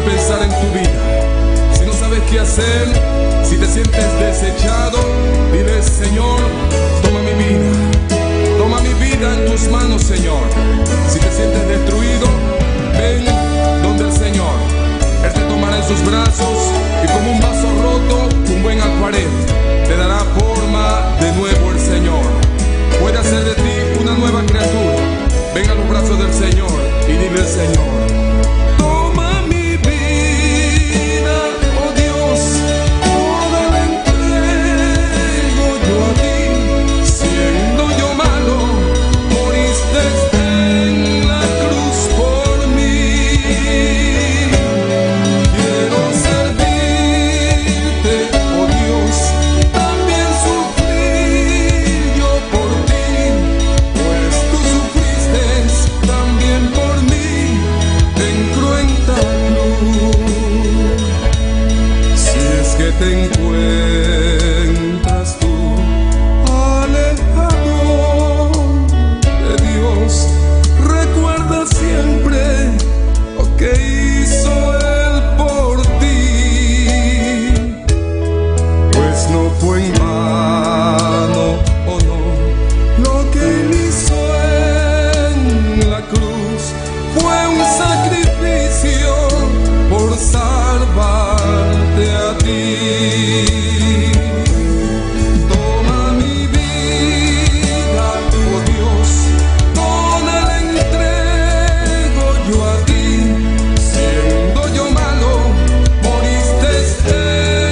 pensar en tu vida. Si no sabes qué hacer, si te sientes desechado, dile: Señor, toma mi vida. Toma mi vida en tus manos, Señor. Si te sientes destruido, ven donde el Señor. Él te tomará en sus brazos y como un vaso roto, un buen acuarel, te dará forma de nuevo el Señor. Puede hacer de ti una nueva criatura. Ven a los brazos del Señor y dile al Señor: toma mi vida, oh Dios, toda la entrego yo a ti. Siendo yo malo, moriste en la cruz por mí. Quiero servirte, oh Dios, también sufrir yo por ti, pues tú sufriste también por mí en cruenta cruz. Si es que te encuentras tú alejado de Dios, recuerda siempre lo que hizo Él por ti, pues no fue en vano, oh no, lo que Él hizo en la cruz fue un sacrificio por salvarte a ti. Toma mi vida, oh Dios, toda la entrego yo a ti. Siendo yo malo, moriste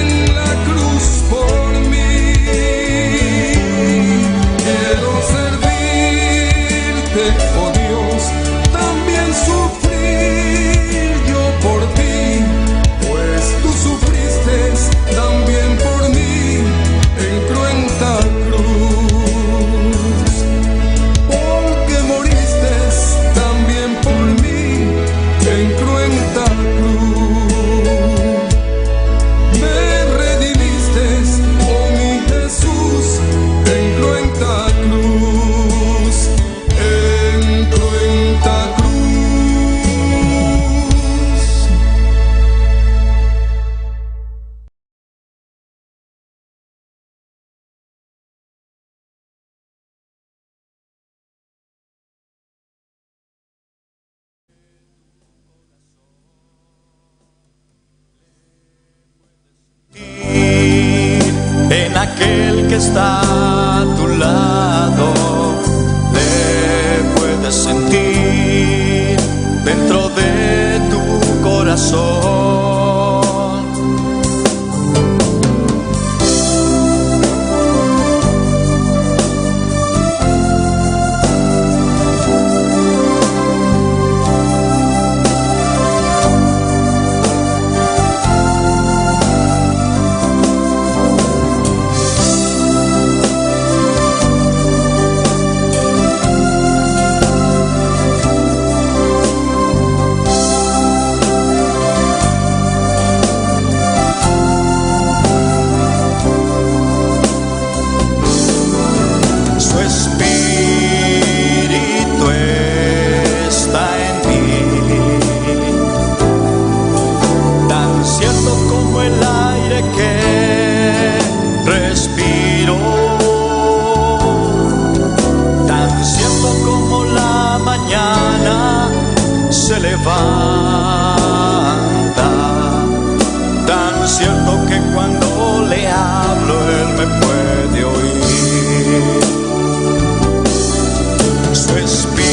en la cruz por mí. Quiero servirte, oh Dios, también sufrir yo por ti, pues tú sufriste también por mí en cruenta cruz. Porque moriste también por mí en cruenta cruz. Me redimiste, oh mi Jesús, en cruenta cruz, en cruenta cruz. En aquel que está a tu lado, le puedes sentir dentro de tu corazón. Su espíritu está en mí, tan cierto como el aire que respiro, tan cierto como la mañana se levanta, tan cierto que cuando le hablo Él me puede oír. Su espíritu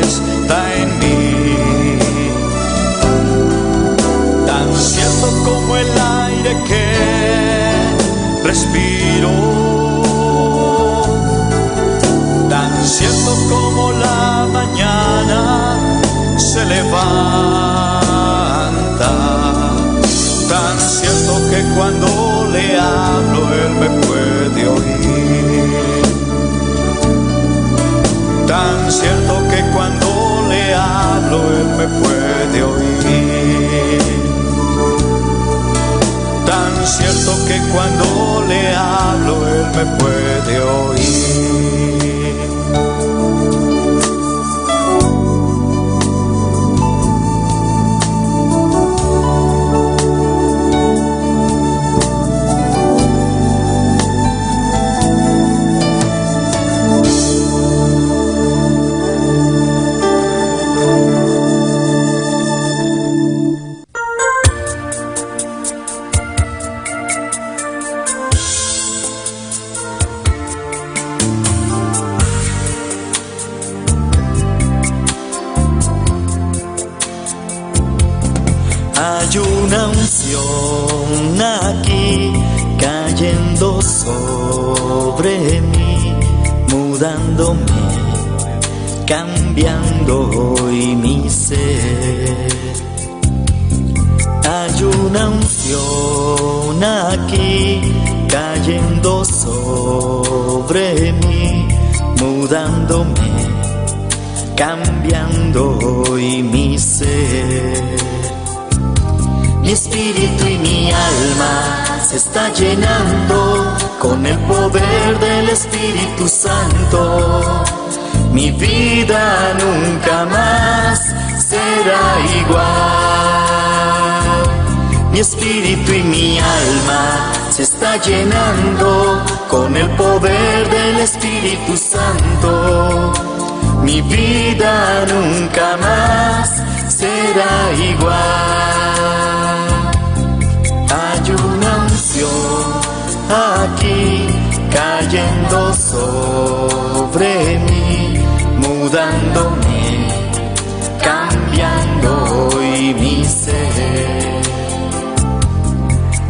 está en mí, tan cierto como el aire que respiro, tan cierto como la mañana se levanta, tan cierto que cuando le hablo Él me puede oír, tan cierto que cuando le hablo Él me puede oír, tan cierto que cuando le hablo Él me puede oír. Hay una unción aquí cayendo sobre mí, mudándome, cambiando hoy mi ser. Hay una unción aquí cayendo sobre mí, mudándome, cambiando hoy mi ser. Mi espíritu y mi alma se está llenando con el poder del Espíritu Santo. Mi vida nunca más será igual. Mi espíritu y mi alma se está llenando con el poder del Espíritu Santo. Mi vida nunca más será igual. Hay una unción aquí cayendo sobre mí, mudándome, cambiando hoy mi ser.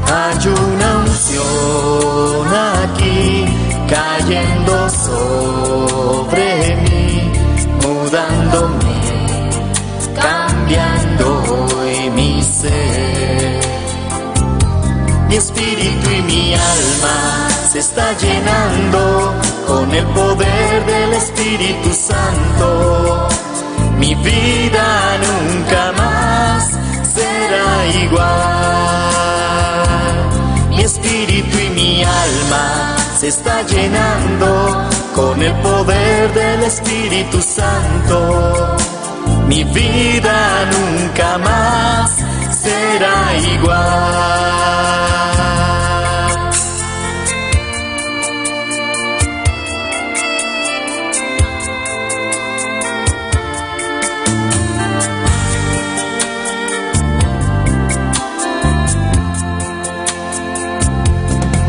Hay una unción aquí cayendo sobre mí, mudándome, cambiando hoy mi ser. Mi espíritu y mi alma se está llenando con el poder del Espíritu Santo. Mi vida nunca más será igual. Mi espíritu y mi alma se está llenando con el poder del Espíritu Santo. Mi vida nunca más será igual.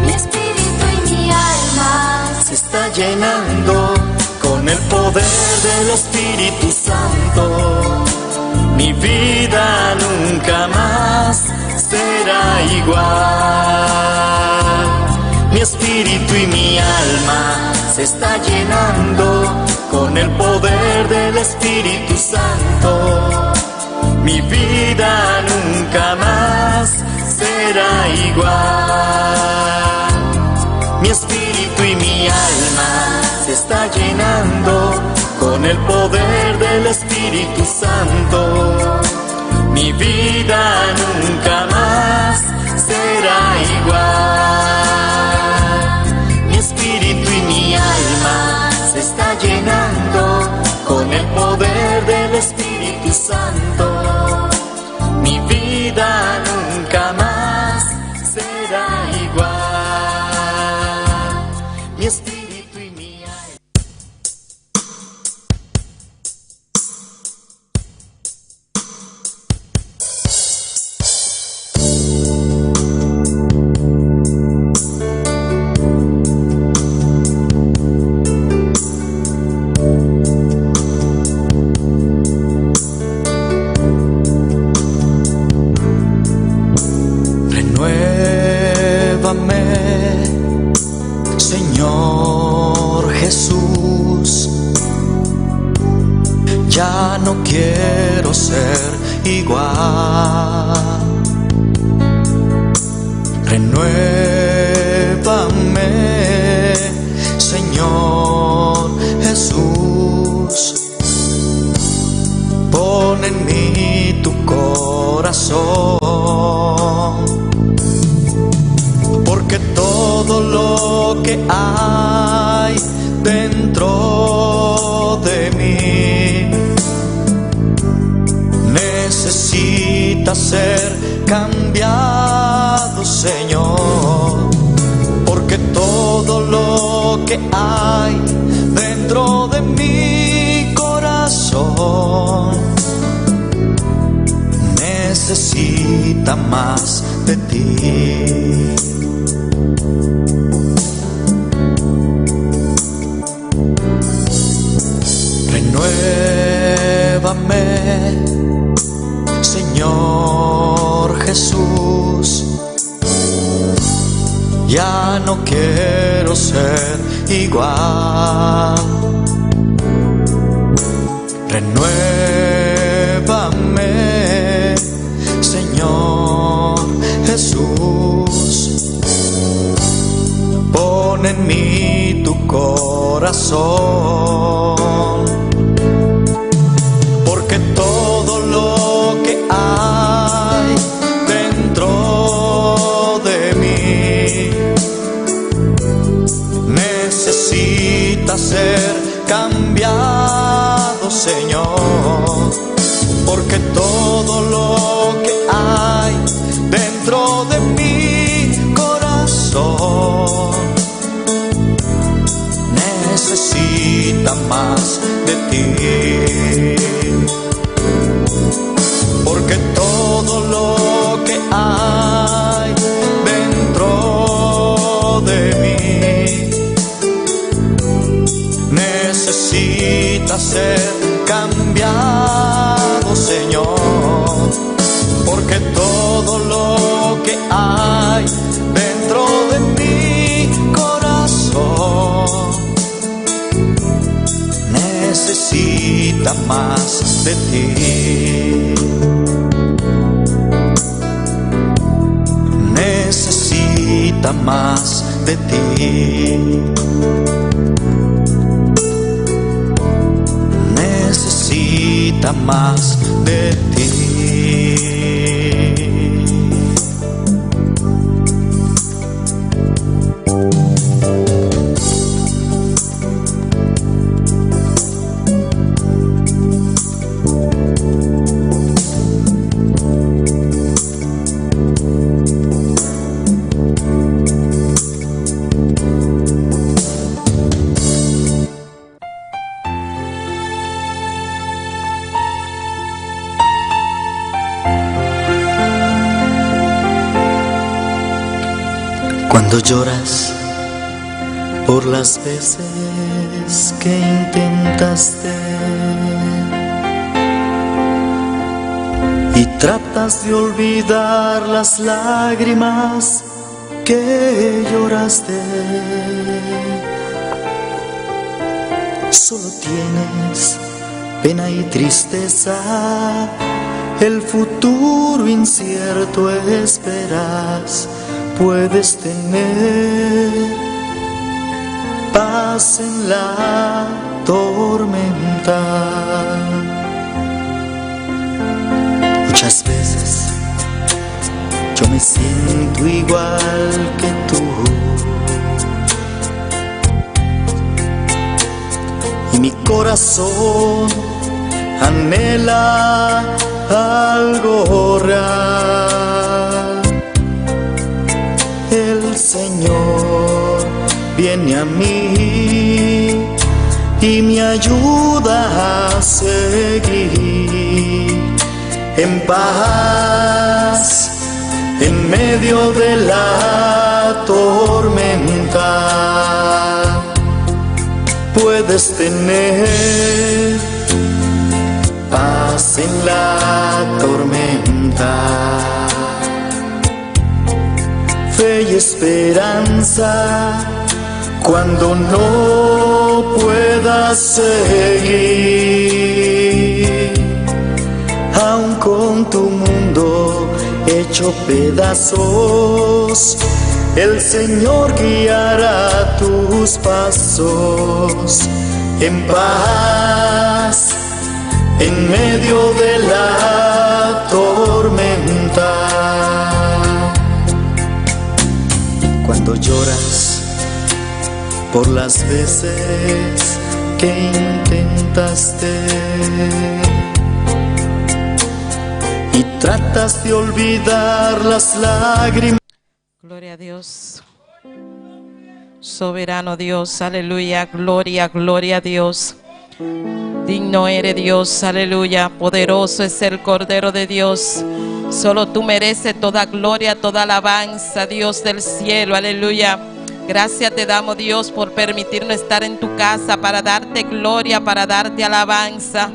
Mi espíritu y mi alma se está llenando con el poder del Espíritu Santo. Mi vida nunca más será igual. Mi espíritu y mi alma se está llenando con el poder del Espíritu Santo. Mi vida nunca más será igual. Mi espíritu y mi alma se está llenando con el poder del Espíritu Santo. Mi vida nunca más será igual. Mi espíritu y mi alma se está llenando con el poder del Espíritu Santo. Mi vida nunca más será igual. Mi espíritu y mi alma. Señor Jesús, ya no quiero ser igual. Renuévame, Señor Jesús, pon en mí tu corazón. Porque todo lo que hay dentro de mí necesita ser cambiado, Señor. Porque todo lo que hay dentro de mi corazón necesita más de ti. Renuévame, Señor Jesús. Ya no quiero ser igual. Renuévame, Señor Jesús. Pon en mí tu corazón, porque todo lo que hay dentro de mí necesita ser cambiado, Señor, porque todo lo que hay dentro de mi corazón necesita más de ti, porque todo lo que hay dentro de mí necesita ser cambiado, Señor, porque todo lo que hay dentro de mi corazón necesita más de ti. Necesita más de ti. Necesita más de ti. Cuando lloras por las veces que intentaste y tratas de olvidar las lágrimas que lloraste, solo tienes pena y tristeza, el futuro incierto esperas. Puedes tener paz en la tormenta. Muchas veces yo me siento igual que tú, y mi corazón anhela algo real. El Señor viene a mí y me ayuda a seguir en paz en medio de la tormenta. Puedes tener paz en la tormenta, fe y esperanza cuando no puedas seguir, aun con tu mundo hecho pedazos, el Señor guiará tus pasos en paz en medio de la tormenta. Cuando lloras por las veces que intentaste y tratas de olvidar las lágrimas. Gloria a Dios. Soberano Dios, aleluya, gloria, gloria a Dios. Digno eres Dios, aleluya, poderoso es el Cordero de Dios. Solo tú mereces toda gloria, toda alabanza, Dios del cielo, aleluya. Gracias te damos, Dios, por permitirnos estar en tu casa para darte gloria, para darte alabanza.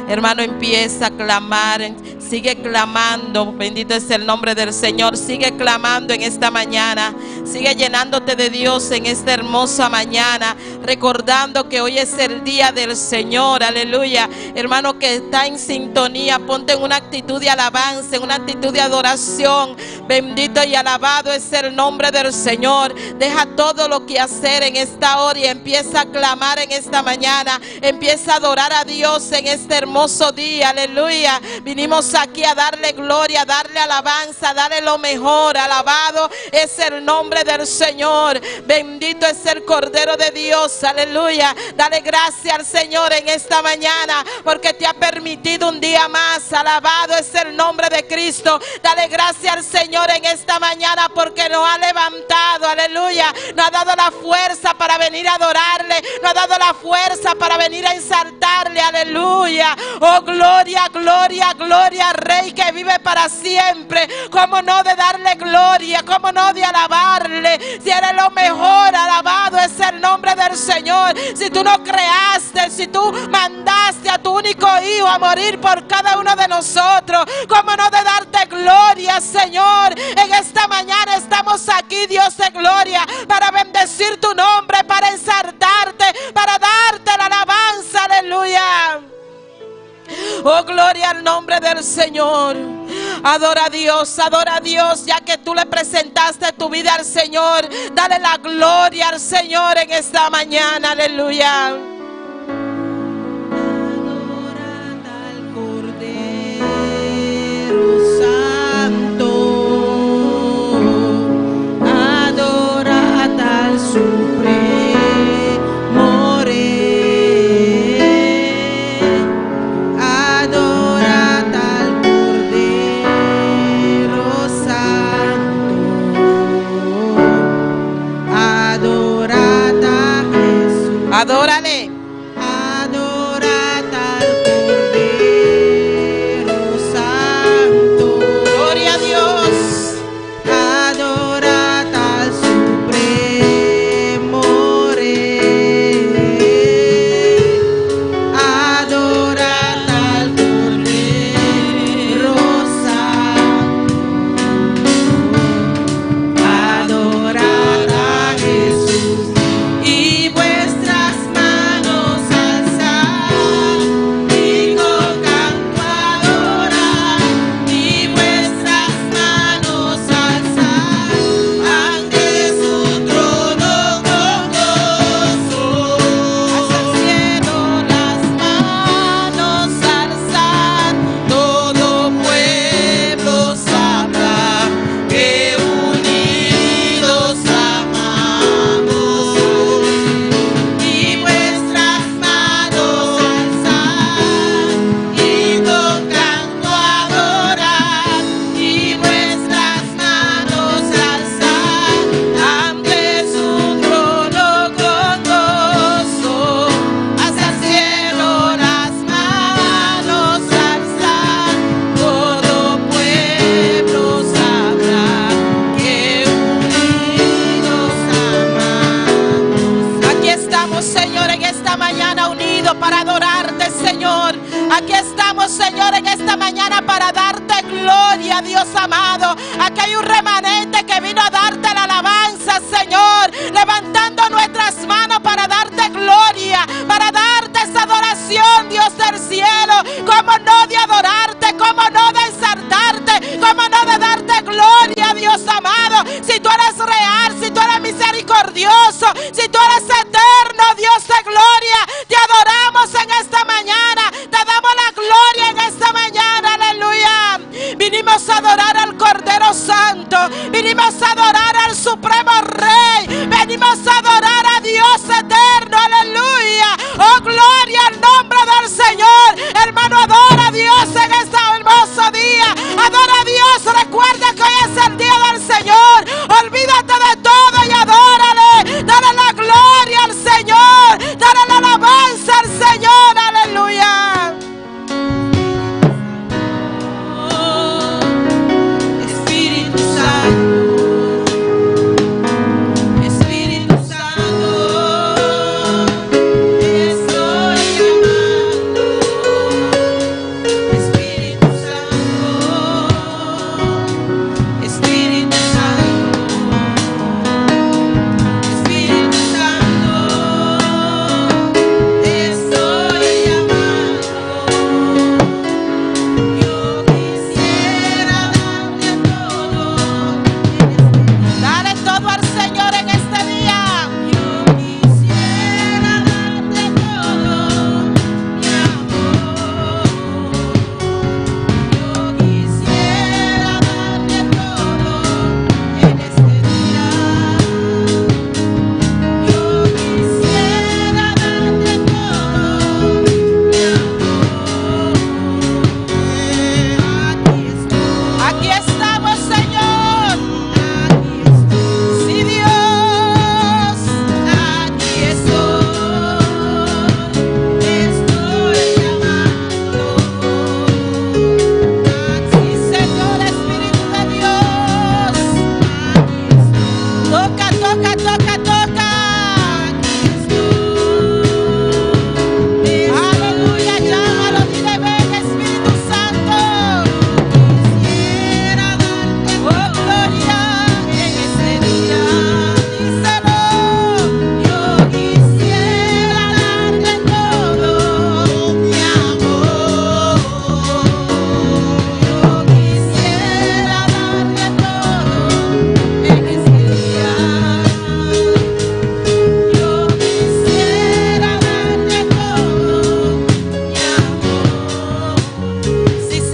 Hermano, empieza a clamar, Sigue clamando, bendito es el nombre del Señor. Sigue clamando en esta mañana. Sigue llenándote de Dios en esta hermosa mañana, recordando que hoy es el día del Señor. Aleluya. Hermano que está en sintonía, ponte en una actitud de alabanza, en una actitud de adoración. Bendito y alabado es el nombre del Señor. Deja todo lo que hacer en esta hora y empieza a clamar en esta mañana. Empieza a adorar a Dios en este hermoso día. Aleluya. Vinimos aquí a darle gloria, a darle alabanza, a darle lo mejor. Alabado es el nombre del Señor. Bendito es el Cordero de Dios. Aleluya. Dale gracias al Señor en esta mañana porque te ha permitido un día más. Alabado es el nombre de Cristo. Dale gracias al Señor en esta mañana porque nos ha levantado. Aleluya. Nos ha dado la fuerza para venir a adorarle. Nos ha dado la fuerza para venir a exaltarle. Aleluya. Oh, gloria, gloria, gloria al Rey que vive para siempre. Cómo no de darle gloria, cómo no de alabarle. Si eres lo mejor, alabado es el nombre del Señor. Si tú no creaste, si tú mandaste a tu único hijo a morir por cada uno de nosotros, cómo no de darte gloria, Señor. En esta mañana estamos aquí, Dios de gloria, para bendecir tu nombre, para exaltarte, para darte la alabanza. Aleluya. Oh, gloria al nombre del Señor. Adora a Dios, ya que tú le presentaste tu vida al Señor. Dale la gloria al Señor en esta mañana. Aleluya. Adorad al Cordero Santo, adorad al Supremo Rey, adorad al Cordero Santo, adorad a Jesús. Adórale. Adorad al Cordero Santo. Gloria a Dios. Adorad al Supremo Rey. Adorad al Cordero Santo. Adorad a Jesús. Y vuestras manos alzad y con canto adorar, y vuestras manos alzad ante su trono con gozo. Hasta el cielo las manos alzad, todo pueblo sabrá que unidos amamos. Y vuestras manos alzad y con canto adorar, y vuestras manos alzad ante su trono con gozo. Hasta el cielo las manos alzad, todo pueblo sabrá que unidos amamos. Aquí estamos, Señor, en esta mañana unidos para adorarte, Señor. Aquí estamos, Señor, en esta mañana para darte gloria, Dios amado. Aquí hay un remanente que vino a darte la alabanza, Señor, levantando nuestras manos para darte gloria, para darte esa adoración, Dios del cielo. Cómo no de adorarte, cómo no de exaltarte, cómo no de darte gloria, Dios amado. Si tú eres real, si tú eres misericordioso, si tú eres eterno, Dios de gloria, te adoramos en esta mañana, te damos la gloria en esta mañana. Aleluya. Vinimos a adorar al Cordero Santo, vinimos a adorar al Supremo Rey, venimos a adorar a Dios eterno. Aleluya. Oh, gloria al nombre del Señor. Hermano, adora a Dios en este hermoso día. Adora a Dios. Recuerda que hoy es el día del Señor. Olvídate de todo y adórale. Dale la gloria al Señor. Dale la alabanza al Señor. Aleluya. Oh, Espíritu Santo. Espíritu Santo. Te estoy llamando. Espíritu Santo.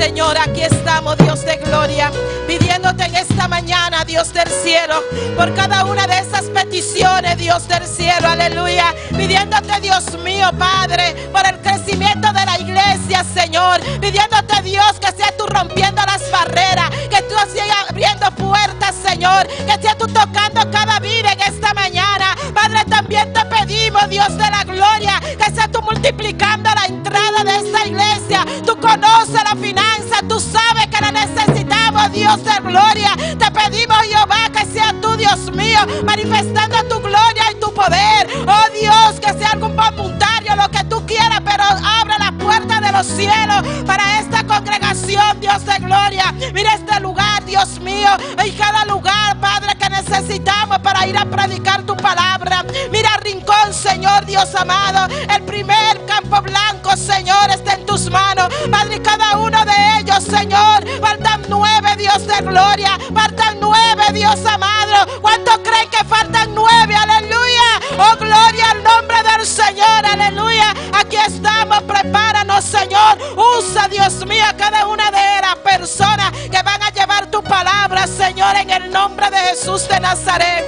Señor, aquí estamos, Dios de gloria, pidiéndote en esta mañana, Dios del cielo, por cada una de esas peticiones, Dios del cielo, aleluya. Pidiéndote, Dios mío, Padre, por el crecimiento de la iglesia, Señor. Pidiéndote, Dios, que seas tú rompiendo las barreras, que tú sigas abriendo puertas, Señor, que seas tú tocando cada vida en esta mañana. Padre, también te pedimos, Dios de la gloria, que seas tú multiplicando la entrada de esta iglesia. Tú conoces la finanza, tú sabes que la necesitamos, Dios de gloria. Te pedimos, Jehová, que seas tú, Dios mío, manifestando tu gloria y tu poder. Oh Dios, que sea algún voluntario, lo que tú quieras, pero abre la puerta de los cielos para esta congregación, Dios de gloria. Mira este lugar, Dios mío, y cada lugar, Padre, que necesitamos para ir a predicar tu palabra. Mira Rincón, Señor, Dios amado, el primer Campo Blanco, Señor, está en tus manos, Padre, y cada uno de ellos, Señor, faltan 9, Dios de gloria, faltan 9, Dios amado. ¿Cuántos creen que faltan 9? Aleluya. Oh, gloria al nombre del Señor, aleluya. Aquí estamos, prepáranos, Señor. Usa, Dios mío, a cada una de las personas que van a llevar tu palabra, Señor, en el nombre de Jesús de Nazaret.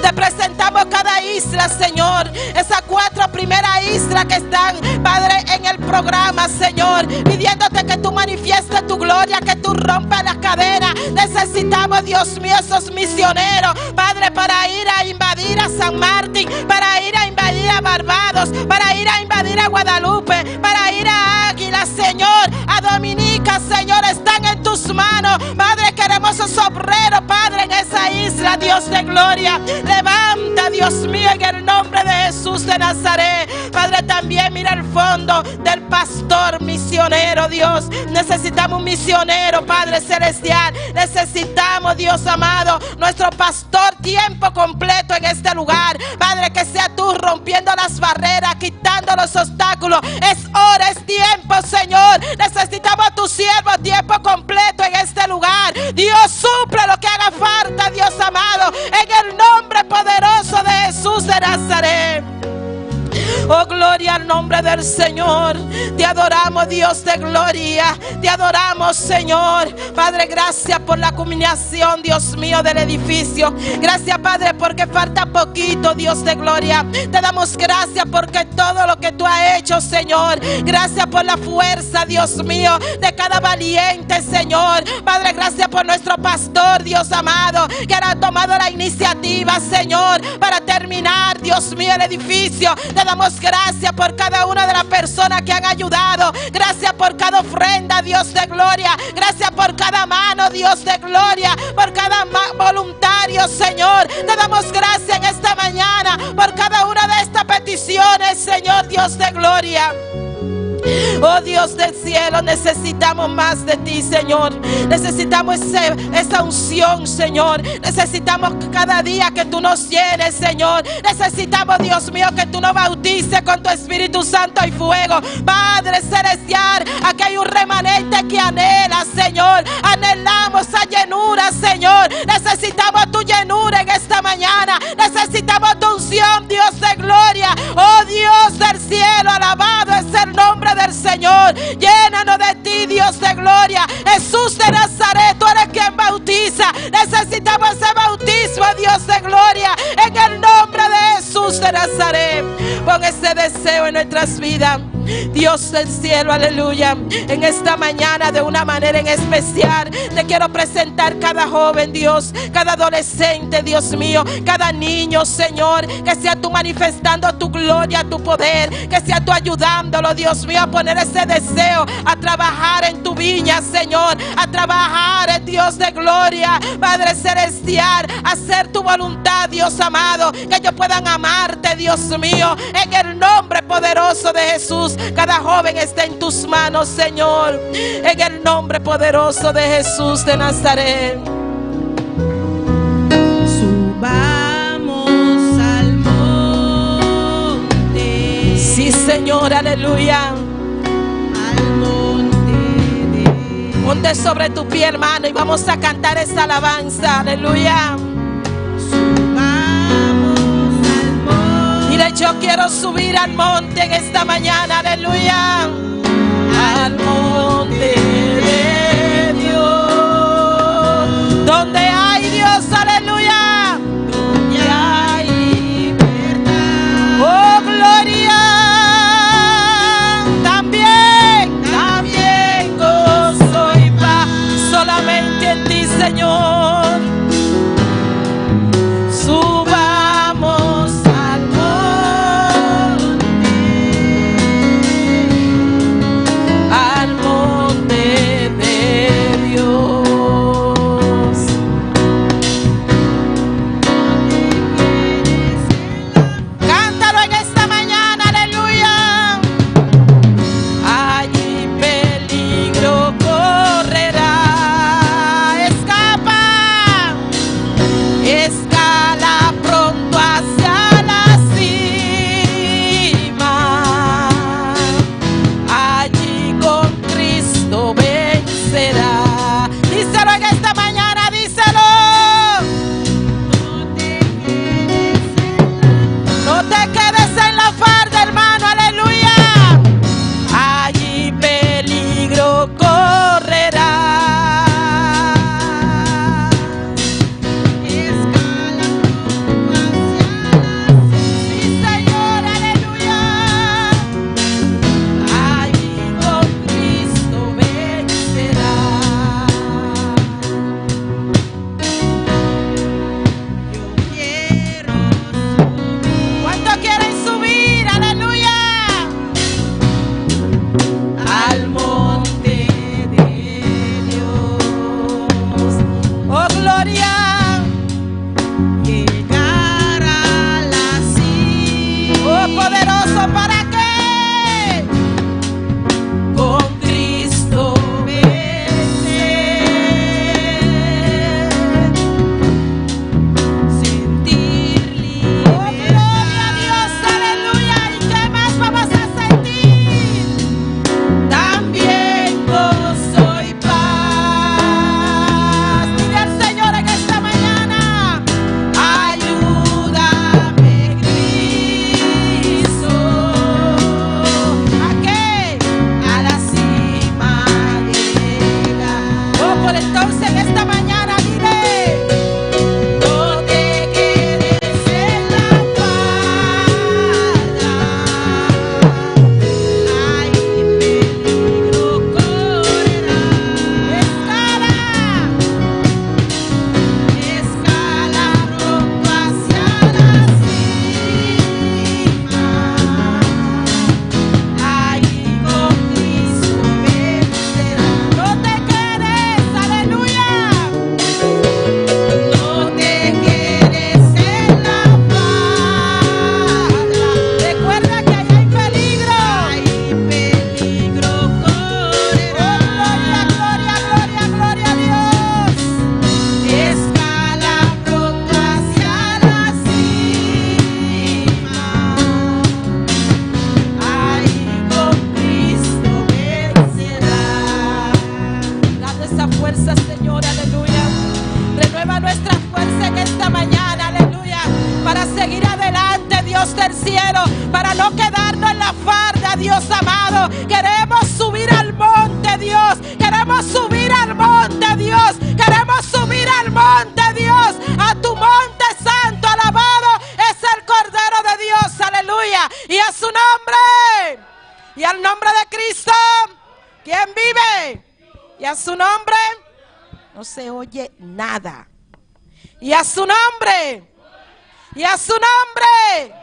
Te presentamos cada isla, Señor, esas 4 primeras islas que están, Padre, en el programa, Señor, pidiéndote que tú manifiestes tu gloria, que tú rompas las cadenas. Necesitamos, Dios mío, esos misioneros, Padre, para ir a invadir a San Martín, para ir a invadir a Barbados, para ir a invadir a Guadalupe, para ir a Águila, Señor, a Dominica, Señor, están en tus manos, Padre. Queremos esos obreros, Padre, en esa isla, Dios de gloria. Levanta, Dios mío, en el nombre de Jesús de Nazaret. Padre, también mira el fondo del pastor misionero, Dios. Necesitamos un misionero, Padre celestial. Necesitamos, Dios amado, nuestro pastor tiempo completo en este lugar. Padre, que sea tú rompiendo las barreras, quitando los obstáculos. Es hora, es tiempo, Señor. Necesitamos a tu siervo tiempo completo en este lugar. Dios, suple lo que haga falta, Dios amado, en el nombre poderoso de Jesús de Nazaret. Oh, gloria al nombre del Señor. Te adoramos, Dios de gloria. Te adoramos, Señor. Padre, gracias por la culminación, Dios mío, del edificio. Gracias, Padre, porque falta poquito, Dios de gloria. Te damos gracias porque todo lo que tú has hecho, Señor. Gracias por la fuerza, Dios mío, de cada valiente, Señor. Padre, gracias por nuestro pastor, Dios amado, que ha tomado la iniciativa, Señor, para terminar, Dios mío, el edificio. Te damos gracias por cada una de las personas que han ayudado. Gracias por cada ofrenda, Dios de gloria. Gracias por cada mano, Dios de gloria. Por cada voluntario, Señor. Te damos gracias en esta mañana por cada una de estas peticiones, Señor, Dios de gloria. Oh Dios del cielo, necesitamos más de ti, Señor. Necesitamos esa unción, Señor. Necesitamos cada día que tú nos llenes, Señor. Necesitamos, Dios mío, que tú nos bautices con tu Espíritu Santo y fuego. Padre celestial, aquí hay un remanente que anhela, Señor. Anhelamos esa llenura, Señor. Necesitamos tu llenura en esta mañana. Necesitamos tu unción, Dios de gloria. Oh Dios del cielo, alabado es el nombre del Señor. Llénanos de ti, Dios de gloria. Jesús de Nazaret, tú eres quien bautiza. Necesitamos ese bautismo, Dios de gloria, en el nombre de Jesús de Nazaret. Pon ese deseo en nuestras vidas, Dios del cielo, aleluya. En esta mañana, de una manera en especial, te quiero presentar cada joven, Dios, cada adolescente, Dios mío, cada niño, Señor. Que sea tú manifestando tu gloria, tu poder. Que sea tú ayudándolo, Dios mío, a poner ese deseo, a trabajar en tu viña, Señor. A trabajar, Dios de gloria, Padre celestial, a hacer tu voluntad, Dios amado. Que ellos puedan amarte, Dios mío, en el nombre poderoso de Jesús. Cada joven está en tus manos, Señor, en el nombre poderoso de Jesús de Nazaret. Subamos al monte. Sí, Señor, aleluya. Al monte de... Ponte sobre tu pie, hermano, y vamos a cantar esta alabanza, aleluya. Mira, yo quiero subir al monte en esta mañana, aleluya. Al monte monte de Dios. Donde hay Dios, aleluya. donde hay libertad. Oh, gloria. También gozo y paz. Solamente en ti, Señor. Subamos al monte de Dios. Cántalo en esta mañana, aleluya. Allí peligro correrá. Escapa, escala pronto hacia la cima. Allí con Cristo vencerá. Díselo en esta mañana, díselo. No te quedes en la farda, hermano, aleluya. Allí peligro correrá. Sí, Señor, aleluya. Allí con Cristo vencerá. Yo quiero ¿Cuántos quieren subir? Aleluya. Al monte de Dios. Oh, gloria. llegar a la cima. Oh, poderoso, ¿para qué? Con Cristo vencer. Sentir Oh, gloria a Dios, aleluya. ¿Y qué más vamos a sentir? También gozo y paz. Dile al Señor en esta mañana: ayúdame, Cristo. ¿A qué? a la cima llegar. Oh, por entonces en esta mañana dile: No te quedes en la farda. Hay peligro correrá. Escala pronto hacia la cima. Allí con Cristo vencerá. no te quedes, aleluya. No te quedes en la farda. Recuerda que allá hay peligro. Hay peligro correrá. Gloria, gloria, gloria, gloria a Dios. Escala pronto hacia la cima. Ahí con Cristo vencerá. Dame esa fuerza, Señor, aleluya. Renueva nuestra fuerza en esta mañana, aleluya. Para seguir adelante, Dios del cielo. Para no quedarnos en la farda, Dios amado. Queremos subir al monte, Dios. Queremos subir al monte, Dios. Queremos subir al monte, Dios. A tu monte santo, alabado es el Cordero de Dios, aleluya. Y a su nombre. Y al nombre de Cristo. ¿Quién vive? Y a su nombre no se oye nada. Y a su nombre. Y a su nombre.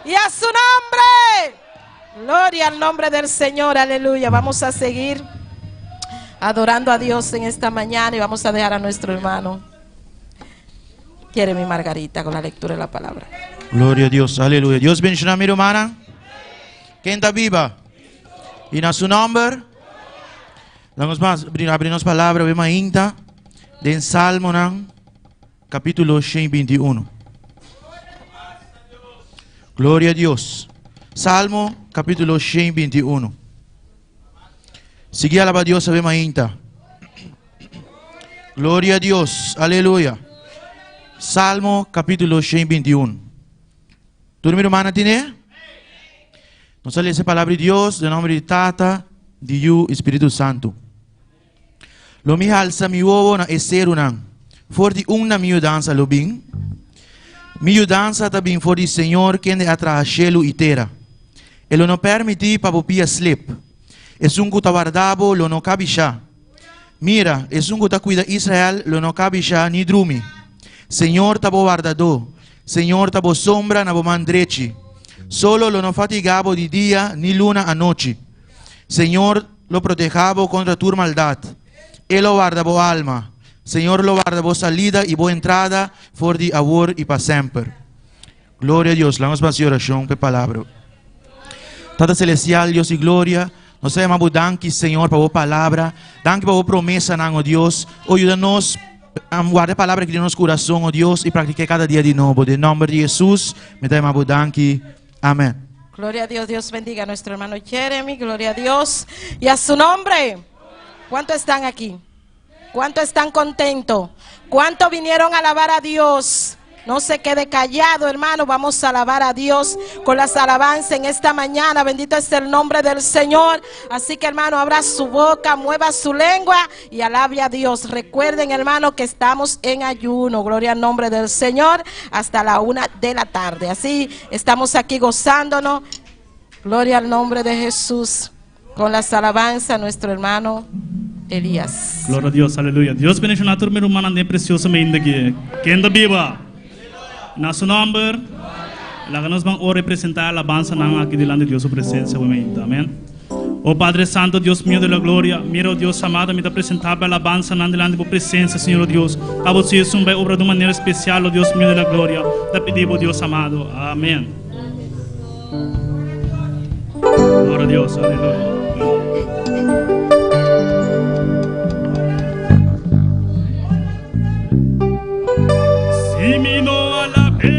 Y a su nombre. Gloria al nombre del Señor. Aleluya. Vamos a seguir adorando a Dios en esta mañana y vamos a dejar a nuestro hermano. Quiere mi Margarita con la lectura de la palabra. Glória a Deus, aleluia. Deus bendiga minha irmã. Quem está viva? E na seu nome, vamos abrir nossa palavra, vemos ainda, em Salmo, capítulo 121. Glória a Deus. Salmo, capítulo 121. Seguir alabar a Deus, vemos ainda. Glória a Deus, aleluia. Salmo, capítulo 121. Tu mi irmã tiene? Nos sale essa palavra de Deus, em nome de Tata, de Yu, Espírito Santo. Lo mi halsa mi uovo na eserunang. For di una mi danza lobing. Mi danza tabing for di Señor quien de atra shelu itera. E lo no permiti pa popia slip. Es un guta guardabo lo no cabisha. Mira, es un guta cuida Israel lo no cabisha ni drumi. Señor tabo guardado. Señor tabo sombra na bo mandrechi. Solo lo no fatigabo di día ni luna a noche. Señor lo protejabo contra tu maldad. Él lo guardabo alma. Señor lo guardabo salida y bo entrada for di amor y pa sempre. Gloria a Dios. Vamos para la oración, pe palabra. Tata celestial, Dios y gloria. Nos llamamos danki, Señor, por palabra. Danki por promesa, oh Dios. Ayúdanos a guardar palabra que tiene en nuestro corazón, oh Dios, y practicar cada día de nuevo. En nombre de Jesús, me llamamos danki. Amén. Gloria a Dios. Dios bendiga a nuestro hermano Jeremy. Gloria a Dios. Y a su nombre. ¿Cuántos están aquí? ¿Cuántos están contentos? ¿Cuántos vinieron a alabar a Dios? No se quede callado, hermano. Vamos a alabar a Dios con las alabanzas en esta mañana. Bendito es el nombre del Señor. Así que, hermano, abra su boca, mueva su lengua y alabe a Dios. Recuerden, hermano, que estamos en ayuno. Gloria al nombre del Señor hasta la 1 de la tarde. Así estamos aquí gozándonos. Gloria al nombre de Jesús. Con las alabanzas, nuestro hermano Elías. Gloria a Dios, aleluya. Dios bendiga a tu hermano de precioso me indicó. ¿Quién da viva? Na su nombre, la que nos van a representar la alabanza aquí delante de Dios su presencia. Amén. Oh Padre Santo, Dios mío de la gloria, mira, oh Dios amado, me da presentar la alabanza delante de tu presencia, Señor Dios. A vos es un obra de manera especial, oh Dios mío de la gloria. Te pedimos, Dios amado. Amén. Gloria a Dios, aleluya. Si mi no a la pele,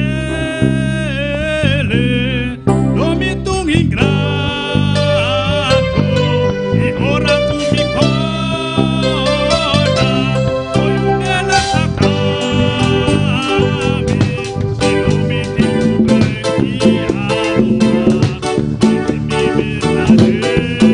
no mi tu ingrato, y ora tu mi cola, soy un de la sacame, y no mi tu y alma, y mi verdadero.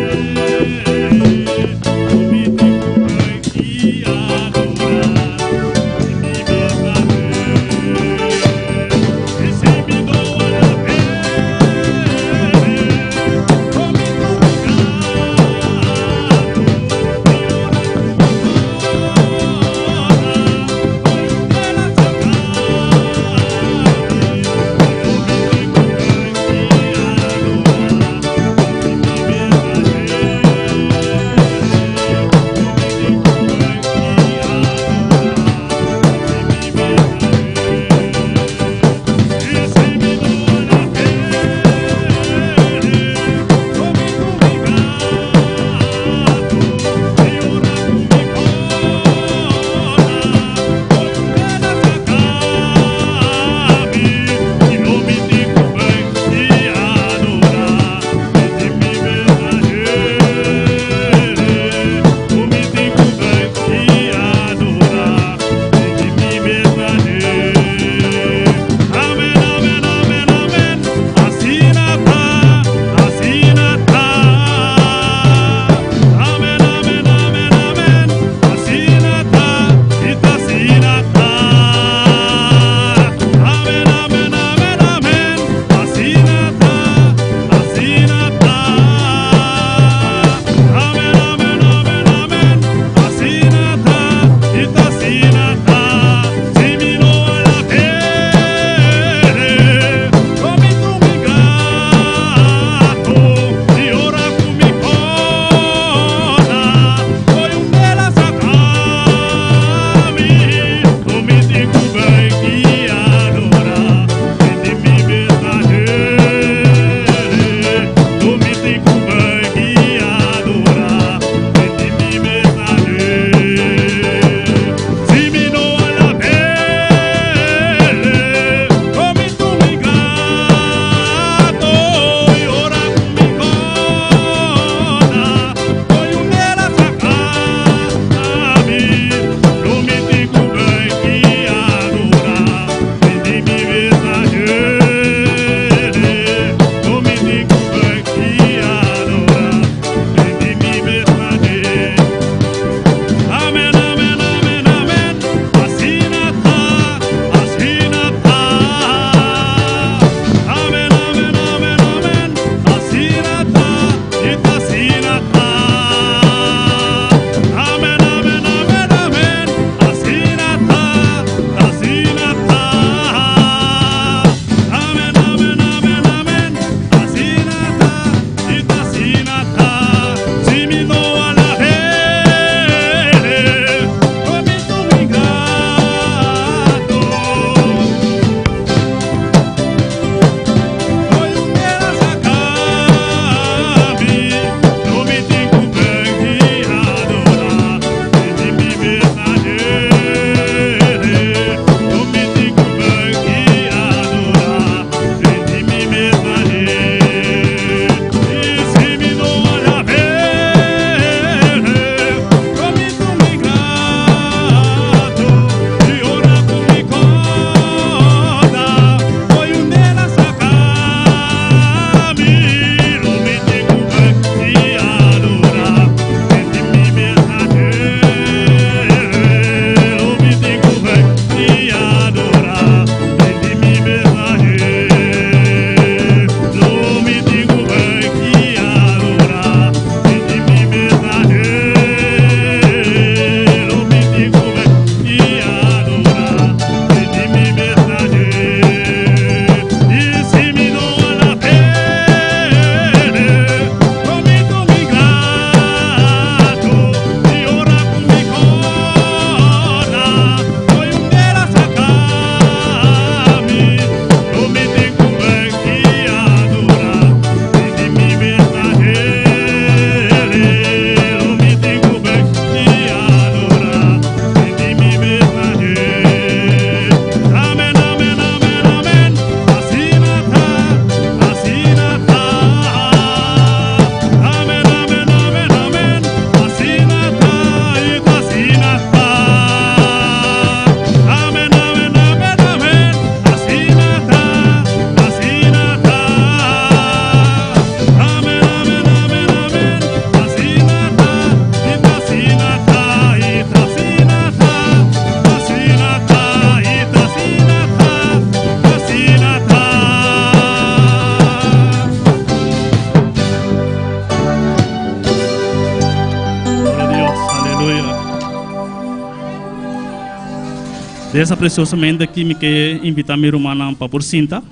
Dessa preciosamente aqui me quer invitar minha irmã para por cinta.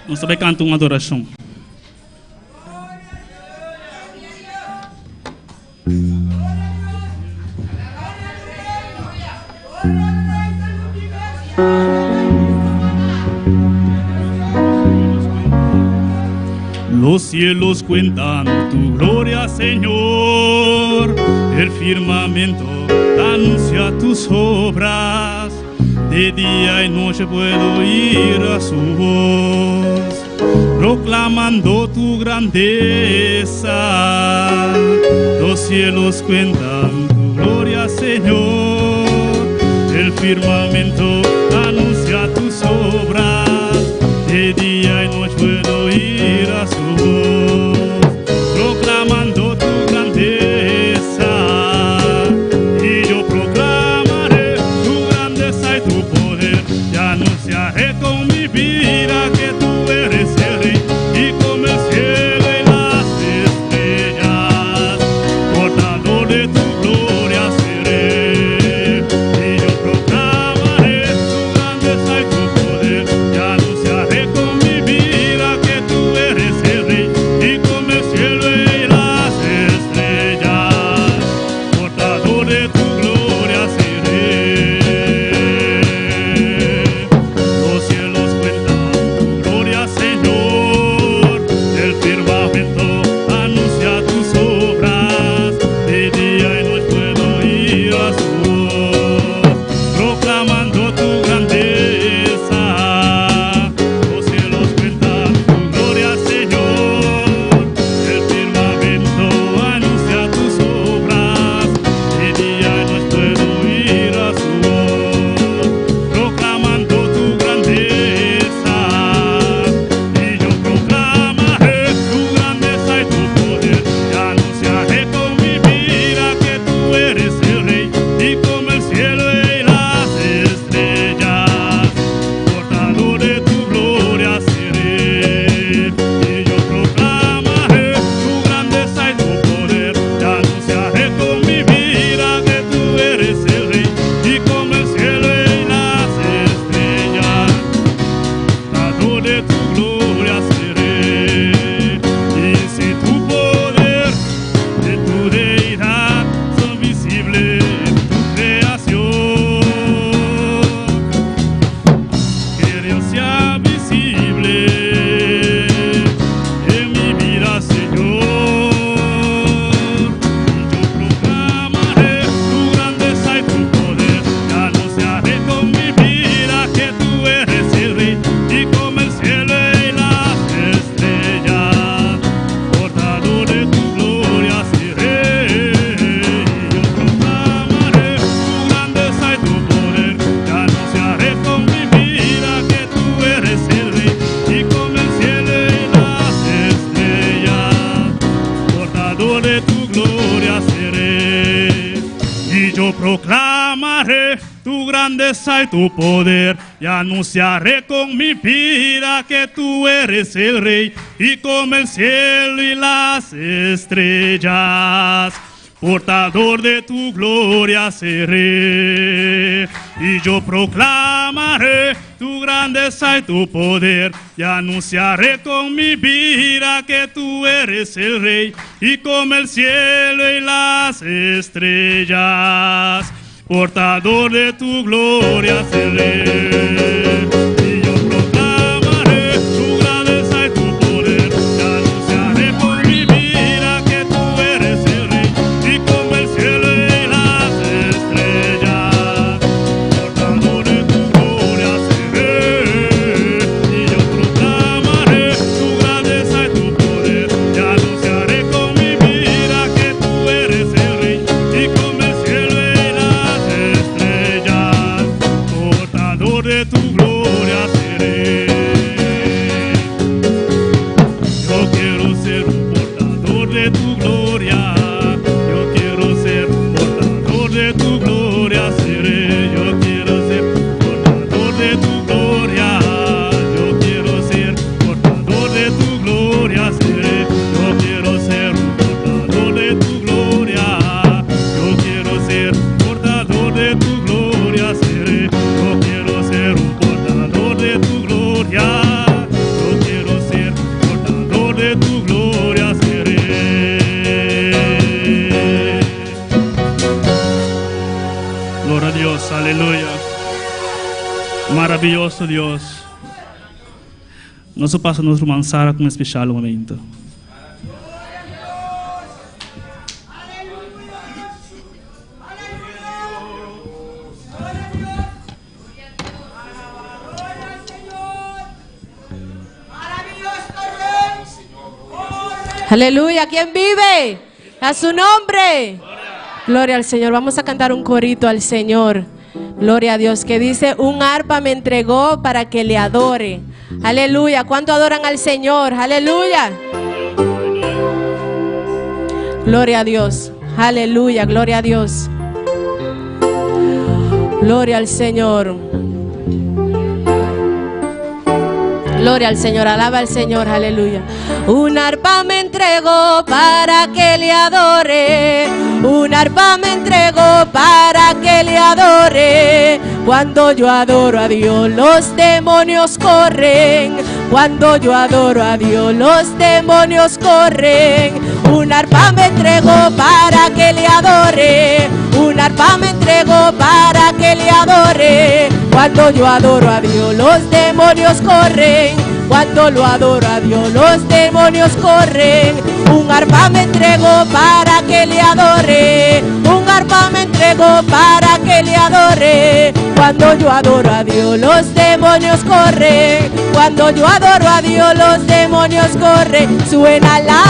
Nós também cantamos uma adoração. Los cielos cuentan tu gloria, Señor. El firmamento anuncia tus obras. De día y noche puedo oír a su voz, proclamando tu grandeza. Los cielos cuentan tu gloria, Señor. El firmamento anuncia tus obras. De día y noche puedo oír a su voz, proclamando tu grandeza. Y yo proclamaré tu grandeza y tu poder, y anunciaré con mi vida que tú eres el Rey, y como el cielo y las estrellas, portador de tu gloria seré. Y yo proclamaré tu grandeza y tu poder, y anunciaré con mi vida que tú eres el Rey, y como el cielo y las estrellas, portador de tu gloria seré. Los cielos cuentan tu gloria, Señor. El firmamento anuncia tus obras. De día y noche puedo oír a su voz, proclamando tu grandeza. Los cielos cuentan tu gloria, Señor. El firmamento anuncia tus obras. De día y noche puedo oír a su voz, proclamando tu grandeza. Y yo proclamaré tu grandeza y tu poder, y anunciaré con mi vida que tú eres el Rey, y como el cielo y las estrellas, portador de tu gloria seré. Y yo proclamaré tu grandeza y tu poder, y anunciaré con mi vida que tú eres el Rey, y como el cielo y las estrellas, portador de tu gloria seré. Y si tu poder de tu deidad son visibles en tu creación, que Dios sea visible en mi vida, Señor. Y yo proclamaré tu grandeza y tu poder, y anunciaré con mi vida que tú eres el Rey, y como el cielo y las estrellas, portador de tu gloria seré. Y yo proclamaré tu grandeza y tu poder, y anunciaré con mi vida que tú eres el Rey, y como el cielo y las estrellas, portador de tu gloria seré. Y yo proclamaré tu grandeza y tu poder, y anunciaré con mi vida que tú eres el Rey, y como el cielo y las estrellas, portador de tu gloria seré. Y yo proclamaré tu grandeza y tu poder, y anunciaré con mi vida que tú eres el Rey, y como el cielo y las estrellas, portador de tu gloria seré. Y yo proclamaré tu grandeza y tu poder, y anunciaré con mi vida que tú eres el Rey, y como el cielo y las estrellas, portador de tu gloria seré. Y yo proclamaré tu grandeza y tu poder, y anunciaré con mi vida que tú eres el Rey, y como el cielo y las estrellas, portador de tu gloria Dios, aleluya. Maravilloso Dios. Nós passa nosso irmão Sara com um especial momento. Aleluya, ¿quién vive? A su nombre. Gloria al Señor. Vamos a cantar un corito al Señor. Gloria a Dios, que dice: un arpa me entregó para que le adore. Aleluya. ¿Cuánto adoran al Señor? Aleluya. Gloria a Dios. Aleluya, gloria a Dios. Gloria al Señor. Gloria al Señor, alaba al Señor, aleluya. Un arpa me entregó para que le adore. Un arpa me entregó para que le adore. Cuando yo adoro a Dios, los demonios corren. Cuando yo adoro a Dios, los demonios corren. Un arpa me entregó para que le adore. Un arpa me entregó para que le adore. Cuando yo adoro a Dios, los demonios corren. Cuando lo adoro a Dios, los demonios corren. Un arpa me entregó para que le adore. Un arpa me entregó para que le adore. Cuando yo adoro a Dios, los demonios corren. Cuando yo adoro a Dios, los demonios corren. Suénala,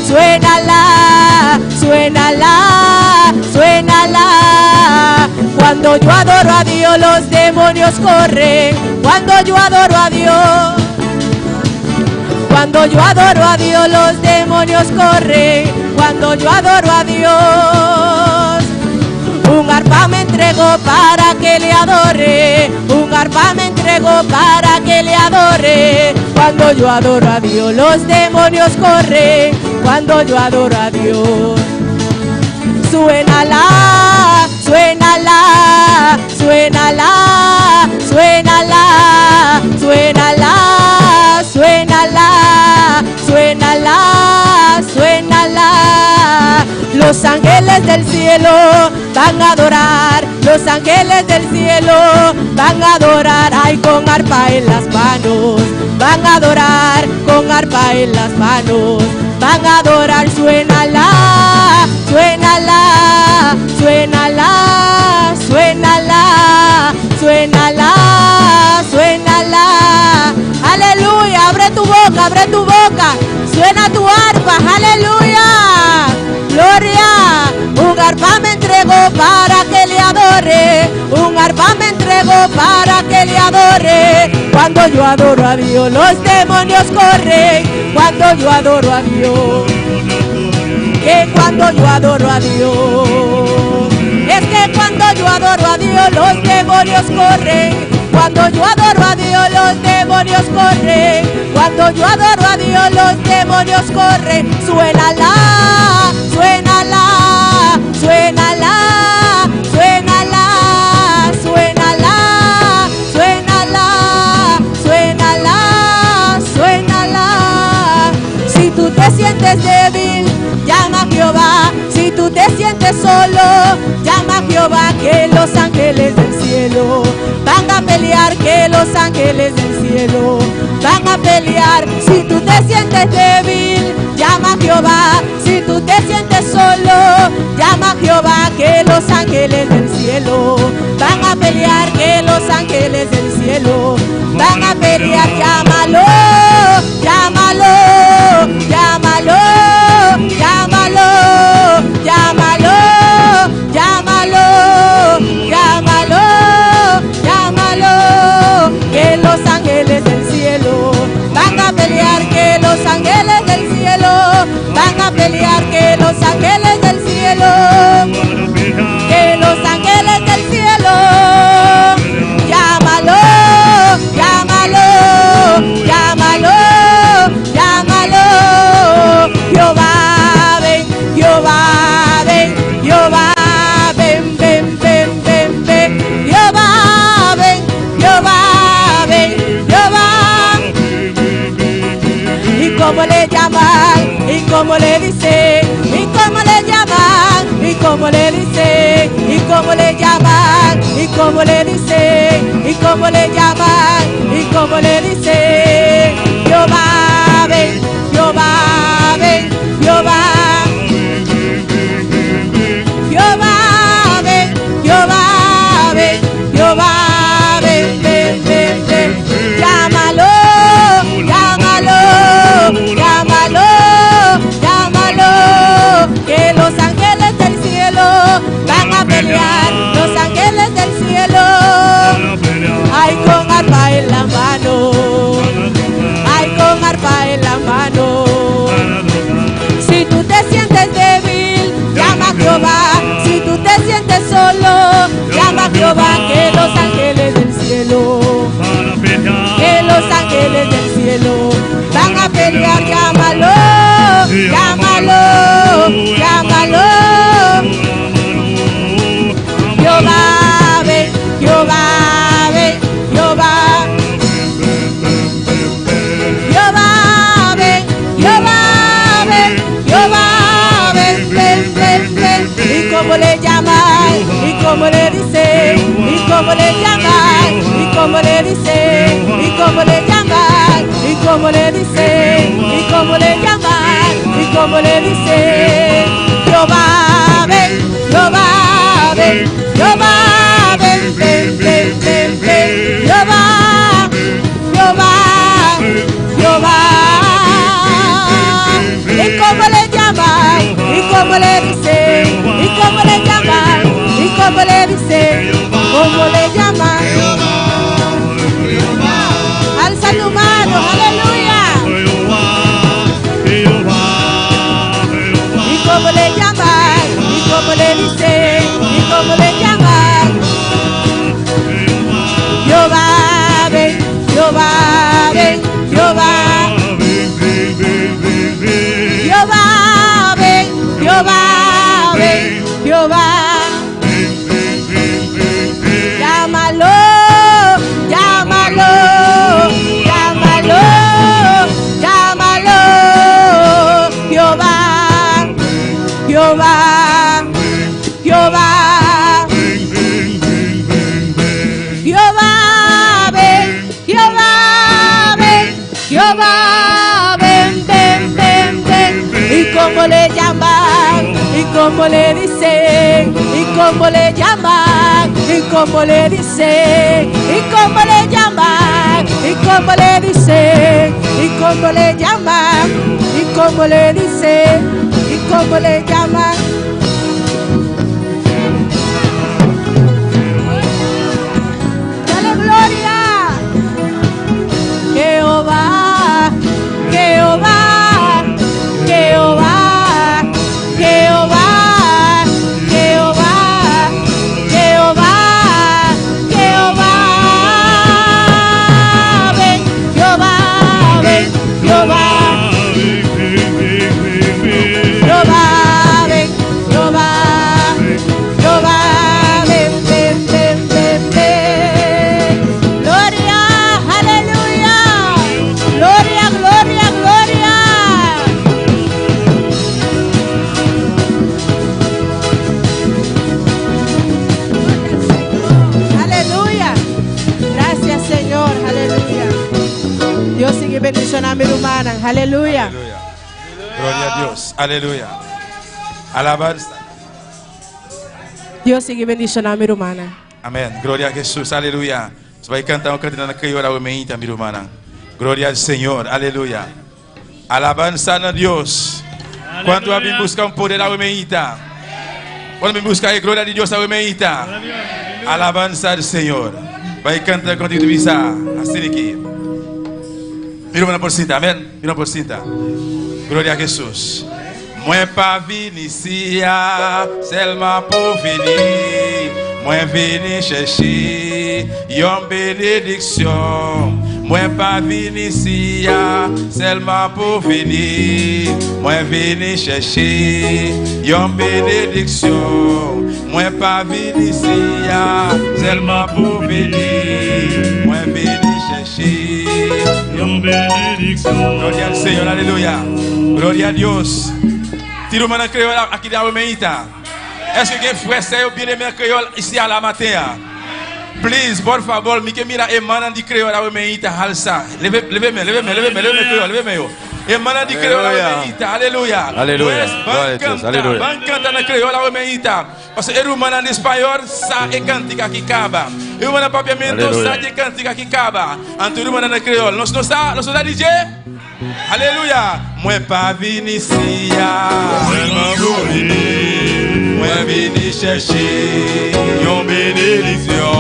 suénala, suénala, suénala. Cuando yo adoro a Dios, los demonios corren. Cuando yo adoro a Dios. Cuando yo adoro a Dios, los demonios corren. Cuando yo adoro a Dios. Un arpa me entregó para que le adore. Un arpa me entregó para que le adore. Cuando yo adoro a Dios, los demonios corren. Cuando yo adoro a Dios. Suénala, suénala, suénala, suénala, suénala, suénala, suénala, suénala. Los ángeles del cielo van a adorar. Los ángeles del cielo van a adorar. Ay, con arpa en las manos. Van a adorar con arpa en las manos. Van a adorar, suénala, suénala, suénala, suénala, suénala, suénala. Aleluya, abre tu boca, suena tu arpa, aleluya. Gloria, un arpa me entregó para que le adore. Un arpa me entregó para que le adore. Cuando yo adoro a Dios, los demonios corren. Cuando yo adoro a Dios. Que cuando yo adoro a Dios. Es que cuando yo adoro a Dios, los demonios corren. Cuando yo adoro a Dios, los demonios corren. Cuando yo adoro a Dios, los demonios corren. Suénala, suénala, suénala, suénala, suénala, suénala, suénala, suénala. Si tú te sientes débil, llama a Jehová. Si tú te sientes solo, llama a Jehová. Que los ángeles del cielo van a pelear, que los ángeles del cielo van a pelear. Si tú te sientes débil, llama a Jehová. Si tú te sientes solo, llama a Jehová. Que los ángeles del cielo van a pelear, que los ángeles del cielo van a pelear. Llámalo, llámalo, llámalo, llámalo, llámalo, llámalo, llámalo, llámalo. Que los ángeles del cielo van a pelear, que los ángeles del cielo van a pelear, que los ángeles del cielo, que los ángeles del cielo. Llámalo, llámalo, llámalo, llámalo. Jehová ven, Jehová ven, Jehová ven, ven, ven, ven, ven. Jehová ven, Jehová ven, Jehová. Y cómo le llaman, y cómo le dicen, y cómo le llaman, y cómo le dicen, y cómo le llaman. cómo le dicen, y cómo le llaman, y cómo le dicen. Jehová ven, Jehová ven, Jehová. Jehová ven, Jehová ven, Jehová ven, ven, ven, ven. Llámalo, llámalo, llámalo, llámalo. Que los ángeles del cielo van a pelear, los ángeles del cielo. Ay, con arpa en la mano, ay, con arpa en la mano. Si tú te sientes débil, llama a Jehová. Si tú te sientes solo, llama a Jehová. Que los ángeles del cielo, que los ángeles del cielo van a pelear. Llámalo, llámalo, llámalo. Jehová ven, Jehová ven, Jehová. Jehová ven, Jehová ven, Jehová ven, ven, ven, ven. Y cómo le llaman, y cómo le dicen, y cómo le llaman, y cómo le dicen, y cómo le llaman, y cómo le dicen, y cómo le llaman, y cómo le dicen. Jehová ven, Jehová ven, Jehová ven, ven, ven, ven, ven. Jehová, Jehová, Jehová. Y cómo le llaman, y cómo le dicen, y cómo le llaman, y cómo le dicen, cómo le llaman. Alza tu mano, aleluya. Y cómo le llaman, y cómo le dicen, y cómo le llaman. Jehová ven, Jehová ven, Jehová. Jehová ven, Jehová ven, Jehová. Llámalo, llámalo, llámalo, llámalo. Jehová, Jehová, Jehová. Jehová ven, Jehová ven, Jehová ven, ven, ven, ven. Y cómo le llaman, y cómo le dicen, y cómo le llaman, y cómo le dicen, y cómo le llaman, y cómo le dicen, y cómo le llaman, y cómo le dicen, y cómo le llaman. Dale gloria. Jehová, Jehová, Jehová, Jehová, Jehová, Jehová, Jehová. Ven, Jehová, ven, Jehová. Jehová ven, Jehová, Jehová ven, ven, ven, ven, ven. Gloria, aleluya. Gloria, gloria, gloria. Aleluya. Gracias, Señor. Aleluya. Dios sigue bendicionando a mi hermana. Aleluya. Aleluya. Gloria a Dios. Aleluya. Alabanza. Dios sigue bendicionando a mi hermana. Amén. Gloria a Jesús. Aleluya. Você vai cantar um canto na crioula aumente, minha irmã. Glória ao Senhor. Aleluia. Alabança a Deus. Quando vem buscar poder aumente. Quando vem buscar a glória de Deus aumente. Alabança ao Senhor. Vai cantar com visa. Assim aqui. Mira por cinta. Amém. Mira por cinta. Glória a Jesus. Moi pas venu ici, seulement pour venir. Moi venu chercher une bénédiction. Moi pas venu ici, seulement pour venir. Moi venu chercher une bénédiction. Moi pas venu ici, seulement pour venir. Moi venu chercher une bénédiction. Gloria al Señor, aleluya. Gloria a Dios. Tiro mana créole aqui da Almeida. Est-ce que frère c'est bien aimé créole ici à la matin? Please, por favor, mi que mira hermana de creola wemeita halsa. Leve yo. Hermana de creola wemeita. Aleluya. Aleluya. Pues Gloria a Dios. Aleluya. van canta na creola wemeita. Parce que hermana en español sa e cantica que caba. Hermana papiamento Aleluya. sa e cantica que caba. Antu hermana na creola. Nos da DJ. Aleluya. Moi pas vini sia. Moi vini chercher yon bénédiction.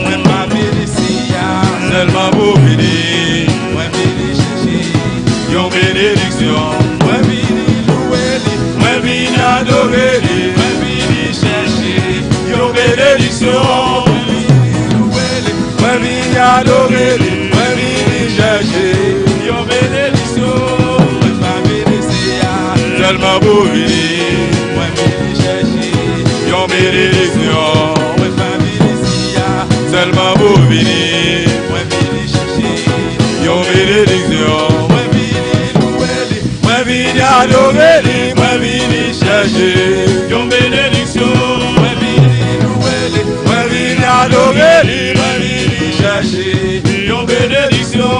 Moi pas vini sia. Seulement pour venir. Moi vini chercher yon bénédiction. Moi vini louer. Moi vini adorer. Moi vini chercher yon bénédiction. Moi vini adorer. Moi vini chercher yon bénédiction. Moi pas vini sia. Seulement pour venir. Moi vini chercher yon bénédiction. Moi pas vini sia. Seulement pour venir. Moi vini chercher yon bénédiction. Moi vini louer. Moi vini adorer. Moi vini chercher yon bénédiction. Moi vini louer. Moi vini adorer. Moi vini chercher yon bénédiction.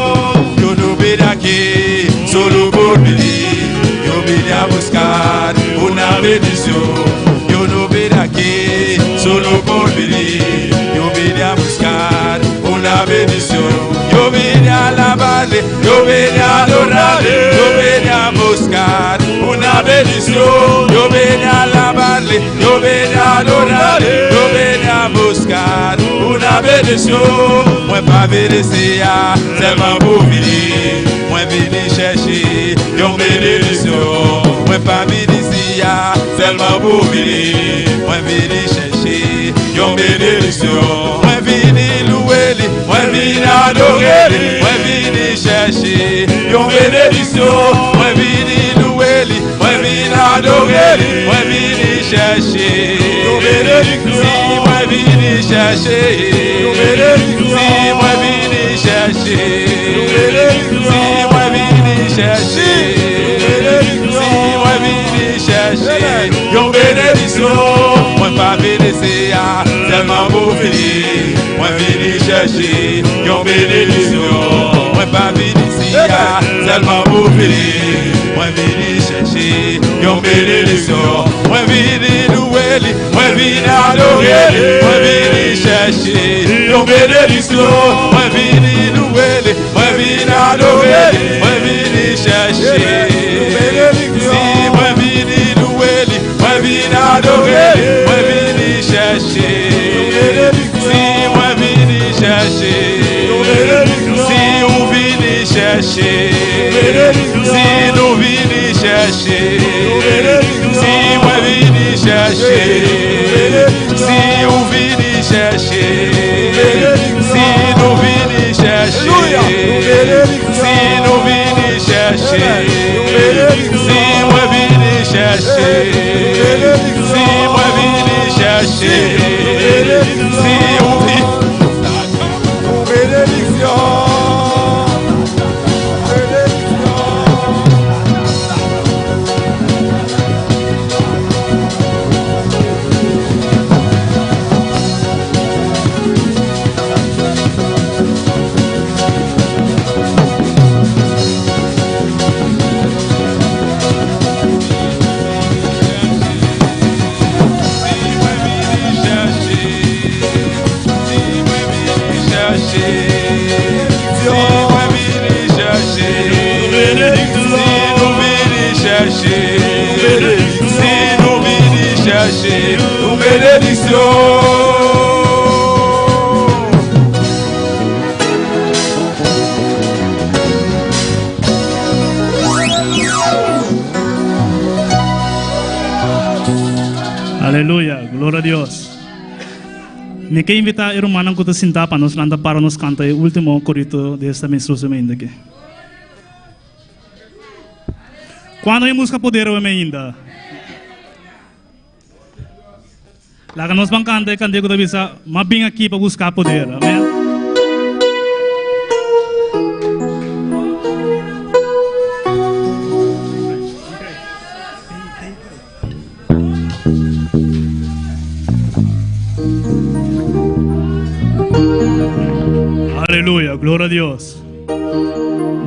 Yo no veni aqui solo por venir. Yo vine a buscar una bendición. Yo no vine aquí solo por venir. Yo vine a buscar una bendición. Yo vine a alabarle, yo vine a adorarle. Yo vine a buscar una bendición. Yo vine a alabarle, yo vine a adorarle. Yo vine a buscar una bendición. Moi pas venu sia, seulement pour venir. Moi venu chercher yon bénédiction. Moi pas venu sia, seulement pour venir. Moi venu chercher yon bénédiction. Moi venu louer, moi venu adorer. Moi venu chercher yon bénédiction. Moi venu louer, moi venu adorer. Moi venu chercher yon bénédiction. Moi venu chercher yon bénédiction. Moi venu chercher yon bénédiction. Moi venu chercher moi vini chercher yon bénédiction. Moi pas vini sia, seulement pour venir. Moi vini chercher yon bénédiction. Moi pas vini sia, seulement pour venir. Moi vini chercher yon bénédiction. Moi vini louer, moi vini adorer. Moi vini chercher yon bénédiction. Moi vini louer, moi vini adorer. Moi vini chercher yon bénédiction. Moi vini louer, moi vini adorer. Moi vini chercher yon bénédiction. Moi vini chercher yon bénédiction. Si on vini chercher yon bénédiction. Si nous vini chercher yon bénédiction. Si moi vini chercher yon bénédiction. Si on vini chercher yon bénédiction. Si nous vini chercher yon bénédiction. Si nous vini chercher yon bénédiction. Si moi vini chercher yon bénédiction. Si moi vini chercher yon bénédiction. Si on vini yon bénédiction. Aleluya, gloria a Dios. Me quero invitar a irmã que se sentar para nos cantar para nos cantar o último corito desta menstruação ainda aqui. Quando a música poder eu ainda. Lá que nós vamos cantar, cantar com a visa, mas bem aqui para buscar poder, amém? Aleluya, gloria a Dios.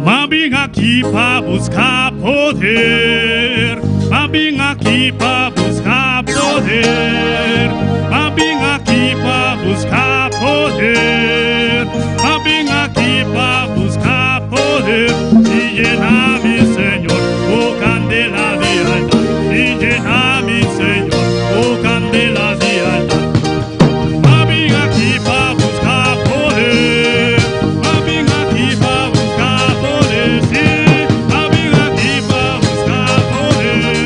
Mas vim aqui para buscar poder. Mas vim aqui para buscar poder. Mas vim aqui para buscar poder. Mas vim aqui para buscar poder. E llenar-me, Senhor, o candela de altar. E llenar-me, Senhor, o candela de altar. Mas vim aqui para buscar poder. Mas vim aqui para buscar poder. Sim, mas vim aqui para buscar poder.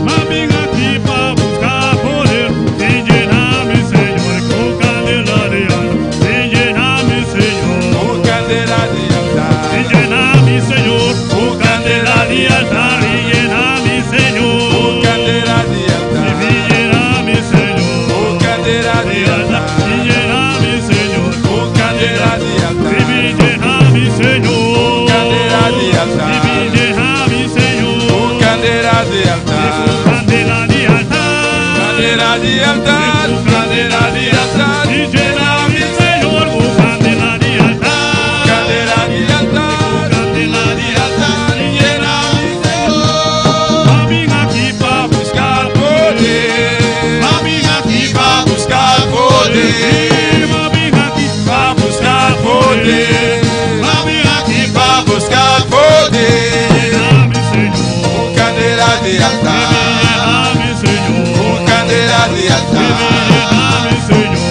Mas vim aqui para buscar poder. E llenar-me, Senhor, com candela de altar. E llenar-me, Senhor, O candela de altar. e llenar-me, Senhor, com candela de altar. E llenar-me, Senhor, O candela de e altar. llenar-me, Senhor. O candela de altar. E llenar-me, Senhor, O candela de altar. e me llenar-me, Senhor. Candela de altar. E me llenar-me, Senhor. O candela de altar. Candela de altar. Candela de altar. Candela de altar. E llenar-me, Senhor, com candela de altar. Candela de altar. Candela de altar. E llena-me, Senhor. Mas vim aqui para Buscar poder. Mas vim aqui Para buscar poder. Mas vim aqui Para buscar poder. Mas vim aqui Para buscar poder. llenar-me, Senhor. Candela de altar. Llenar-me, Senhor. Candela de altar. Llenar-me, Senhor.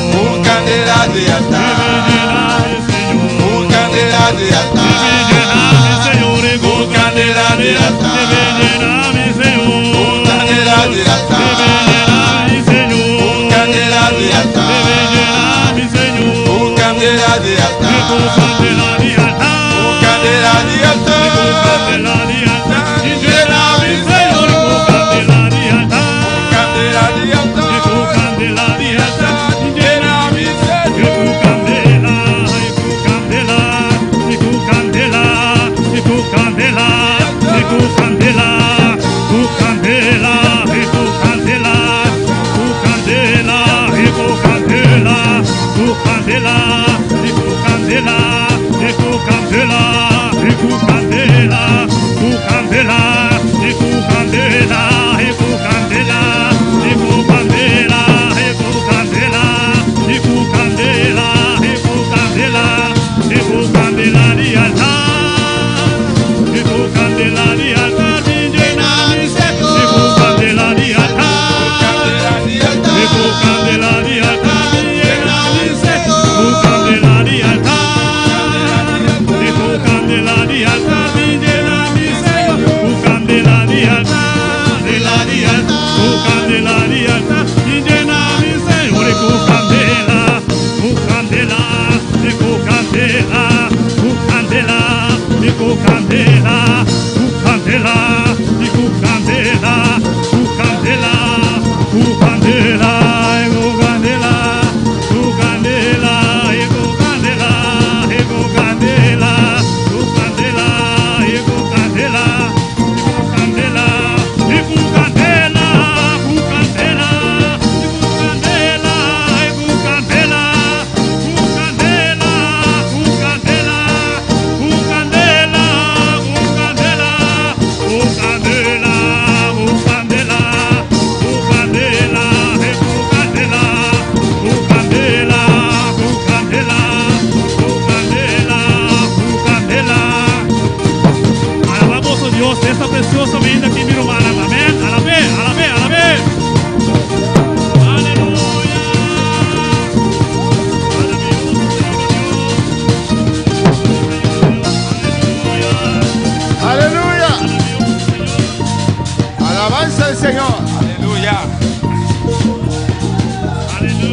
Candela de altar. Llenar-me, Senhor. Candela de altar. Llenar-me, Senhor. Candela de altar. Llenar-me, Senhor. Candela de altar. Llenar-me, Senhor. Candela de altar. Llenar-me, Senhor. Candela de altar. Candela de altar. Candela de altar. Candela de altar. E llenar-me, Senhor. Candela de altar. Candela de altar. Candela de altar. E Llena-me, Senhor. candela, candela, candela, candela, candela, candela, candela,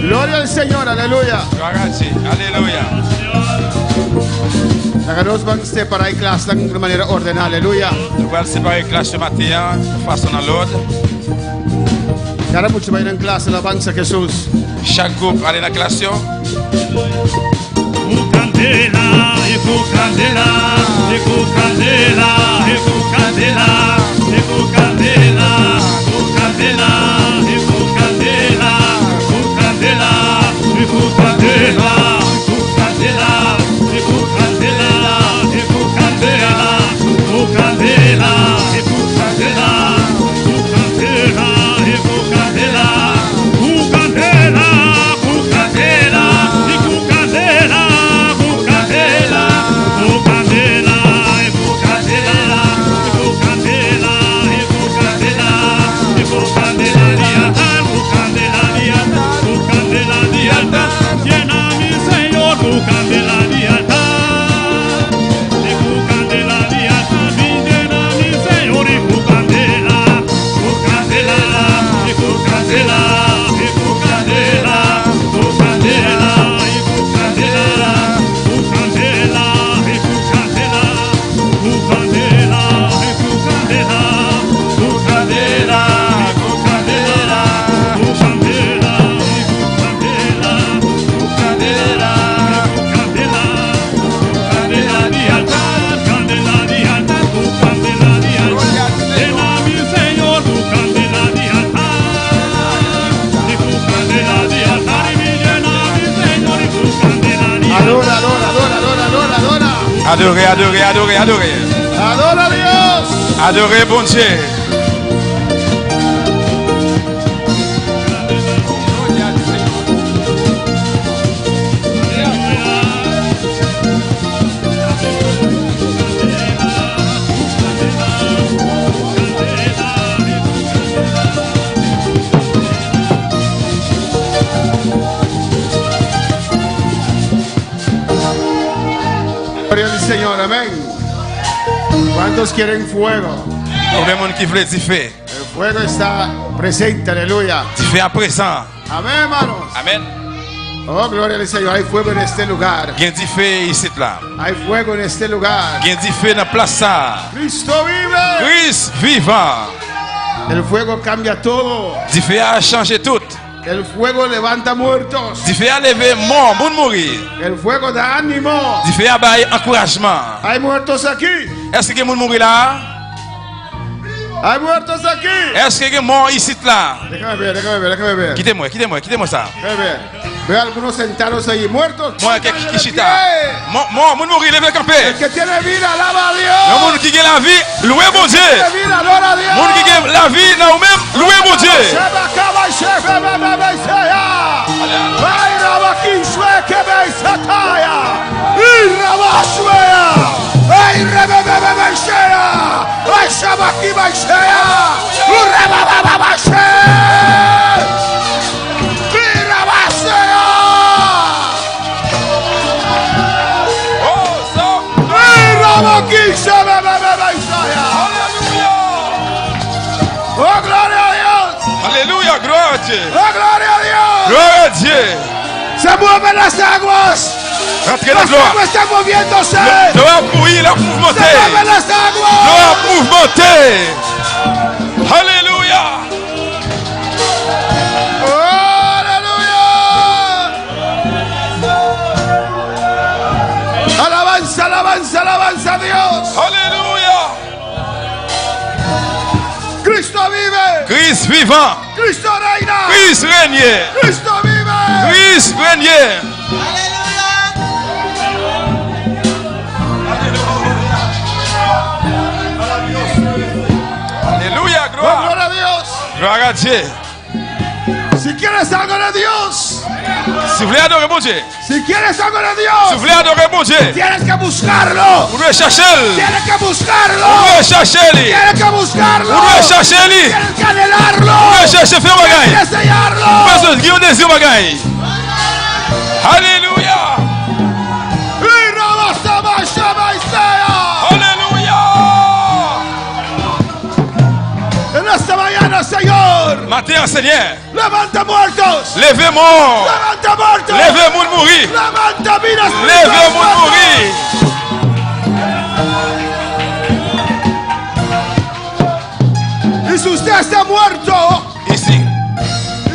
Gloria al Señor, aleluia. Ragazzi, alleluia. Naganos bang separar classe lang de maniera ordenada, aleluia. Nous allons séparer classe ce matin de façon à l'ordre. Cara mucho ba ng classe la bang sa Jesus. Chaque groupe allez dans la classe. Candela, eco candela, eco candela, eco candela, eco candela, eco candela, eco candela, eco candela. Adorez, adorez, adorez, adorez. Adora a Dios. Adorez, bon Dieu. Gloria al Señor, amén. ¿Cuántos quieren fuego? Combien de monde qui veut du feu? El fuego está presente, aleluya. Du feu à présent. Amén, hermanos. Amen. Oh, gloria al Señor. Hay fuego en este lugar. Gen du feu ici là. Hay fuego en este lugar. Gen du feu dans place ça. Cristo vive. Christ vivant. El fuego cambia todo. Du feu a changé tout. El fuego levanta muertos. Du feu a levé mort, bon mourir. El fuego da ánimo. Du feu a baillé encouragement. Hay muertos aquí. Est-ce que moun mourir là? Hay muertos aquí. Est-ce que mort ici là? Déjame ver, déjame ver, déjame ver. Quittez-moi, quittez-moi, quittez-moi ça. Déjame ver. Veo algunos sentados ahí muertos. Moi qui Pónganse de chita. pie. Mort, moun mourir, levez El camper. que tiene vida, alaba a Le Dios. monde qui gagne la vie, louez mon Dieu. Tiene vida, adora a Dios. Moun qui gagne la vie dans vous-même, louez mon Dieu. Sheba kaba shefe bebe seya. Ay rabaki shwe kebe sataya. Irabashwea. Ay rebebe sheya. Ay shabaki basheya. Urrebebe sheya. Irabashwea. Oh, ça. Irabaki shebe bebe sheya. Oh, gloria a Dios. Alléluia, gloire à Dieu. Oh, gloria a Dios. Gloire à Dieu. Se mueven las aguas. Rentrez dans Las gloire. aguas están moviéndose. L'eau a bouilli, l'eau a mouvementé. Se mueven las L'eau aguas. a mouvementé. Alléluia. Oh, aleluya. Alabanza, alabanza, alabanza a Dios. Alléluia. Cristo vive. Christ vivant. Cristo reina. Christ règne. Cristo vive. Christ règne. Alléluia, Oh, gloire. gloria a Dios. Gloire à Dieu. Si quieres algo de Dios, Si vous voulez adorer mon Dieu, si quieres algo de si vous Dios, voulez adorer mon Dieu, tienes que buscarlo. vous devez chercher. Tienes que Vous buscarlo. devez chercher. Tienes que buscarlo. Vous devez chercher. Tienes que anhelarlo. Vous devez chercher faire bagaille. Tienes que sellarlo. Parce que Dieu désire bagaille. Alléluia. Alléluia. En esta mañana, Señor, Matin, Seigneur, levanta muertos. levez mort. Levanta muertos. Levez moun mourir. Levanta vidas. Levez moun mourir. Y si usted está muerto, Ici,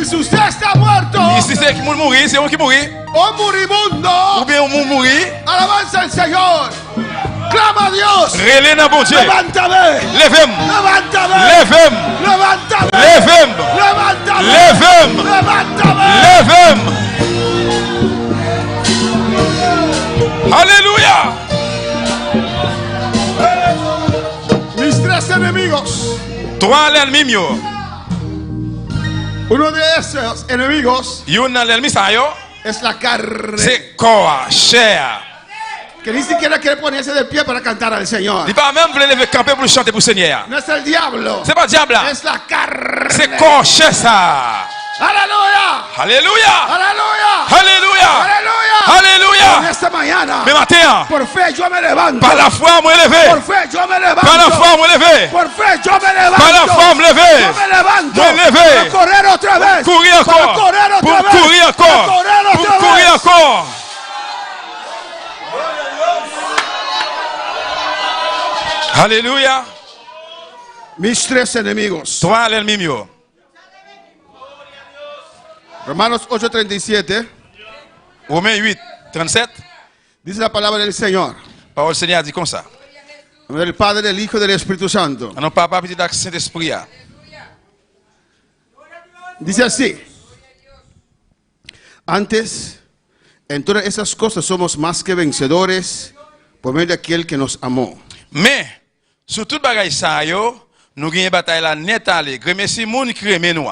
y si usted está muerto, ici c'est qui moun mourir, c'est on qui mourir. oh Ou moribundo, bien moun mourir. alabanza al Señor. Clama a Dios. Relais dans bon Dieu. Levántame. Levez-moi. Levántame. Levez-moi. Levántame. Levez-moi. Levántame. Levez-moi. Levántame. Levez-moi. Alléluia. Mis tres enemigos. Trois l'ennemi mio. Uno de esos enemigos Yon nan l'ennemi sa yo, es la carne. c'est corps, chair. Que ni siquiera quiere ponerse de pie para cantar al Señor. Il pas même voulu lever camper pour chanter pour le Seigneur. No es el diablo. C'est pas diable là. Es la carne. C'est corps, chair ça. Aleluya. Alléluia. Aleluya. Alléluia. Aleluya. En Alléluia. esta mañana, Mais matin, por fe yo me levanto. par la foi, moi levé. Por fe yo me levanto. Par la foi, moi levé. Por fe yo me levanto. Par la foi, me levé. Yo me levanto. Me levé. Para correr otra vez. Courir Para encore. correr Pour otra vez. courir encore. Para correr Pour otra courir vez. encore. Alléluia. Mis tres enemigos. Toi l'ennemi mio. Romanos 8:37 Romains 8, 37. dice la palabra del Señor. Parole du Seigneur dit comme ça. En nombre del Padre, del Hijo y del Espíritu Santo. En nom Papa, petit et Saint-Esprit. Dice así. Antes, en todas esas cosas somos más que vencedores por medio de aquel que nos amó. Mais, sur toute bagaille ça yo, nous gagnons bataille la net aller. Remercie moun qui remet nous.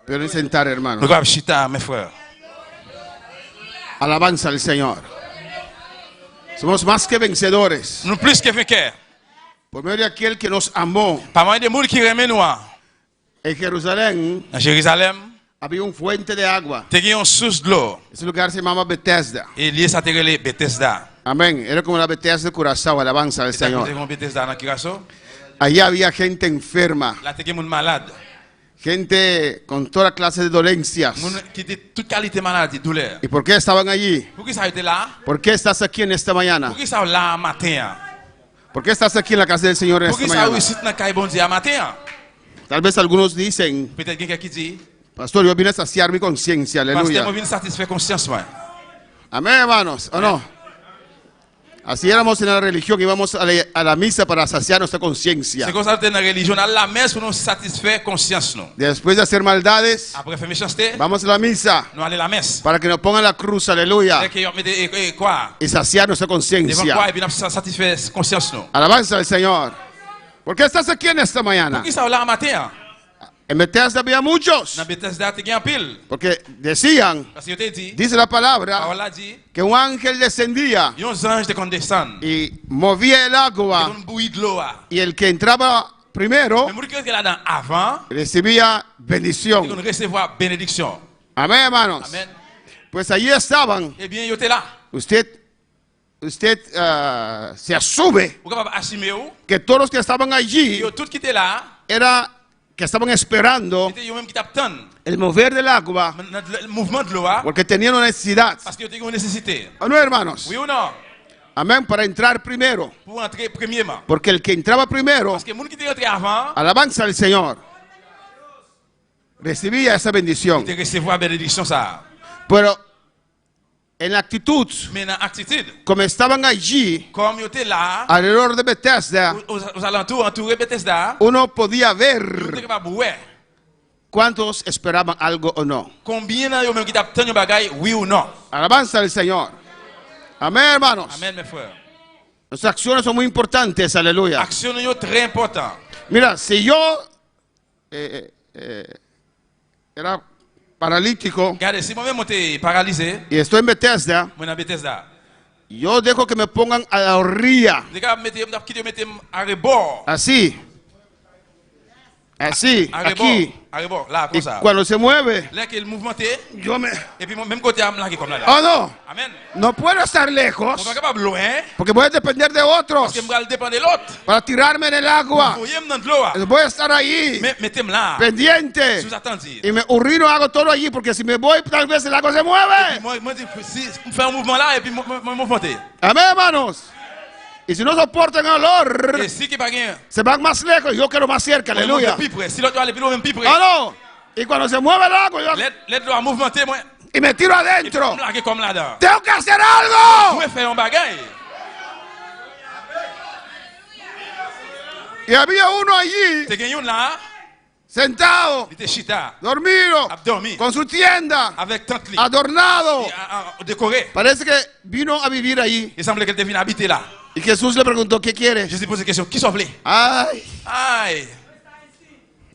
Pueden sentar, hermano. Nous avons chita, mes frères. Alabanza al Señor. Somos más que vencedores. Nous plus que vainqueurs. Por medio de aquel que nos amó. Pas mal de moun qui remet nous. En Jerusalén En Jérusalem, había un fuente de agua. te gagne une source de l'eau. Ese lugar se llamaba Bethesda. Et lié ça te relé Bethesda. Amén. Era como la Bethesda de Curazao. Alabanza al C'est Señor. un Bethesda dans Curaçao. Allí había gente enferma. Là te gagne moun malade. Gente con toda clase de dolencias. Moun qui était toute qualité maladie, douleur. ¿Y por qué estaban allí? Pour qui ça était là? ¿Por qué estás aquí en esta mañana? Pour qui ça là matin? ¿Por qué estás aquí en la casa del Señor en Pour esta qui ça mañana? ici dans caille bon Dieu matin? Tal vez algunos dicen, Peut-être quelqu'un qui dit, pastor, yo vine a saciar mi conciencia. pasteur, Aleluya. moi viens satisfaire conscience moi. Amén, hermanos. ¿O no? Así éramos en la religión, íbamos a la misa para saciar nuestra conciencia. C'est comme ça dans la religion, à la messe pour nous satisfaire conscience nous. Después de hacer maldades, Après faire méchanceté, vamos a la misa nous aller à la messe. para que nos pongan la cruz, aleluya, Dès que mettez quoi? y saciar nuestra Devant quoi conciencia. et puis nous satisfaire conscience nous. Alabanza al Señor. ¿Por qué estás aquí en esta Pour mañana? qui ça là matin? En Bethesda había muchos, Dans Bethesda te gagne pile. porque decían, Parce que je t'ai dit, dice la parole palabra, a dit, que un ángel descendía il y a un ange qui descend. y movía el Il y a agua, une bouillie de l'eau. y el que entraba primero Mais qui est là dans avant, recibía il bendición. va recevoir bénédiction. Amén, hermanos. Amen. Pues allí estaban. Eh bien, il était là. Usted se asume Vous capable assumer où? que todos los que estaban allí Yo tout qui était là, era que estaban esperando c'était eux même qui t'attendent. el mover del agua Le mouvement de l'eau, porque tenían una necesidad. parce que you avez une nécessité. ¿O no, hermanos? Oui ou non? Amén, para entrar primero. Pour entrer premièrement. Porque el que entraba primero, Parce que les gens qui étaient rentrés avant, alabanza al Señor, recibía esa bendición. ils recevoir bénédiction ça. Pero en la actitud, Mais dans l'attitude, como estaban allí, comme ils étaient là, alrededor de Bethesda, aux alentours, entourés de Bethesda, uno podía ils ver étaient capables de voir cuántos esperaban algo o no. combien de gens qui t'attendent un bagage, oui ou non. Alabanza al Señor. Amén, hermanos. Amen, mes frères. Nuestras acciones son muy importantes, aleluya. Action est très important. Mira, si yo era paralítico Regardez, si moi-même j'étais paralysé, y estoy en Bethesda, moi dans Bethesda, yo dejo que me pongan a la orilla, les gars mettez à rebord, así, así, aquí. à rebord, là, Y comme ça. cuando se mueve, Là que le mouvement est, yo me... et puis même côté am là qui est comme là. Oh no, Amen. no puedo estar On lejos va capable loin, porque voy a depender de otros parce que je vais dépendre de l'autre. para tirarme en el agua. Vous voyez dans de l'eau, Voy a estar ahí, mettez-moi là, pendiente. sous attendez. Y me urino, hago todo allí porque si me voy, tal vez el agua se mueve. Moi dis si faire un mouvement là et puis moi mouvementer. Amén, hermanos. Y si no soportan el olor, Et si qui pas gain, se van más lejos. Yo quiero más cerca, aleluya. plus près. Si l'autre va aller plus loin, même plus près. Ah, no. Y cuando se mueve el agua, yo, L'aide doit mouvementer moi. y me tiro Et puis adentro. là qui est comme là-dedans. Tengo que hacer Vous algo. pouvez faire un bagage. Y había uno allí, Te gagné là, sentado, il était chita, dormido, abdomen, con su tienda, avec tente lit, adornado. décoré. Parece que vino a vivir allí. Il semble qu'elle devine habiter là. Y Jesús le preguntó, ¿qué quiere? Je lui pose la question, qui s'offre? Ay, Aïe,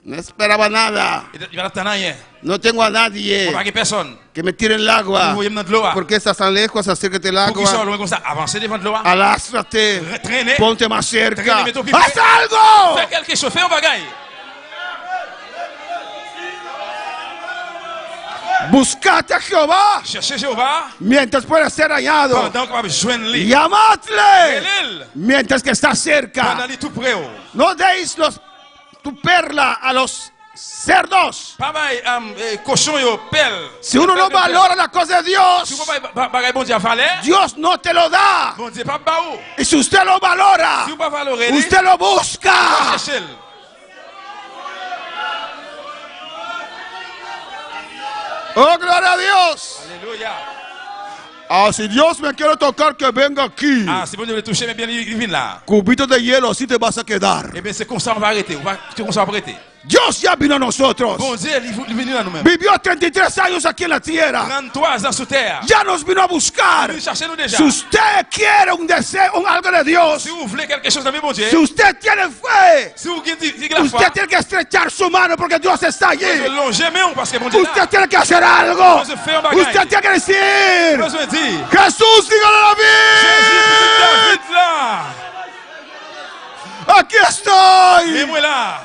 no esperaba nada. il va attendre rien. No tengo a nadie On va pas personne. que me tire en el Vous agua. voyez dans de l'eau. ¿Por qué estás tan lejos? Acércate al Pour qu'ils soient agua. loin comme ça, avancez devant de l'eau. Alástrate. Traînez. Ponte más cerca. Traînez, mettez-vous ¡Haz pied. algo! Fais quelque chose, fais un bagage. Buscate a Jehová Cherchez Jéhovah mientras pueda ser hallado. pendant qu'on va joindre lui. Llamadle Relève mientras que está cerca. pendant lui tout près. No deis tu perla a los cerdos. Pas mal, cochon yo, pelle. Si uno no valora la cosa de Si Dios, vous pas bagage bon Dieu à faire, Dios no te lo da. bon Dieu pas baou. Y si usted lo valora, Si vous pas valorer, usted lo busca. cherchez. Oh, gloria a Dios. Alléluia. Ah, si Dios me quiere tocar, que venga aquí. Ah, c'est bon de le toucher, mais bien il vient là. Cubitos de hielo, así te vas a quedar. Eh bien, c'est comme ça on va arrêter. C'est comme ça on va arrêter. Dios ya vino a nosotros. Bon Dieu, il est venu à nous-mêmes. Vivió 33 años aquí en la tierra. 33 ans sur terre. Ya nos vino a buscar. Il vient chercher nous déjà. Si usted quiere un deseo, algo de Dios, Si vous voulez quelque chose de bon Dieu, si usted tiene fe, si vous dites la foi, usted tiene que estrechar su mano porque Dios está allí. vous longez mais parce que bon Dieu est Usted là. tiene que hacer algo. Besoin de faire un bagage. Usted tiene que decir: Besoin de dire, Jesús, dígale a Jésus, David, David là. aquí estoy. Mais moi là.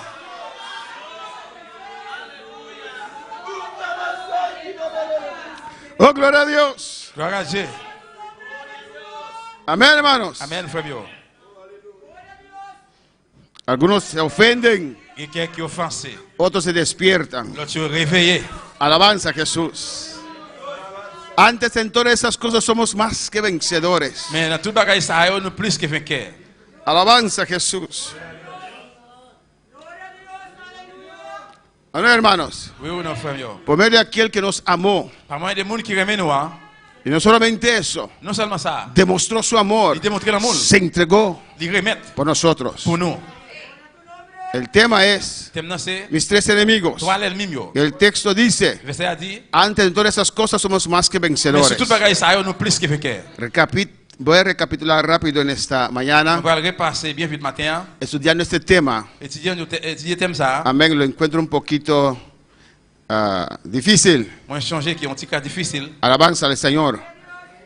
Oh, gloria a Dios. Gloire à Dieu. Amén, hermanos. Amen, frère Bio. Algunos se ofenden, Il y a quelqu'un qui est offensé. otros se despiertan. L'autre est réveillé. Alabanza a Jesús. Antes en todas esas cosas somos más que vencedores. Mais dans tout bagage ça, nous plus que vainqueurs. Alabanza a Jesús. Amén, hermanos. Oui ou non, frère Bio? Por medio de aquel que nos amó. Par moyen des gens qui remet nous, hein? Y no solamente eso, Non seulement ça, demostró su amor. il démontre l'amour. Se entregó Il remet por nosotros. pour nous. El tema es Thème c'est mis tres enemigos. toi l'ennemi yo. Y el texto dice: Verset a dit, antes de todas esas cosas somos más que mais vencedores. sur tout bagage ça, nous plus que vainqueurs. Voy a recapitular rápido en esta On mañana, va le repasser bien vite matin. estudiando este tema. Étudier thème ça. Amén, lo encuentro un poquito difícil. Moi changer qui est un petit cas difficile Alabanza al Señor.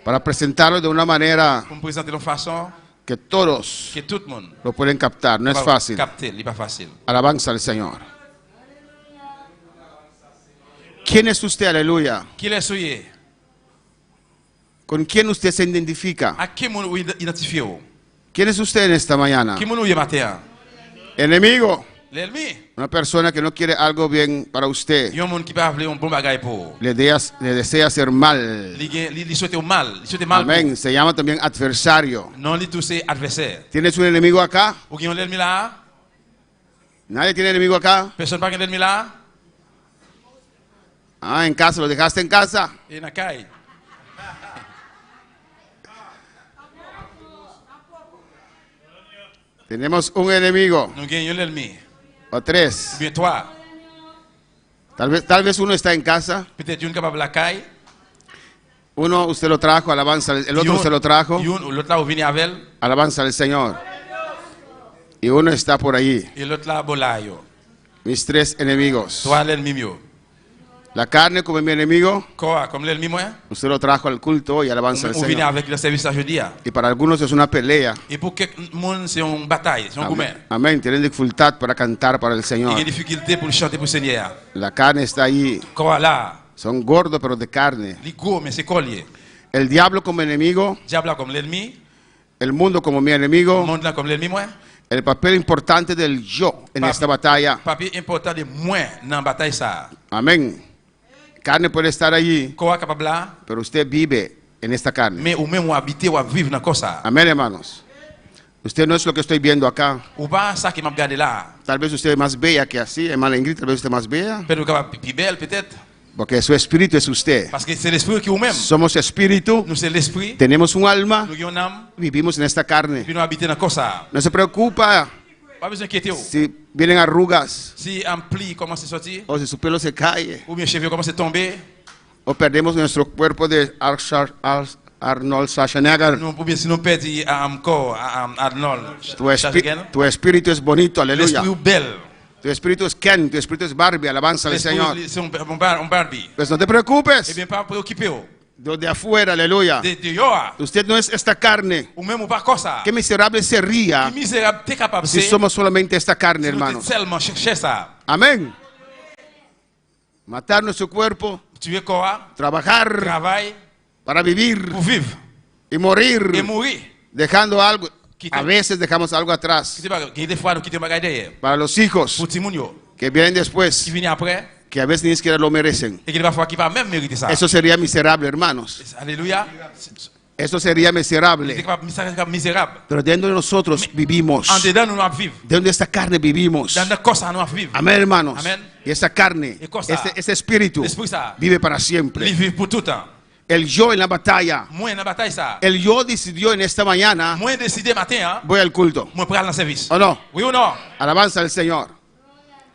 Para presentarlo de una manera pour me présenter de façon que todos que tout le monde lo pueden captar. No es va fácil. capter, il n'est pas facile. Alabanza al Señor. ¿Quién es usted? Aleluya. Qui est souillé? ¿Con quién usted se identifica? À qui mon identifié? ¿Quién es usted en esta mañana? Qui mon matin? Enemigo. L'ennemi. Una persona que no quiere algo bien para usted. Il y a un monde qui peut appeler un bon bagage pour. Le desea hacer mal. Il souhaite mal, il souhaite mal. Amén. Se llama también adversario. Non, il touche adversaire. ¿Tienes un enemigo acá? Ou qui ont l'ennemi là? ¿Nadie tiene enemigo acá? Personne pas qui l'ennemi là? Ah, en casa, lo dejaste en casa. Et na caille. Tenemos un enemigo Nous gagnons l'ennemi. o tres. Bien toi. Tal vez uno está en casa. Peut-être une capable la caille. Uno usted lo trajo, alabanza. El otro se lo trajo, L'autre là, vous venez avec elle. alabanza al Señor. Y uno está por allí. Et l'autre là, bolayo. Mis tres enemigos. Toi, l'ennemi mieux. La carne como mi enemigo. Quoi, comme l'ennemi moi? Usted lo trajo al culto y alabanza al Vous venez Señor. avec le service à jeudi. Y para algunos es una pelea. Et pour quelques monde, c'est une bataille, c'est un gourmet. Amén. Tienen dificultad para cantar para el Il y a Señor. des difficultés pour chanter pour le Seigneur. La carne está allí. Quoi là? Son gordos pero de carne. Les gros, mais c'est collier. El diablo como enemigo. Diable là comme l'ennemi. El mundo como mi Le enemigo. monde là comme l'ennemi moi. El papel importante del yo en esta batalla. Papier important de moins dans la bataille ça. Amén. Carne puede estar allí, Quoi capable là? pero usted vive en esta carne. Mais ou même ou habiter ou vivre dans ça. Amén, hermanos. Usted no es lo que estoy viendo acá. Ou pas ça qui m'a regardé là. Tal vez usted es más bella que así, hermana Ingrid, tal vez usted es más bella. Peut-être capable plus belle peut-être Porque su espíritu es usted. parce que c'est l'esprit qui ou même. Somos espíritu, Nous c'est l'esprit. tenemos un alma, Nous avons une âme, vivimos en esta carne. puis nous habiter dans ça. No se preocupa Pas besoin d'inquiéter. si vienen arrugas, Si un pli commence à sortir, o si su pelo se cae, ou bien cheveux commence à tomber, o perdemos nuestro cuerpo de Arnold Schwarzenegger. ou bien si nous perdons encore Arnold. Tu espíritu es bonito, aleluya. L'esprit est belle. Tu espíritu es Ken, tu espíritu es Barbie, alabanza al Señor. L'esprit c'est un Barbie. Pues no te Eh preocupes, bien, pas préoccupé. de afuera, aleluya. De yoa. Usted no es esta carne. Ou même ou pas comme ça. Qué miserable sería Qui misérable, t'es capable si de somos solamente esta carne, si nous hermanos. seulement chercher ça. Amén. Matar nuestro cuerpo, Tu es quoi? trabajar Travail para vivir pour vivre y morir, et mourir. dejando algo. Quita- A veces dejamos algo atrás Tu sais pas, il y a des fois nous quittons bagage derrière. para los hijos Pour Timounio, que vienen qui después, vient après que a veces ni siquiera lo merecen. et qui va fois qui va même mériter ça. Eso sería miserable, hermanos. Alléluia. Eso sería C'est miserable. misérable. Pero dentro de nosotros vivimos. En dedans nous vivre. Dentro de esta carne vivimos. Dans notre corps ça nous vivre. Amén, hermanos. Amén. Y esa carne, Y cosa. ese espíritu, L'esprit ça. vive para Il siempre. vit pour tout le temps. El yo en la batalla. Moi dans la bataille ça. El yo decidió en esta mañana, Moi décidé matin hein. voy al culto. Moi prendre le service. ¿O no? Oui ou non? Alabanza al Señor.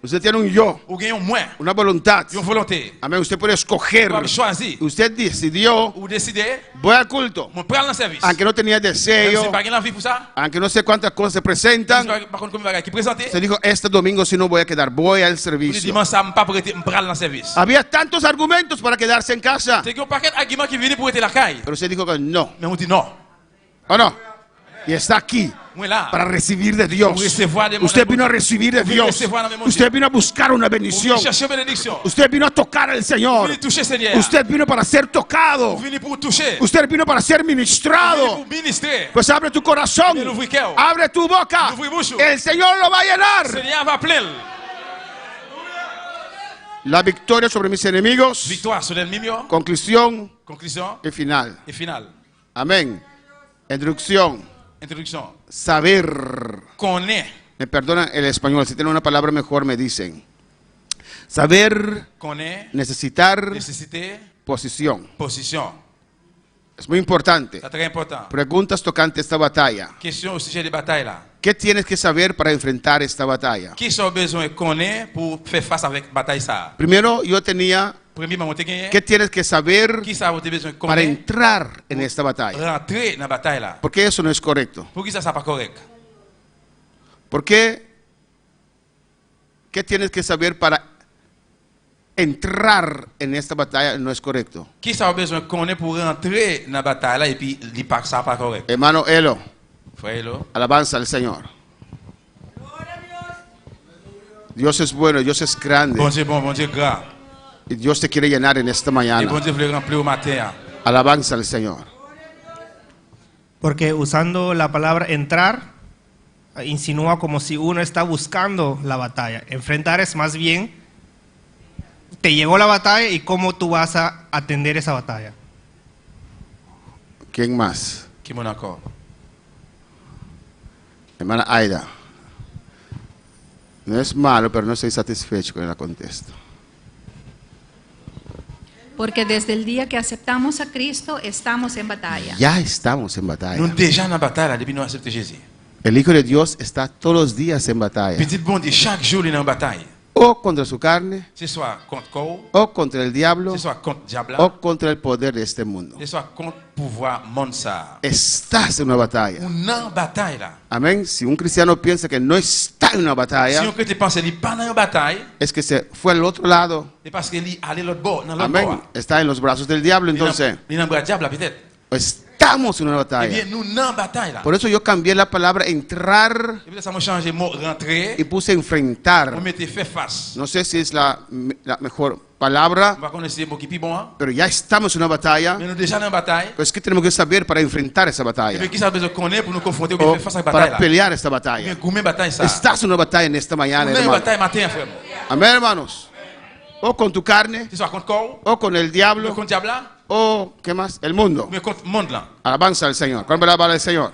Usted tiene un yo, Ou gen yon mwen, una voluntad. yon volonté. Amén. Usted puede escoger. Ou ap chwazi. Usted decidió, Ou deside, voy al culto. mwen pral nan servis. Aunque no tenía Même deseo, si pa gen lan vi pou sa, aunque no sé cuántas cosas se presentan, pa kon komi bagay ki prezante, se dijo, este domingo si no voy a quedar, voy al ou di servicio. diman sa mpa pou rete mpral nan servis. Había tantos argumentos para quedarse en casa, Se gen yon paket argument ki vini pou rete la kay. pero usted dijo que no, Men mwen di non, ¿o no? Y está aquí mwen la. para recibir de Dios. Usted vino a recibir de Dios. Usted vino a buscar una bendición. Ou vini chache benediksyon. Usted vino a tocar al Ou Señor. vini touche Seigneur. Usted vino para ser tocado. Ou vini pou touche. Usted vino para ser Ou vini ministrado. pou ministre. Pues abre tu corazón, Bien, ouvri cœur. abre tu boca. Ouvri bouche. El Señor lo va a llenar. Seigneur va plel. La victoria sobre mis enemigos, Victoire sur l'ennemi yo. conclusión Conclusion y final. et finale. Amén. Introducción, Introduction. saber. Connaît. Me perdonan el español, si tienen una palabra mejor me dicen. Saber, Connaît. necesitar, Nécessité. posición. Position. Es muy importante. C'est très important. Preguntas tocante esta batalla. Question au sujet de bataille là. ¿Qué tienes que saber para enfrentar esta batalla? Qui sont besoin connaît pour faire face avec bataille ça? Primero, yo tenía, Premièrement, on te gagné. ¿qué tienes que saber Qui ça vous besoin para connaît? entrar en esta batalla? Rentrer dans la bataille là. Porque eso no es correcto. Pour qui ça pas correct? ¿Por qué? ¿Qué tienes que saber para entrar en esta batalla? No es correcto. Qui ça besoin connaît pour rentrer dans la bataille là et puis li pas ça pas correct? Hermano Elo, Frère là. alabanza al Señor. Dios es bueno, Dios es grande. Bon Dieu grand. Y Dios te quiere llenar en esta Et mañana. bon Dieu veut remplir au matin. Alabanza al Señor. Porque usando la palabra entrar, insinúa como si uno está buscando la batalla. Enfrentar es más bien, te llegó la batalla y cómo tú vas a atender esa batalla. ¿Quién más? Qui mon encore? Hermana Aida. No es malo, pero no estoy satisfecho con la contesta. Porque desde el día que aceptamos a Cristo estamos en batalla. Ya estamos en batalla. Nous déjà dans la bataille là depuis nous accepter Jésus. El Hijo de Dios está todos los días en batalla. Petit bon Dieu chaque jour il est en bataille. O contra su carne, C'est soit contre corps, o contra el diablo, c'est soit contre diable, o contra el poder de este mundo. c'est soit contre pouvoir monde ça. Estás en una batalla. On en bataille là. Amén. Si un cristiano piensa que no está en una Si batalla, on chrétien pense qu'il pas dans une bataille, es que se fue al otro lado. c'est parce qu'il est allé l'autre bord, dans l'autre Amén. bord. Está en los brazos del diablo. Entonces, Il est dans le bras diable là, peut-être. estamos en una Eh batalla. bien, nous en bataille là. Por eso yo cambié la palabra entrar Et puis ça m'a changé le mot rentrer. y puse enfrentar. On mettait fait face. No sé si es la mejor palabra, On va connaître le mot qui est plus bon. Hein? pero ya estamos en una batalla. Mais nous déjà dans la bataille. Pues, ¿qué tenemos que saber para enfrentar esa Et batalla? puis qui ça besoin de connaître pour nous confronter ou bien O faire face à la bataille para là. pelear esta Ou bien batalla. combien bataille ça? Estás en una batalla en esta On mañana, est en hermano. bataille matin, frère. Amén, hermanos. O con tu carne, C'est soit contre corps, o con el ou bien diablo, contre diable là, o, ¿qué más? El mundo. ou bien contre monde là. Alabanza al Señor. ¿Cuál palabra al Señor?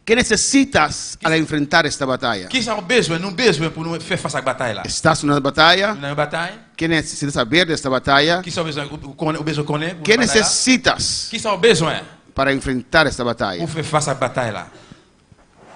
¿Qué necesitas al enfrentar esta batalla? Qui ça a besoin? Nous besoin pour nous faire face à la bataille là. ¿Estás en una batalla? Nous dans une bataille. ¿Qué necesitas saber de esta batalla? Qui ça a besoin? Ou besoin connaître? pour ¿Qué la bataille là? necesitas Qui ça a besoin para enfrentar esta batalla? pour faire face à la bataille là?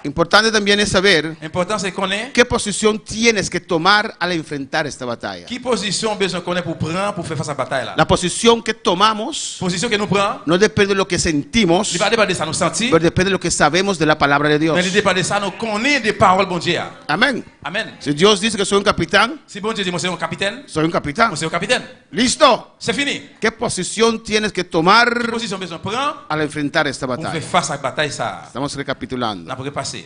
Importante también es saber Important c'est connaître. qué posición tienes que tomar al enfrentar esta batalla. Qui position besoin connaître pour prendre pour faire face à la bataille là? La posición que tomamos Position que nous prenons, no depende de lo que sentimos, il va dépendre de ça nous sentir, pero depende de lo que sabemos de la palabra de Dios. mais il dépend de ça nous connaît des paroles bon Dieu. Amén. Amen. Si Dios dice que soy un capitán, Si bon Dieu dit moi c'est un capitaine, soy un capitán. moi c'est un capitaine. ¿Listo? C'est fini. ¿Qué posición tienes que tomar Quelle position besoin prendre al enfrentar esta pour faire batalla? face à la bataille ça? Estamos recapitulando. On a passé.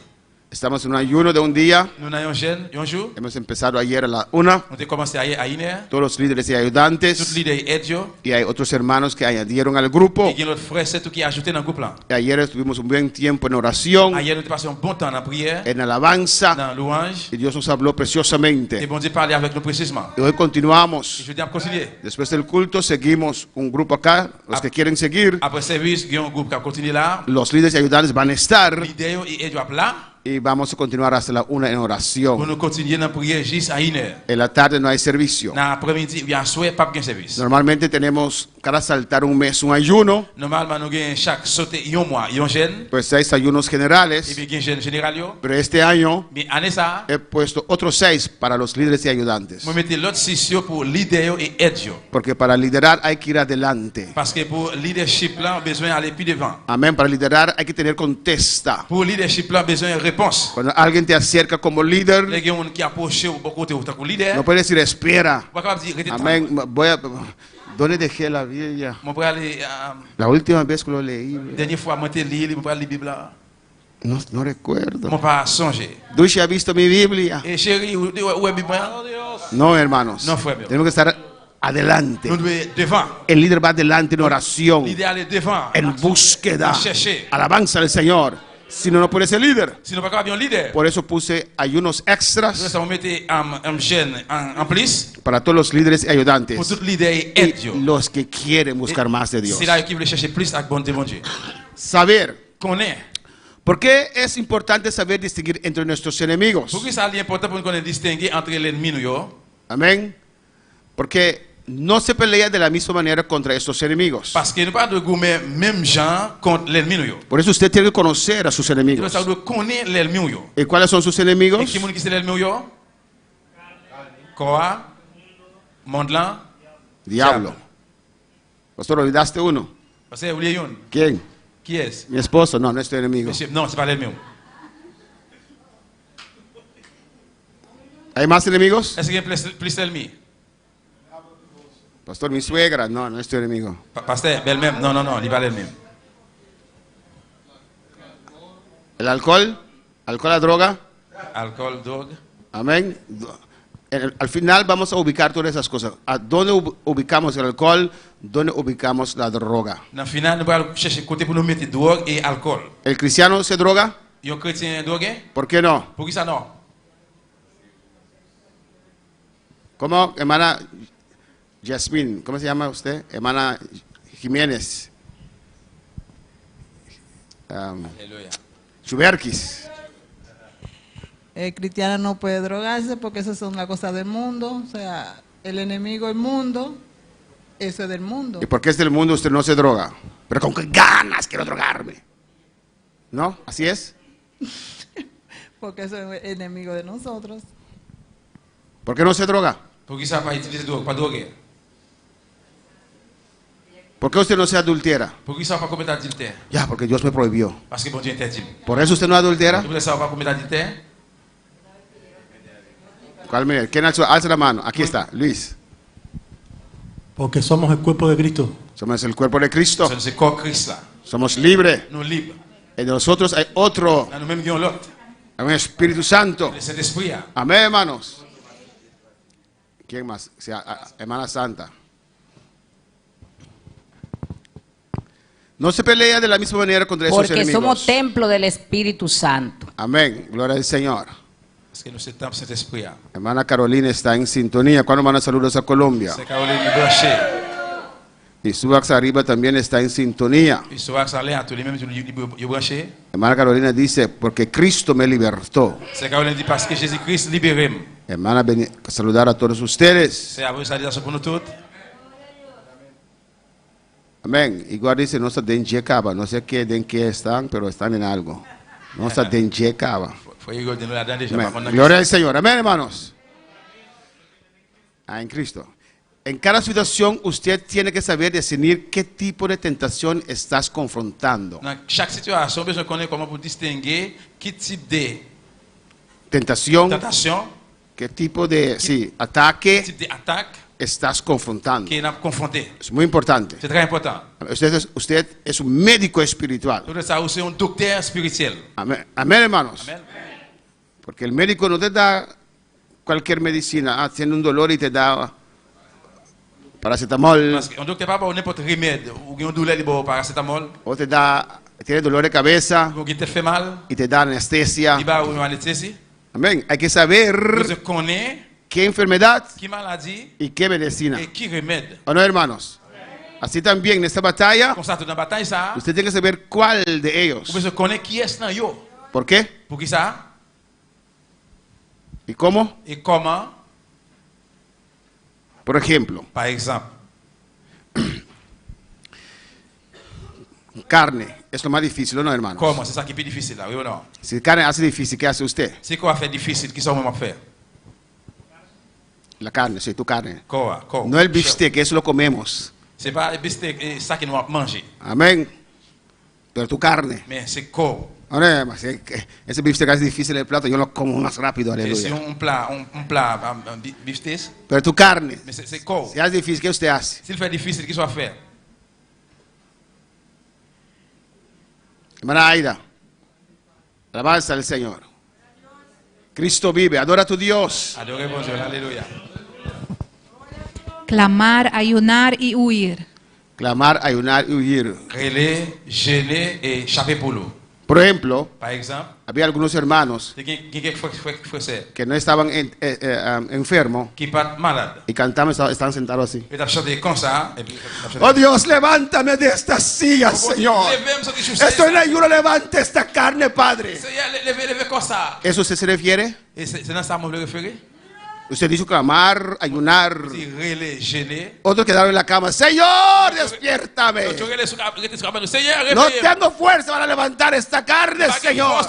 Estamos en un ayuno de un día. Nous avons un jeune, un jour, Hemos empezado ayer a la 1. on a commencé à 1 heure. Todos los líderes y Tout ayudantes. leader aide yo. Y hay otros hermanos que añadieron al grupo. Et il y a l'autre frère c'est tout qui a ajouté dans le groupe là. Y ayer estuvimos un buen tiempo en oración, Hier nous avons passé un bon temps dans la prière, en alabanza. dans louange. Y Dios nos habló Et preciosamente. bon Dieu parlait avec nous précisément. Y hoy Et continuamos. je dis à continuer. Después del culto seguimos un grupo acá. Los que quieren seguir, Après service, il y a un groupe qui a continué là. los líderes y ayudantes van a estar. Leader et aide là. y vamos a continuar hasta la 1 en Pour oración. nous continuer dans la prière jusqu'à 1h. En la tarde no hay servicio. Dans l'après-midi, bien sûr, pas de service. Normalmente tenemos cada saltar un mes un ayuno, Normalement, nous avons chaque sauté un mois, un jeûne. pues 6 ayunos Et generales, puis, il y a un jeûne général. pero este año Mais année ça, he puesto otros 6 para los líderes y ayudantes. je mets l'autre 6 pour leader et aide. Porque para liderar hay que ir adelante. Parce que pour leadership, là, on a besoin d'aller plus devant. Amén. Para liderar hay que tener contesta. Pour leadership, là, on a besoin de réponse. Cuando alguien te acerca como líder, Les gens qui approchent au bon côté, autant que leader, no puedes decir espera. on va pas dire, restez Amén. tranquille. Voy a, ¿dónde dejé la Biblia? On peut aller, La última vez que lo leí, dernière fois, moi, je lis, on peut aller la Bible là. no recuerdo. On pas songer. Dushi ha visto mi Biblia. Et chérie, où est la Bible? No, hermanos. No fue, mi amor. Tenemos que estar adelante. Nous devons devant. El líder va adelante en oración, L'idée aller devant. en búsqueda, A chercher. alabanza al Señor. Si no, no puede ser líder. Sinon, pas capable de leader. Por eso puse ayunos Nous extras allons mettre un jeûne en plus para todos los líderes y pour ayudantes tout leader et y aide. los que quieren buscar más de Dios. C'est là qui veut chercher plus avec bon Dieu. Saber. Connaît. ¿Por qué es importante saber distinguir entre nuestros enemigos? Pourquoi ça est important pour nous connaître distinguer entre l'ennemi nous yo? Amén. Porque no se pelea de la misma manera contra estos enemigos. Parce que nous pas de gourmet même gens contre l'ennemi nous yo. Por eso usted tiene que conocer a sus Nous enemigos. ça doit connaître l'ennemi nous yo. ¿Y cuáles son sus Et enemigos? qui monde qui c'est l'ennemi yo? Quoi? Monde là? Diablo. Pastor, olvidaste uno. Parce que vous voulez une. ¿Quién? Qui est? Mi esposo. No, no es tu enemigo. Monsieur, non, c'est pas l'ennemi. ¿Hay más enemigos? Est-ce qu'il y a plus l'ennemi? Pastor, mi suegra. No, no es tu enemigo. Pasteur, belle-même. Non, non, non, il n'est pas l'ennemi. ¿El alcohol? ¿Alcohol, la droga? Alcool, drogue. Amén. Al final vamos a ubicar todas esas cosas. ¿A dónde ubicamos el alcohol? ¿Dónde ubicamos la droga? Dans le final, nous allons chercher côté pour nous mettre drogue et alcool. ¿El cristiano se droga? Et un chrétien drogué? ¿Por qué no? Pour qui ça non? ¿Cómo, hermana Yasmín? ¿Cómo se llama usted? Hermana Jiménez. Alléluia. Chuberquis. El cristiano no puede drogarse porque eso es una cosa del mundo. O sea, el enemigo del mundo, eso es del mundo. ¿Y por qué es del mundo usted no se droga? Pero con qué ganas quiero drogarme. ¿No? ¿Así es? Porque eso es enemigo de nosotros. ¿Por qué no se droga? Pour qui ça pas utiliser drogue, pas drogué? ¿Por qué usted no se adultera? Pour qui ça pas commettre adultère? Ya, porque Dios me prohibió. Parce que bon Dieu interdit. ¿Por eso usted no adultera? Vous voulez savoir pas commettre adultère? ¿Quién alza la mano? Aquí está, Luis. Porque somos el cuerpo de Cristo. Somos el cuerpo de Cristo. C'est le corps Christ là. Somos libres. Nous libres. En nosotros hay otro. Dans nous-mêmes, nous avons l'autre. Hay un Espíritu Santo. Le Saint-Esprit. Amén, hermanos. ¿Quién más? Hermana Santa. No se pelea de la misma manera contra esos Porque enemigos. somos templo del Espíritu Santo. Amén. Gloria al Señor. Parce que nous sommes temple Saint-Esprit. Hermana Carolina está en sintonía. ¿Cuándo van a saludos a Colombia? C'est Caroline Branché. Y Subax Arriba también está en sintonía. Il sera salé à tous les mêmes you branché. Hermana Carolina dice, porque Cristo me libertó. C'est Caroline dit parce que Jésus-Christ libéré. Hermana, saludar a todos ustedes. C'est à vous salutation pour nous tous. Amén. Igual dice, no está en Jecaba. No sé qué, en qué están, pero están en algo. No está en Jecaba. Faut y de nous là-dedans déjà. Amén. Gloria al Señor. Amén, hermanos. En Cristo. En cada situación usted tiene que saber discernir qué tipo de tentación estás confrontando. Dans chaque situation, besoin de connaître comment pour distinguer quel type de Tentation, tentation, qué tipo de ataque type d'attaque estás confrontando. qui est confronté. Es muy importante. C'est très important. Usted es un médico espiritual. Tout ça aussi un docteur spirituel. Amén, amén, hermanos. Amen. Porque el médico no te da cualquier medicina. Tiene un dolor y te da paracetamol. Parce qu'un docteur pas n'importe remède ou une douleur il boit paracétamol. O te da, tiene dolor de cabeza Ou qui te fait mal, y te da anestesia. il va ou une anesthésie. Amén. Hay que saber Vous connaissez qué enfermedad qui maladie y qué medicina. et qui remède. ¿O no, hermanos? Así también en esta batalla, Comme ça, dans la bataille, ça, usted tiene que saber cuál de ellos vous besoin connaître qui est dans yo. ¿Por qué? Pour qui ça? ¿Y cómo? Et comment? Por ejemplo, Par exemple, carne es lo más difícil, ¿no, hermano? comment? C'est ça qui est plus difficile là, oui ou non? Si carne hace difícil, ¿qué hace usted? C'est quoi faire difficile? Qui sont vraiment faire? La carne, sí, tu carne. Quoi? Quoi? No el bistec, eso lo comemos. C'est pas le bistec, ça que nous avons mangé. Amén. Pero tu carne. Mais c'est corps. Ahora, ese bistec es difícil en el plato, yo lo como más rápido, Et c'est aleluya. un plat beefsteak, Pero tu carne, mais c'est corps. si hace difícil, ¿qué usted hace? S'il fait difficile, qui soit faire? Hermana Aida, alabanza al Señor. Cristo vive, adora a tu Dios. Adorez bon Dieu, alléluia. Clamar, ayunar y huir. Clamar, ayunar y huir. Relais, gêner et échapper pour l'eau. Por ejemplo, Par exemple, había algunos hermanos quelqu'un frère que no estaban enfermos qui pas malade. y cantaban, estaban sentados así. Et t'as chanté comme ça, et puis Oh Dios, levántame de esta silla, Señor. Estoy en ayuno, levanta esta carne, Padre. Seigneur, levez comme ça. ¿Eso usted se refiere? Et c'est dans ça que je me référé. Usted dijo clamar, ayunar. Si relais, gêner. Otros quedaron en la cama. Señor, despiértame. Seigneur, No tengo fuerza para levantar esta carne, Señor.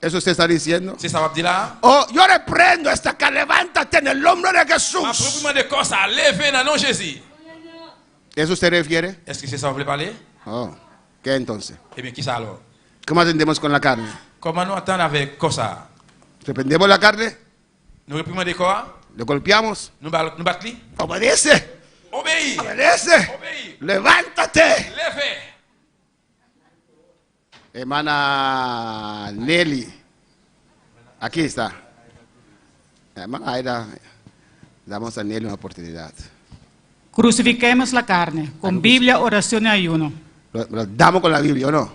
¿Eso usted está diciendo? C'est ça va dire là. Oh, yo reprendo esta carne. Levántate en el nombre de Jesús. ¿Eso usted refiere? Est-ce que c'est ça que vous voulez parler? Oh, ¿qué entonces? Eh bien, qui ça alors? ¿Cómo atendemos con la carne? Comment nous entendre avec cosa? ¿Reprendemos la carne? Nous réprimons des quoi? ¿Le golpeamos? Nous battons? Obedece. Obéis. Obedece. Obéis. Levántate. Levez. Hermana Nelly. Aquí está. Hermana Aida, damos a Nelly una oportunidad. Crucifiquemos la carne con Biblia, oración y ayuno. Lo damos con la Biblia, ¿o no?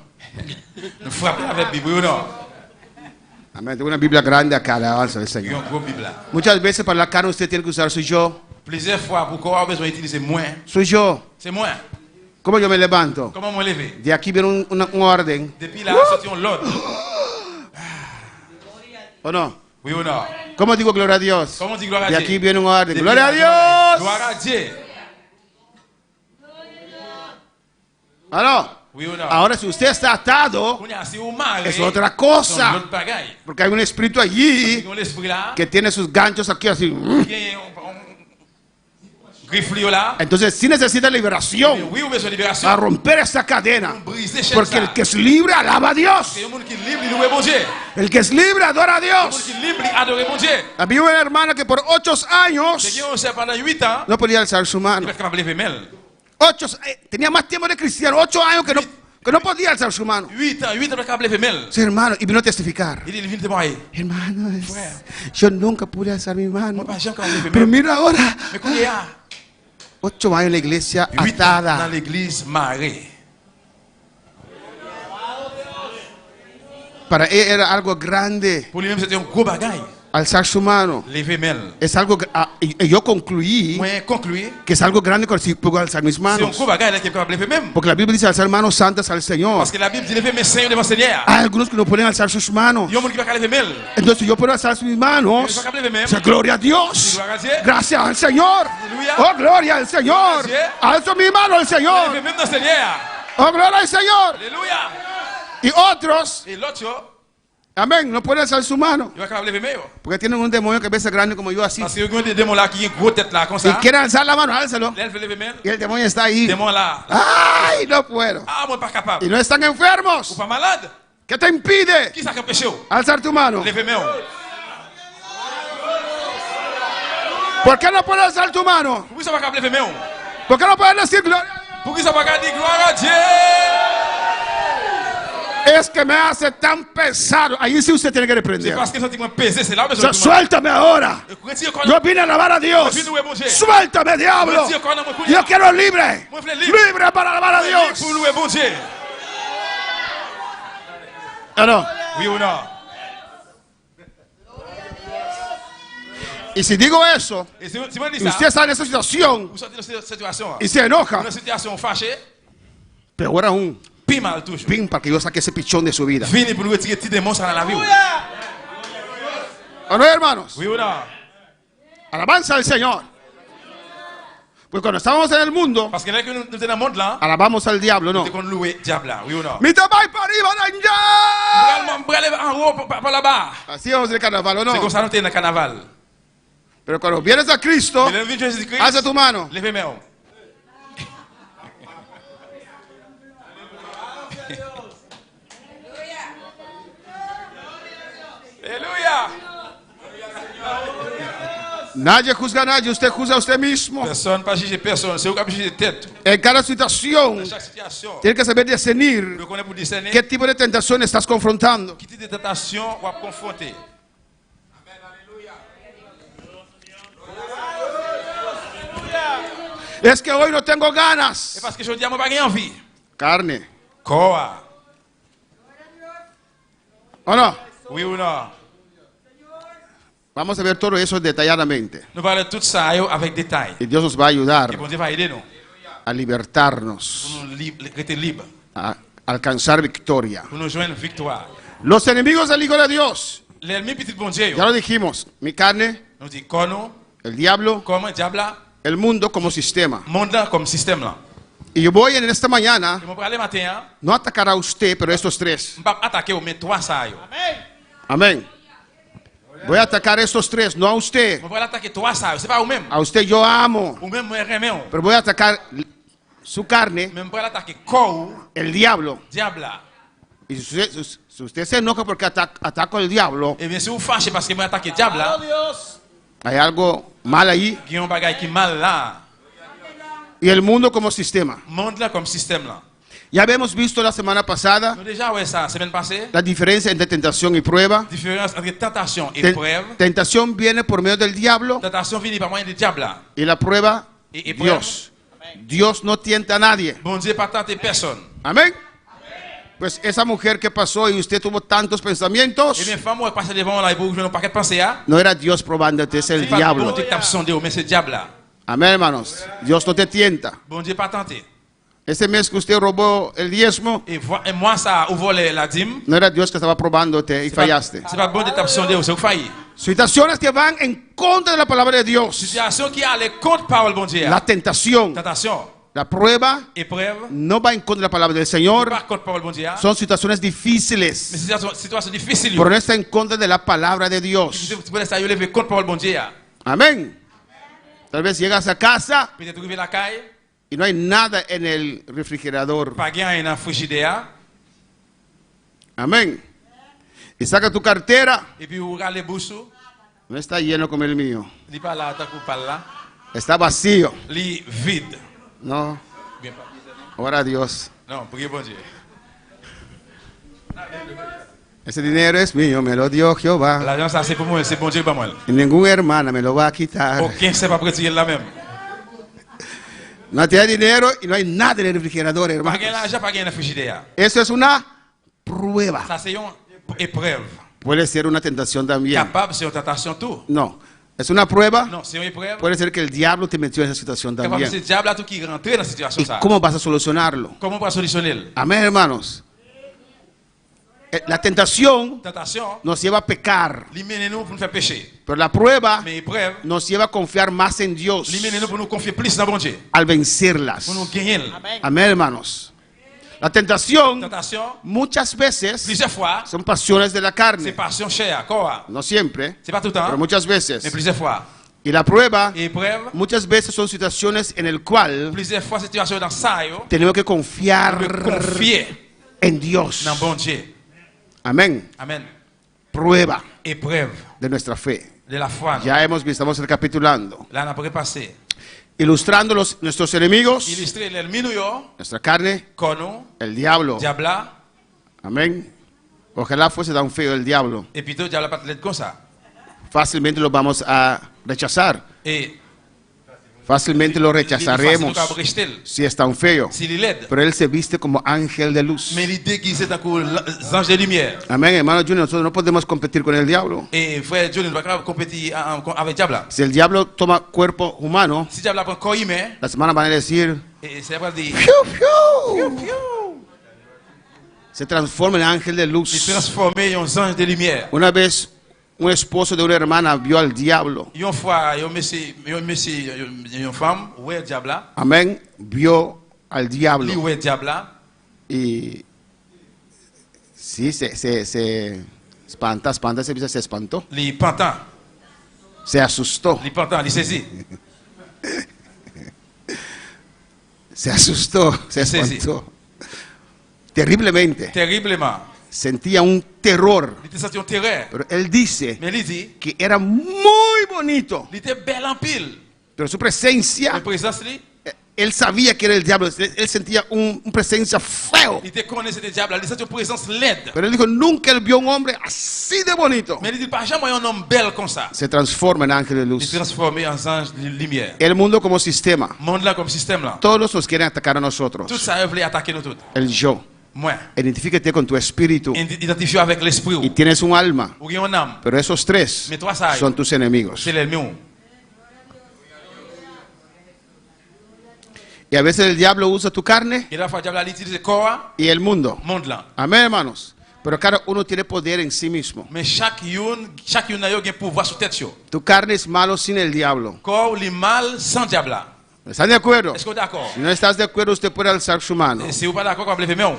Nous frappons avec la Bible ou non? Amén. Tengo una Biblia grande acá, alabanza del Il y a Señor. une grosse Bible là. Muchas veces para la carne usted tiene que usar su yo. Plusieurs fois, pourquoi on a besoin d'utiliser moins? Su yo. C'est moins. ¿Cómo yo me levanto? Comment me lever? De aquí viene un orden. Depuis là, sorti un l'ordre. ¿O no? Oui ou non? ¿Cómo digo gloria a Dios? Comment on dit gloire à De Dieu? aquí viene un orden. Depuis ¡Gloria a là, Dios! gloire à Dieu. ¿O no? Oui ou non? Ahora, si usted está atado, Si vous marrez, es otra c'est cosa. l'autre bagaille. Porque hay un espíritu allí Dans l'esprit là, que tiene sus ganchos aquí así. il y a un grifflio là. Entonces, sí necesita liberación Oui, ou besoin de libération. para romper esta cadena. Briser chaîne Porque ça. el que es libre alaba a Dios. Il y a un monde qui est libre, il loue bon Dieu. El que es libre adora a Il y a un monde Dios. qui est libre, il adore bon Dieu. Había una hermana que por 8 C'est años qui on sait pendant 8 ans, no podía alzar su il mano. va être capable de lever mail. Tenía más tiempo de cristiano, 8 años que no podía alzar su mano. 8 ans, il va être capable de lever mail. Sí, hermano, y vino a testificar. Il dit, il vient témoigner. Hermano, yo nunca pude alzar mi mano. Moi, j'ai encore levé Pero mail. mira ahora, Mais qu'on y a 8 años en la iglesia 8 ans dans atada. l'église marée. Para él era algo grande Pour lui-même, c'était un gros bagaille. alzar su mano. Lever mail. Es algo, y yo concluí Moi, concluer, que es algo grande cuando sí puedo alzar mis c'est un manos. gros bagaille là qui est capable de lever même. Porque la Biblia dice alzar manos santas al Señor. Parce que la Bible dit lever mes seins devant le Seigneur. Hay algunos que no pueden alzar sus manos. Il y a un monde qui va capable de lever mail. Entonces yo puedo alzar mis Il manos. va capable de lever même. Sea gloria a Dios. Gloire à Dieu. Gracias al Señor. Aleluya. Oh, gloria al Señor. Gracias. Alzo mi mano al Lever Señor. même dans le Seigneur. Oh, gloria al Señor. Alléluia. Y otros, Et l'autre, yo, amén, no pueden alzar su mano. il va capable de lever mail. Porque tienen un demonio que a veces es grande como yo así. Parce que il y a des démons là qui ont une grosse tête là, comme Y ça. quieren alzar la mano, álzalo. Là, elle veut lever mail. Y el demonio está ahí. Démon là. Ay, no puedo. Ah, moi, pas capable. Y no están Ou enfermos. pas malade. ¿Qué te impide Qui ça qui empêche? alzar tu mano? Lever mail. ¿Por qué no puedes alzar tu mano? Pourquoi ça va capable de lever mail? ¿Por qué no puedes decir gloria a Dios? Pourquoi ça va capable de dire gloire à Dieu? Es que me hace tan pesado. Ahí sí usted tiene que C'est reprender. parce que sentiment pesé, c'est là où O sea, je suéltame ahora. retire quand Yo vine a alabar a Dios. Suéltame, diablo. Yo quiero libre. Libre para alabar a Dios. pour louer bon Dieu. ¿O no? Oui ou non? Y si digo eso, Et si on dit y ça, usted está en esa situación vous sortez de cette situation. y se enoja, Une situation fâchée, peor aún. pi mal toujours. Ven para que yo saque ese pichón de su vida. Vini pour nous retirer petit démon dans la vie. ¿O no, hermanos? Oui ou non? Alabanza al Señor. Pues cuando estábamos en el mundo, Parce que là que nous sommes dans le monde là, alabamos al diablo, ¿no? c'est qu'on loue diable là, oui ou non? Mi tabai para arriba, Danja. Brale en haut par là-bas. Así vamos el carnaval, ¿o C'est comme no? ça nous sommes dans le carnaval. Pero cuando vienes a Cristo, Mais le Jésus-Christ, alza tu mano. levez mes mains. Alléluia. Nadie juzga a nadie, usted juzga a usted mismo. Personne pas juger personne, c'est vous qui juger tête. En cada situación, Dans chaque situation, tienes que saber discernir vous connaissez pour discerner qué tipo de tentación estás confrontando. quel type de tentation on va confronter. Es que hoy no tengo ganas. Et parce que je dis à moi pas gain envie. Carne. Quoi? ¿O no? Oui ou non? Vamos a ver todo eso detalladamente. Nous parlons de tout ça avec détail. Y Dios nos va a ayudar Et bon Dieu va aider nous a libertarnos, pour nous rester libres, a alcanzar victoria. pour nous joindre victoire. Los enemigos del Hijo de Dios, L'ennemi petit bon Dieu, ya lo dijimos, mi carne, nous dit qu'on el diablo, comme diable là, el mundo como sistema. monde là comme système là. Y yo voy en esta mañana Et mon parler matin, no atacar a usted, pero a estos tres. on va attaquer au mais trois ça yo. Amén. Voy a atacar a estos tres, no a usted. On va attaquer trois ça, c'est pas ou même. A usted yo amo, Ou même moi remets. pero voy a atacar su carne, Même pas attaquer corps el diablo. diable là. Y si usted se enoja porque ataco al diablo, Et bien si vous fâchez parce que moi attaquer diable là, hay algo mal ahí. il y a un bagage qui mal là. Y el mundo como sistema. Monde là comme système là. Ya habíamos visto la semana pasada Nous déjà ouais ça semaine passée, la diferencia entre tentación y prueba. différence entre tentation et Ten- épreuve. Tentación viene por medio del diablo Tentation vient par moyen du diable là. y la prueba Y prueba. Dios. Dios no tienta a nadie. Bon Dieu pas tenter personne. Amén. Pues esa mujer que pasó y usted tuvo tantos Et pensamientos, bien femme ouais passer devant là et pour jouer un paquet de pensées là. no era Dios probándote, es C'est el pas bon diablo. Dieu qui t'a sondé, mais c'est diable là. Amén, hermanos. Dios no te tienta. Bon Dieu pas tenter. Ese mes que usted robó el diezmo, Et moi ça ouvre la dîme. no era Dios que estaba probándote y fallaste. C'est pas bon Dieu t'a sondé, c'est vous failli. Situaciones que van en contra de la palabra de Dios. Situation qui a les contre parole bon Dieu. La tentación, Tentation, la prueba, épreuve, no va en contra de la palabra del Señor. pas contre parole bon Dieu. Son situaciones Mais difíciles, situation difficile. pero no está en contra de la palabra de Dios. Tu peux ça lever contre parole bon Dieu. Amén. Tal vez llegas a casa Peut-être arriver la caille, y no hay nada en el refrigerador. pas gain dans frigidaire Amén. Y saca tu cartera, et puis vous regardez bouche, no está lleno como el mío. li pas là tant que pas là, Está vacío. li vide. No, Bien pas. ora a Dios. Non, priez bon Dieu. Ese dinero es mío, me lo dio Jehová. L'argent ça c'est pour moi, c'est bon Dieu pas moi. Y ninguna hermana me lo va a quitar. Aucun c'est pas retirer la même. No te da dinero y no hay nada en el refrigerador, Pas hermano. gain l'argent, pas gain dans frigidaire. Eso es una prueba. Ça c'est une épreuve. Puede ser una tentación también. Capable c'est une tentation tout. No, es una prueba. Non, c'est une épreuve. Puede ser que el diablo te metió en esa situación Capable c'est también. diable là tout qui rentre dans cette situation ¿Y ça. cómo vas a solucionarlo? Comment on va solutionner? Amén, hermanos. La tentación Tentation, nos lleva a pecar, li mène nous pour nous faire pécher. pero la prueba Mais épreuve, nos lleva a confiar más en Dios li mène nous pour nous confier plus dans bon Dieu. al vencerlas. Pour nous gagner. Amén, hermanos. La tentación Tentation, muchas veces plusieurs fois, son pasiones de la c'est carne. passion chère, quoi. No siempre, C'est pas tout le temps, pero muchas veces. mais plusieurs fois. Y la prueba Et épreuve, muchas veces son situaciones en el cual plusieurs fois situation dans ça, yo, tenemos que confiar nous confier en Dios. dans bon Dieu. Amén. Amen. Prueba Épreuve de nuestra fe. de la foi. Ya hemos visto, estamos recapitulando. Là, on a pas passé. Ilustrando nuestros enemigos, Illustrer l'ennemi nous, yo, nuestra carne, qu'on el diablo. diable là, Amén. Ojalá fuese tan feo el diablo. et puis tout, diable pas l'être comme ça. Fácilmente lo vamos a rechazar. Et Fácilmente lo il est rechazaremos facile de rejeter. si es tan feo. S'il est laid, Pero él se viste como ángel de luz. mais il est déguisé dans les anges de lumière. Amén, hermano Junior. Nosotros no podemos competir con el diablo. Et frère Johnny ne va pas compétir avec diable là. Si el diablo toma cuerpo humano, Si diable prend corps humain, la semana van a decir, et c'est après dire, ¡Fiu, fiu! se transforma en ángel de li luz. transforme en ange de lumière. Una vez un esposo de una hermana vio al diablo. Une fois, une femme, ouais, diable là, Amén. Vio al li diablo. ouais, diable là, Y sí, se espanta, se espantó. li pantan, Se asustó. li pantan, li saisi. Se asustó, se Sí, sí. espantó. Terriblemente. Terriblement. Sentía un terror. Il était senti un terreur. Pero él dice Mais il dit, que era muy bonito. il était bel en pile. Pero su presencia, La présence, li, él sabía que era el diablo. Él sentía una presencia feo. il était connaissé des diables, il sentit une présence laide. Pero él dijo, nunca él vio un hombre así de bonito. Mais il dit, pas jamais un homme bel comme ça. Se transforma en ángel de Il luz. transformé en ange de lumière. El mundo como sistema. Monde là comme système là. Todos nos quieren atacar a Tout nosotros. ça veut attaquer nous tous. El yo. Moi, Identifícate con tu espíritu. identifié avec l'esprit. Y tienes un alma. Ou une âme. Pero esos tres Mais toi ça, son tus enemigos. c'est l'ennemi. Y a veces el diablo usa tu carne Et la fois diable il utilise corps, y el mundo. monde là. Amén, hermanos. Pero cada uno tiene poder en sí mismo. Mais chaque une a un pouvoir sur tête yo. Tu carne es malo sin el diablo. Corps li mal sans diable là. ¿Están de acuerdo? Est-ce que vous êtes d'accord? Si no estás de acuerdo, usted puede alzar su mano. Si vous pas d'accord, vous levez main.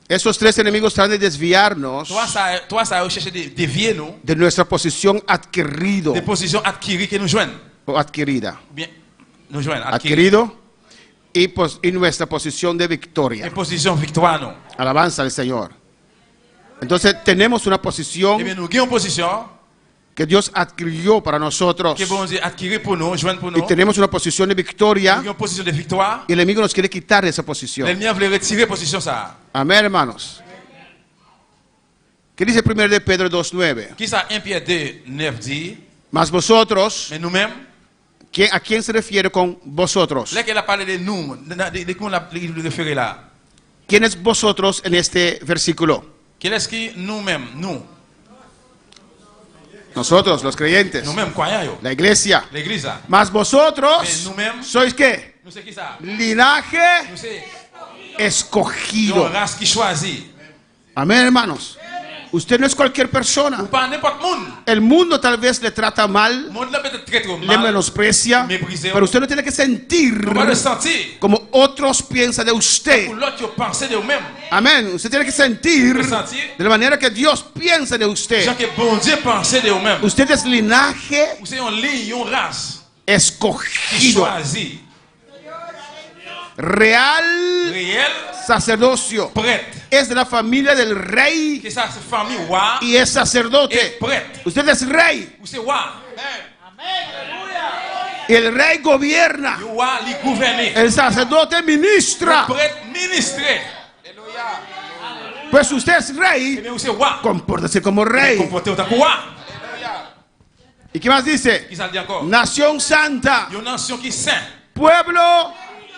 Esos tres enemigos tratan de desviarnos Toi ça chercher de dévier nous de nuestra posición adquirido des positions acquises que nous joignent. o adquirida. Bien, nous joignent Adquirido y nuestra posición de en victoria. position victoire nous. Alabanza al Señor. Entonces tenemos una Eh posición bien nous gagnons position que Dios adquirió para nosotros. que bon Dieu adquirir pour nous, joindre pour Y nous. tenemos una posición de Nous victoria gagnons position de victoire. y el enemigo nos quiere quitar de esa posición. L'ennemi veut retirer position ça. Amén, hermanos. ¿Qué dice 1 de Pedro 2:9? Qui ça 1 Pierre 2 9 dit, Mas vosotros, mais nous-mêmes, ¿a quién se refiere con vosotros? là qu'elle a parlé de nous, de qu'on a référé là. ¿Quién es vosotros en este versículo? Quel est-ce qui nous-mêmes, nous, Nosotros, los creyentes, nous-mêmes croyants yo, la iglesia. l'église là. Mas vosotros Mais nous-mêmes, sois qué? nous c'est qui ça? Linaje Nous c'est escogido. une race qui choisit. Amén, hermanos. Usted no es cualquier persona. Ou pas n'importe monde. El mundo tal vez le trata mal, Monde là peut-être très trop le mal. menosprecia, Méprisé. pero usted no tiene que sentir On va le sentir. como otros piensan de usted. Pour l'autre, yo pensez de vous-même. Amén. Usted tiene que sentir Le sentir. de la manera que Dios piensa de usted. Jean que bon Dieu pensait de vous-même. Usted es linaje Vous c'est une ligne, une race qui escogido, choisit. real Réel, sacerdocio. prête. Es de la familia del rey Que ça, c'est famille roi y es et sacerdote. prête. Usted es rey Ou c'est roi. y el rey gobierna. Le roi, il gouverne. El sacerdote ministra. Le prêtre, ministré. Pues usted es Et rey, bien, ou c'est roi. compórtese como rey. Comportez autant que roi. ¿Y qué más dice? Qui ça le dit encore? Nación santa, Une nation qui est sainte. pueblo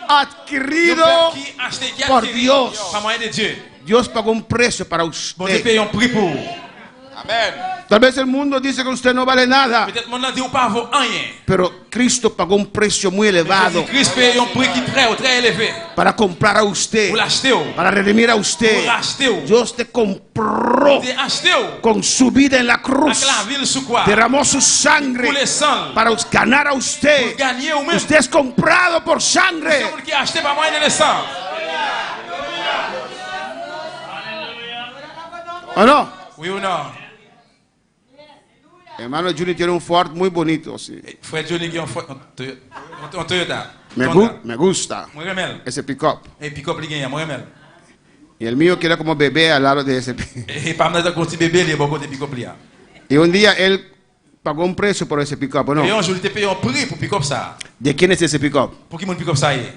Un adquirido peuple qui acheté, qui por adquiri Dios. par moyen de Dieu. Dios pagó un precio para Bon Dieu usted. paye un prix pour. Tal vez el mundo dice que usted no vale nada, Peut-être mon a dit ou pas vaut rien. pero Cristo pagó un precio muy elevado Christ paye un prix qui est très élevé. para comprar a usted, Pour l'acheter. Pour para redimir a usted. l'acheter. Dios te compró Pour acheter. con su vida en la Avec cruz. la ville sous quoi? Derramó su Pour sangre les sangs. para ganar a Pour usted. gagner ou même. Usted es comprado por C'est sangre. un qui a acheté par moyen de le sang. ¿O no? Oui ou non? Hermano Juni tiene un Ford muy bonito. Sí. Frère Johnny qui a un Toyota. Me gusta Moi remel. ese pick-up. Et pick-up li gagne, moi remel. Y el mío queda como bebé al lado de ese. Et par exemple, quand petit bébé, il y a beaucoup de pick-up là. Y un día él pagó un precio por ese pick-up, ¿o no? Et un jour, il te paye un prix pour pick-up ça. ¿De quién es ese pick-up? Pour qui mon pick-up ça est?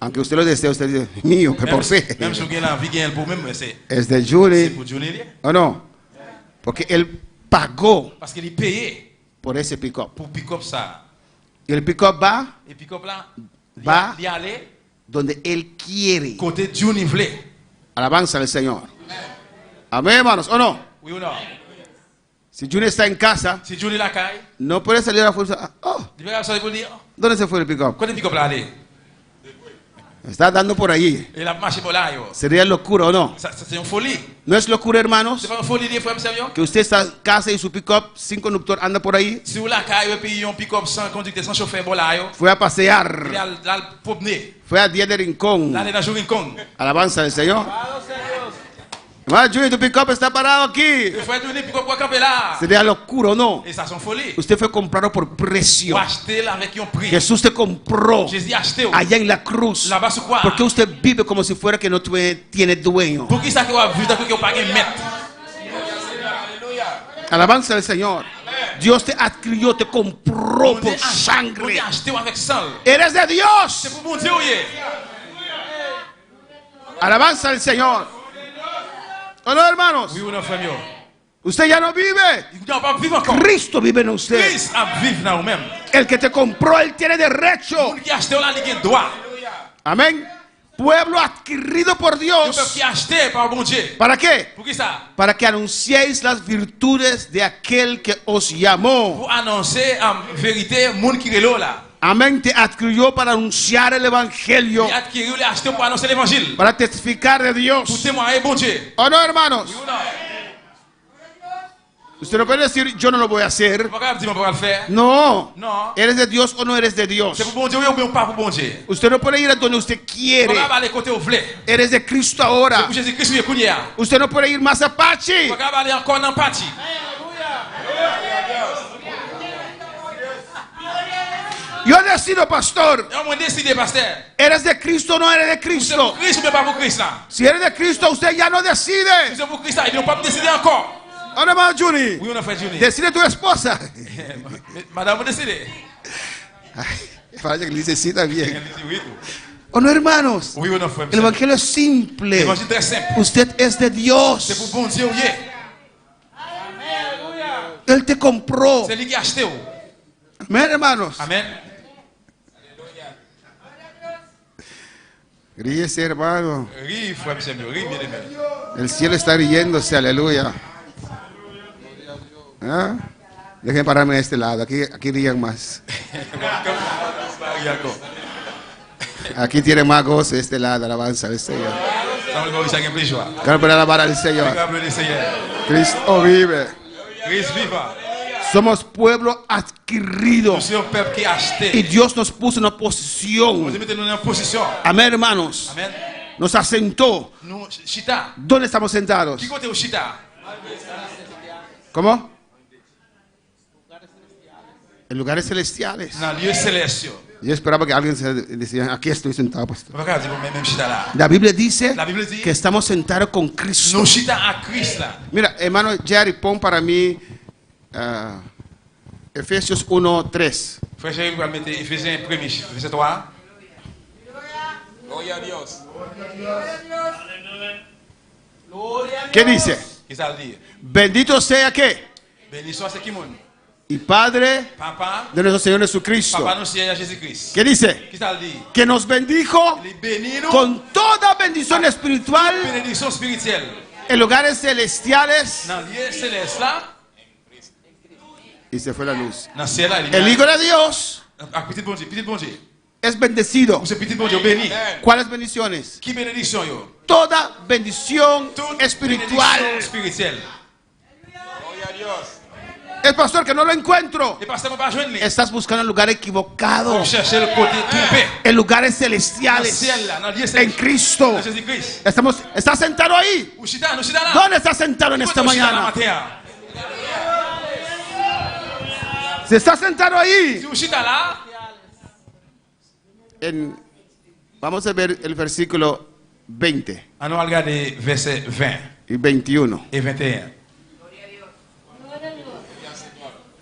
Aunque usted lo desee, usted dice, mío, que por fe. Même si vous avez envie de gagner pour même, c'est Es de Julie, pour Johnny. ¿o no? Porque él pagó Parce qu'il est payé por ese pick-up. pour pick-up ça. Y el pick-up va Et pick-up là, Va. il y aller donde él quiere. côté Johnny voulait. Alabanza al Señor. Amén, hermanos, ¿o no? Oui ou non? Si Juni está en casa, Si Johnny la caille, no puede salir a la fuerza. Oh, il va sortir pour dire, ¿dónde se fue el pick-up? quand le pick-up là aller? Está dando por ahí. Il a marché pour là, yo. ¿Sería locura o no? Ça, c'est une folie. ¿No es locura, hermanos? C'est pas une folie, des frères, monsieur. Que usted está en casa y su pick-up sin conductor anda por ahí. Si vous la caille, puis un pick-up sans conducteur, sans chauffeur, bon là, yo. Fue a pasear. Il a le promener. Fue a Día de Rincón. Là, il a joué une con. Alabanza del Señor. Hermano Junior, tu pick-up está parado aquí. Il faut être venu pick-up pour camper là. ¿Sería locura o no? Et ça, c'est une folie. Usted fue comprado por precio. Pour acheter là avec un prix. Jesús te compró Jésus a acheté. allá en la cruz. Là-bas sur quoi? Porque usted vive como si fuera que no tiene dueño. Pour qui ça que vous avez vu, que vous pas de maître? Alabanza del Señor. Dios te adquirió, te compró por On sangre. a acheté avec sang. Eres de Dios. C'est pour mon Dieu, oui. Alabanza del Señor. ¿O no, hermanos? Oui ou non, frère mieux? Usted ya no vive. Il n'a pas vivre encore. Cristo vive en usted. Christ a vivre dans vous-même. El que te compró, él tiene derecho. Qui a acheté là, il a droit. Amén. Pueblo adquirido por Le Dios. peuple qui a acheté par bon Dieu. ¿Para qué? Pour qui ça? Para que anunciéis las virtudes de aquel que os llamó. Pour annoncer en vérité monde qui est là. Amén. Te adquirió para anunciar el evangelio. Il a adquis, il a acheté pour annoncer l'évangile. Para testificar de Dios. Pour témoigner bon Dieu. ¿O no, hermanos? Oui ou non? Usted no puede decir, yo no lo voy a hacer. Pourquoi dire on va le faire? No. Non. ¿Eres de Dios o no eres de Dios? C'est pour bon Dieu ou bien pas pour bon Dieu? Usted no puede ir a donde usted quiere. Pourquoi aller côté où vous voulez? Eres de Cristo ahora. Pour Jésus Christ, il est Usted no puede ir más Apache. Pourquoi aller encore dans parti? Yo decido, pastor. On m'a décidé, pasteur. ¿Eres de Cristo o no eres de C'est pour Cristo? Christ ou bien pas pour Christ là? Si eres de Cristo, usted ya no decide. Si c'est pour Christ là, ils n'ont pas décidé encore. ¿O no, hermano Juni? Oui ou non, frère Juni? Decide tu esposa. Madame, vous décidez. Parece que necesita bien. Elle dit oui. ¿O no, hermanos? Oui ou non, frère? El evangelio es simple. L'évangile très simple. Usted es de C'est Dios. pour bon Dieu, oui. Él te compró. C'est lui qui a acheté. Amén, hermanos. Amen. Ríese, hermano. Rie, frère, c'est mieux. Rie, bien aimé. El cielo está riéndose, aleluya. ¿Ah? Dejen pararme de este lado, aquí rían más. Aquí tiene más gozo de este lado, alabanza al Señor. Quiero poner alabar al Señor. Cristo vive. Christ viva. Somos pueblo adquirido. Nous sommes un peuple qui a acheté. Y Dios nos puso en una Nous posición. mettons en position. Amén, hermanos. Amen. Nos asentó. Nous, Chita. ¿Dónde estamos sentados? Qui compte au Chita? ¿Cómo? En lugares celestiales. Dans lieu céleste. Yo esperaba que alguien se decía, aquí estoy sentado, pastor. Pourquoi dire même Chita là? La Biblia dice La Bible dit que estamos sentados con Cristo. nous Chita à Christ là. Mira, hermano Jerry, pon para mí Efesios 1:3. Frère Jérémy va mettre Éphésiens 1er, verset 3. Gloria a Dios. ¿Qué dice? Qu'est-ce que ça veut dire? Bendito sea que Béni soit ce qui monde. y Padre Papa, de nuestro Señor Jesucristo. Papa nous Seigneur Jésus-Christ. ¿Qué dice? Qu'est-ce que ça veut dire? Que nos bendijo Il bénit nous con toda bendición espiritual bénédiction spirituelle. en lugares celestiales. Dans lieu céleste là, Y se fue la luz. dans ciel là, El Hijo de Dios à petit bon Dieu. es bendecido. Ou ce petit bon Dieu béni. ¿Cuáles bendiciones? Qui bénédiction yo? Toda bendición Toute espiritual. bénédiction spirituelle. Gloria a Dios. El pastor que no lo encuentro. Et pasteur pas joindre. Estás buscando el lugar equivocado. Vous cherchez le côté trompé. En lugares Dans celestiales. ciel là, dans lieu En céleste. Cristo. Dans Jésus-Christ. ¿Estás sentado ahí? Ou Chita, nous Chita là. ¿Dónde estás sentado en esta Où est-ce que Chita mañana? matin? Si estás sentado ahí, Si vous Chita là, vamos a ver el versículo 20 on va regarder verset 20 y 21. et 21.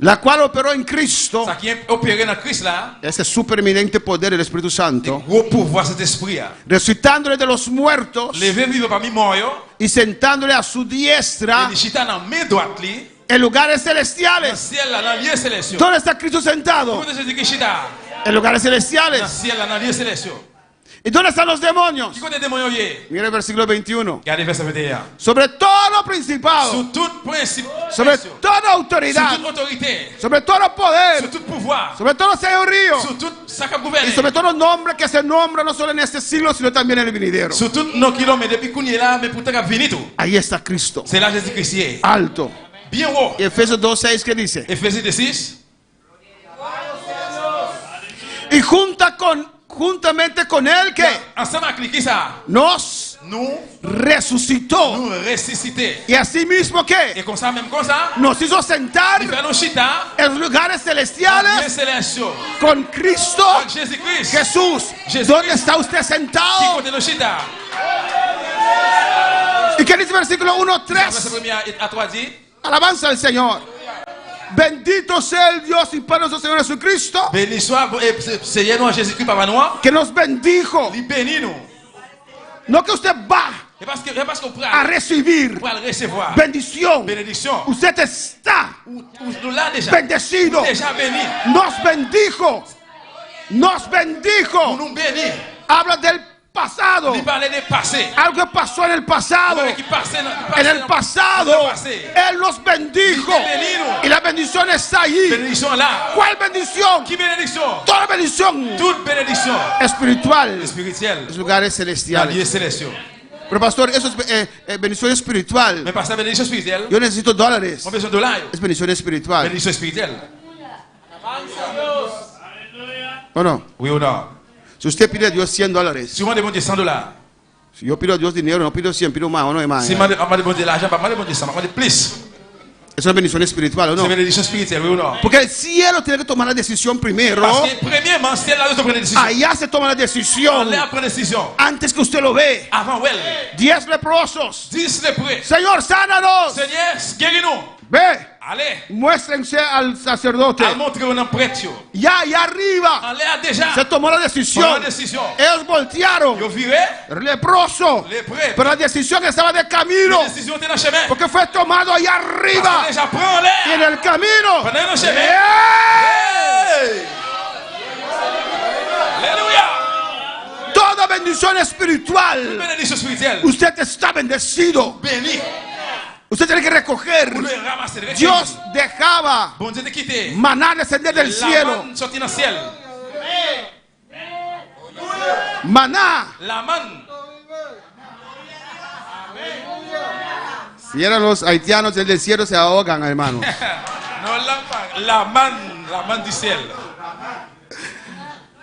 La cual operó en Cristo Ça qui est opéré dans Christ là, ese supereminente poder del Espíritu Santo, gros pouvoir cet esprit là. resucitándole de los muertos Levé vivre parmi morts yo, y sentándole a su diestra et Chita dans main droite li, en lugares dans celestiales. ciel là, dans lieu céleste. ¿Dónde está Cristo sentado? Où est Jésus-Christ Chita? En lugares Dans celestiales. ciel là, dans lieu céleste. ¿Y dónde están los demonios? Qui côté démon yo yé? Mira el versículo 21. Regardez verset 21. Sobre todo principado, Sur tout principe, sobre toda sur autoridad, toute autorité, sobre todo poder, sur tout pouvoir, sobre todo señorío, sur tout ça qui y gouverne, sobre todo nombre que se nombra no solo en este siglo, sino también en el venidero. sur tout nos kilomètres depuis qu'on est là, mais pourtant qu'a venu tout. Ahí está Cristo, C'est là Jésus-Christ y est. alto. Bien haut. Y Efesios 2:6 que dice, Éphésiens 6. y juntamente con él que Ensemble avec qui ça? nos Nous resucitó, nous ressuscité. y así mismo que Et comme ça, même comme ça, nos hizo sentar il fait nos chita en los lugares bien celestiales célestiaux. con Cristo Avec Jésus-Christ. Jesús. Jésus. ¿Dónde está usted Qui sentado? côté nos chita? ¿Y qué dice el versículo 1:3? Verset 1 à 3 dit. Alabanza al Señor. Bendito sea el Dios y Padre de nuestro Señor Jesucristo, Béni soit Seigneur nous Jésus-Christ papa nous. que nos bendijo. Il bénit nous. No que usted va Et parce qu'on peut a recibir le recevoir. bendición. Bénédiction. Usted está Nous l'a déjà. bendecido. Déjà béni. Nos bendijo. Nos bendijo. Nous bénis. Habla del pasado. Il parlait des passés. Algo que pasó en el pasado. Qui passait En el pasado, Él nos bendijo. Y la bendición está allí. Bénédiction là. ¿Cuál bendición? Qui bénédiction? Toda bendición Toute bénédiction. espiritual. Spirituelle. Los lugares La vie celestiales. célestiale. Pero pastor, eso es bendición espiritual. Mais passer bénédiction spirituelle. Yo necesito dólares. On a besoin de dollars. Es bendición espiritual. Bénédiction spirituelle. ¿O no? Oui ou non? Si usted pide a Dios $100, Si on demande 100 dollars. si yo pido a Dios dinero, no pido 100, pido más, ¿o no es más? Si on demande l'argent, pas on demande 100, on demande plus. Es una bendición espiritual, ¿o no? C'est bénédiction spirituelle, oui ou non? Porque el cielo tiene que tomar la decisión primero. Parce que premièrement, c'est là où on prend une décision. Allá se toma la decisión. On prend une décision. Antes que usted lo ve. Avant, well. 10 leprosos. 10 lépreux. Señor, sánanos. Seigneur, guéris-nous. Ve. Allez. Muéstrense al sacerdote. Al montre un prêtre. Ya, allá arriba. Allez déjà. Se tomó la decisión. Ellos voltearon. Yo viré. Leproso. Lépreux. Pero la decisión estaba de camino. La décision était dans le chemin. Porque fue tomado allá arriba. Déjà prends l'air. Y en el camino. Pendant le chemin. ¡Ey! Alléluia. Toda bendición espiritual. Bénédiction spirituelle. Usted está bendecido. Béni. Usted tiene que recoger. Vous le ramassez. Dios dejaba Bon Dieu te quitter. maná descender del cielo. La sortir dans le ciel. Maná. La manne. Si eran los haitianos del cielo se ahogan, hermano. Non, la manne du ciel.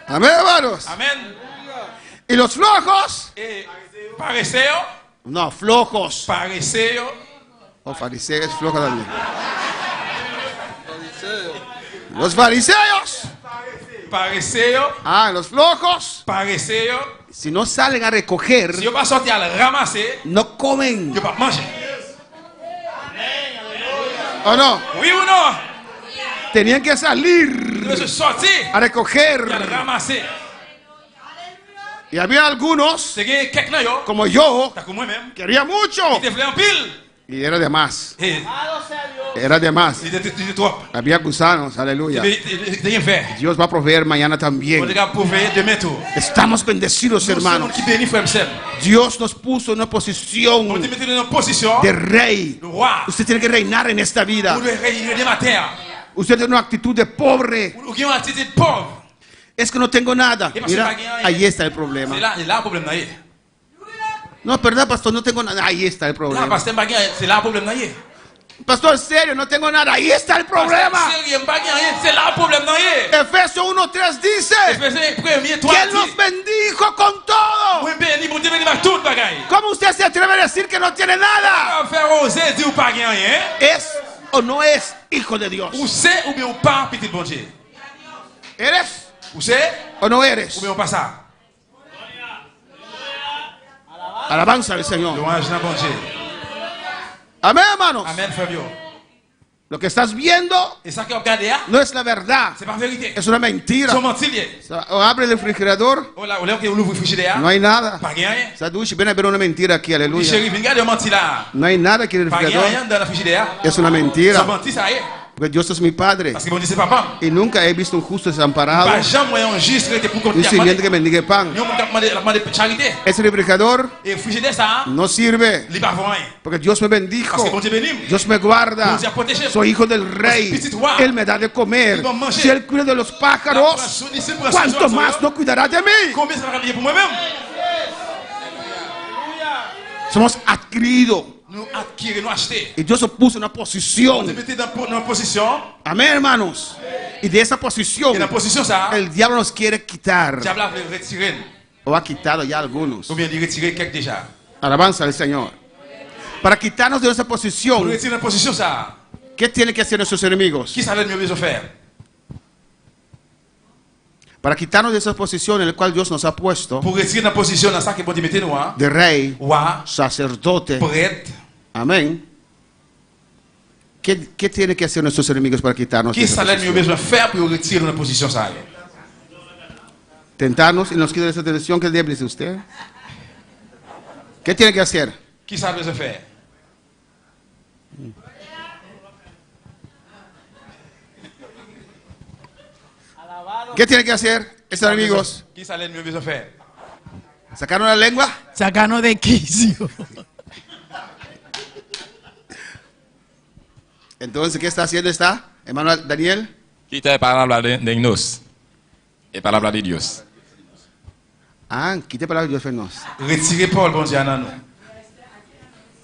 Amén, hermanos. Amen. Y los flojos. Pariseo. No, flojos. Pariseo. O fariseo es flojo también. Los fariseos. Pariseo. Ah, los flojos. Pariseo. Si no salen a recoger, Si yo pas sortir à le ramasser, no comen. yo pas manger. ¿O no? Oui ou non? Tenían que salir Yo suis sorti a recoger. à le ramasser. Y había algunos, C'est que quelqu'un yo, como yo, t'as comme moi-même, quería mucho. qui te voulait en pile. Y era de más. Et Era de más. il était trop. Había gusanos, aleluya. Il rien fait. Dios va a proveer mañana On también. te prouver demain tout. Estamos bendecidos, hermanos. Qui bénit frère Michel. Dios nos puso en una posición On te mettait dans une position de rey. de roi. Usted tiene que reinar en esta vida. Vous devez régner ma terre. Usted tiene una actitud de pobre. Ou qui ont une attitude pauvre. Es que no tengo nada. ¿Qué pasa, Mira, Maguía? ahí está el problema. C'est là le problème là. No, ¿verdad, pastor? No tengo nada. Ahí está el Là, problema. pasteur Maguia, c'est là le problème là. Pastor, serio, no tengo nada. Ahí está el problema. C'est là le problème là. Efesios 1:3 dice Ephésiens 1er 3 que Él nos bendijo con todo. oui béni, bon Dieu béni par toute bagaille. ¿Cómo usted se atreve a decir que no tiene nada? Faire oser dire ou pas rien. ¿Es o no es hijo de Dios? Ou c'est ou bien ou pas petit bon Dieu. ¿Eres Ou c'est o no eres? ou bien ou pas ça. Alabanza al Señor. Louange à bon Dieu. Amén, hermanos. Amen frère Bio. Lo que estás viendo Et ça que regarde là, no es la verdad. c'est pas vérité. Es una mentira. Sont mentis. O abre el refrigerador, Oh là, on que ouvre le frigidaire. no hay nada. Pas rien. Sadushi, ven a ver una mentira aquí, Oui, aleluya. chérie, viens regarder menti là. No hay nada aquí en el Pas refrigerador. rien dans la frigidaire. Es una mentira. Sont mentis ça y est. Porque Dios es mi Padre. Parce que bon Dieu c'est papa. Y nunca he visto un justo desamparado. Pas jamais un juste qui était pour Ni compter. sirviente que mendigue pan. Nous demandé charité. Ese refrigerador Et frigidaire ça, no sirve. il pas pour rien. Porque Dios me bendijo. Parce que bon Dieu bénit. Dios me guarda. Dios te protege. Soy hijo del rey. Petit roi. Él me da de comer. Il va manger. Si Él cuida de los pájaros, ¿cuánto más no cuidará de mí? Combien ça va venir pour moi-même? Somos adquiridos. Nous acquérir, nous acheter. Y Dios nos puso en una On posición. te mettait dans une position. Amén, hermanos. Y de esa posición, Et la position ça, el diablo nos quiere quitar. diable a voulu retirer. O ha quitado ya algunos. Ou bien il retirer quelques déjà. Alabanza al Señor. Para quitarnos de esa Pour posición, retirer la position ça, ¿qué tienen que hacer nuestros enemigos? qui ça va mieux besoin faire? Para quitarnos de esa posición en la cual Dios nos ha puesto, Pour retirer la position dans ça que bon Dieu mettait nous, hein. de rey, Roi, sacerdote, prêtre. amén. ¿Qué tienen que hacer nuestros enemigos para quitarnos de Qui esa ça va mieux posición? besoin faire pour retirer la position ça? Tentarnos y nos quitan de esa posición que debe, dice usted. ¿Qué tiene que hacer? Qui ça besoin faire? ¿Qué tiene que hacer estos enemigos? Qui ça mieux besoin faire? ¿Sacaron la lengua? Sacarnos de quicio. Entonces, ¿qué está haciendo hermano Daniel? Quita la palabra de nos. La palabra de Dios. Ah, quite palabra de Dios en nos. Retirer Paul bon Dieu en nous.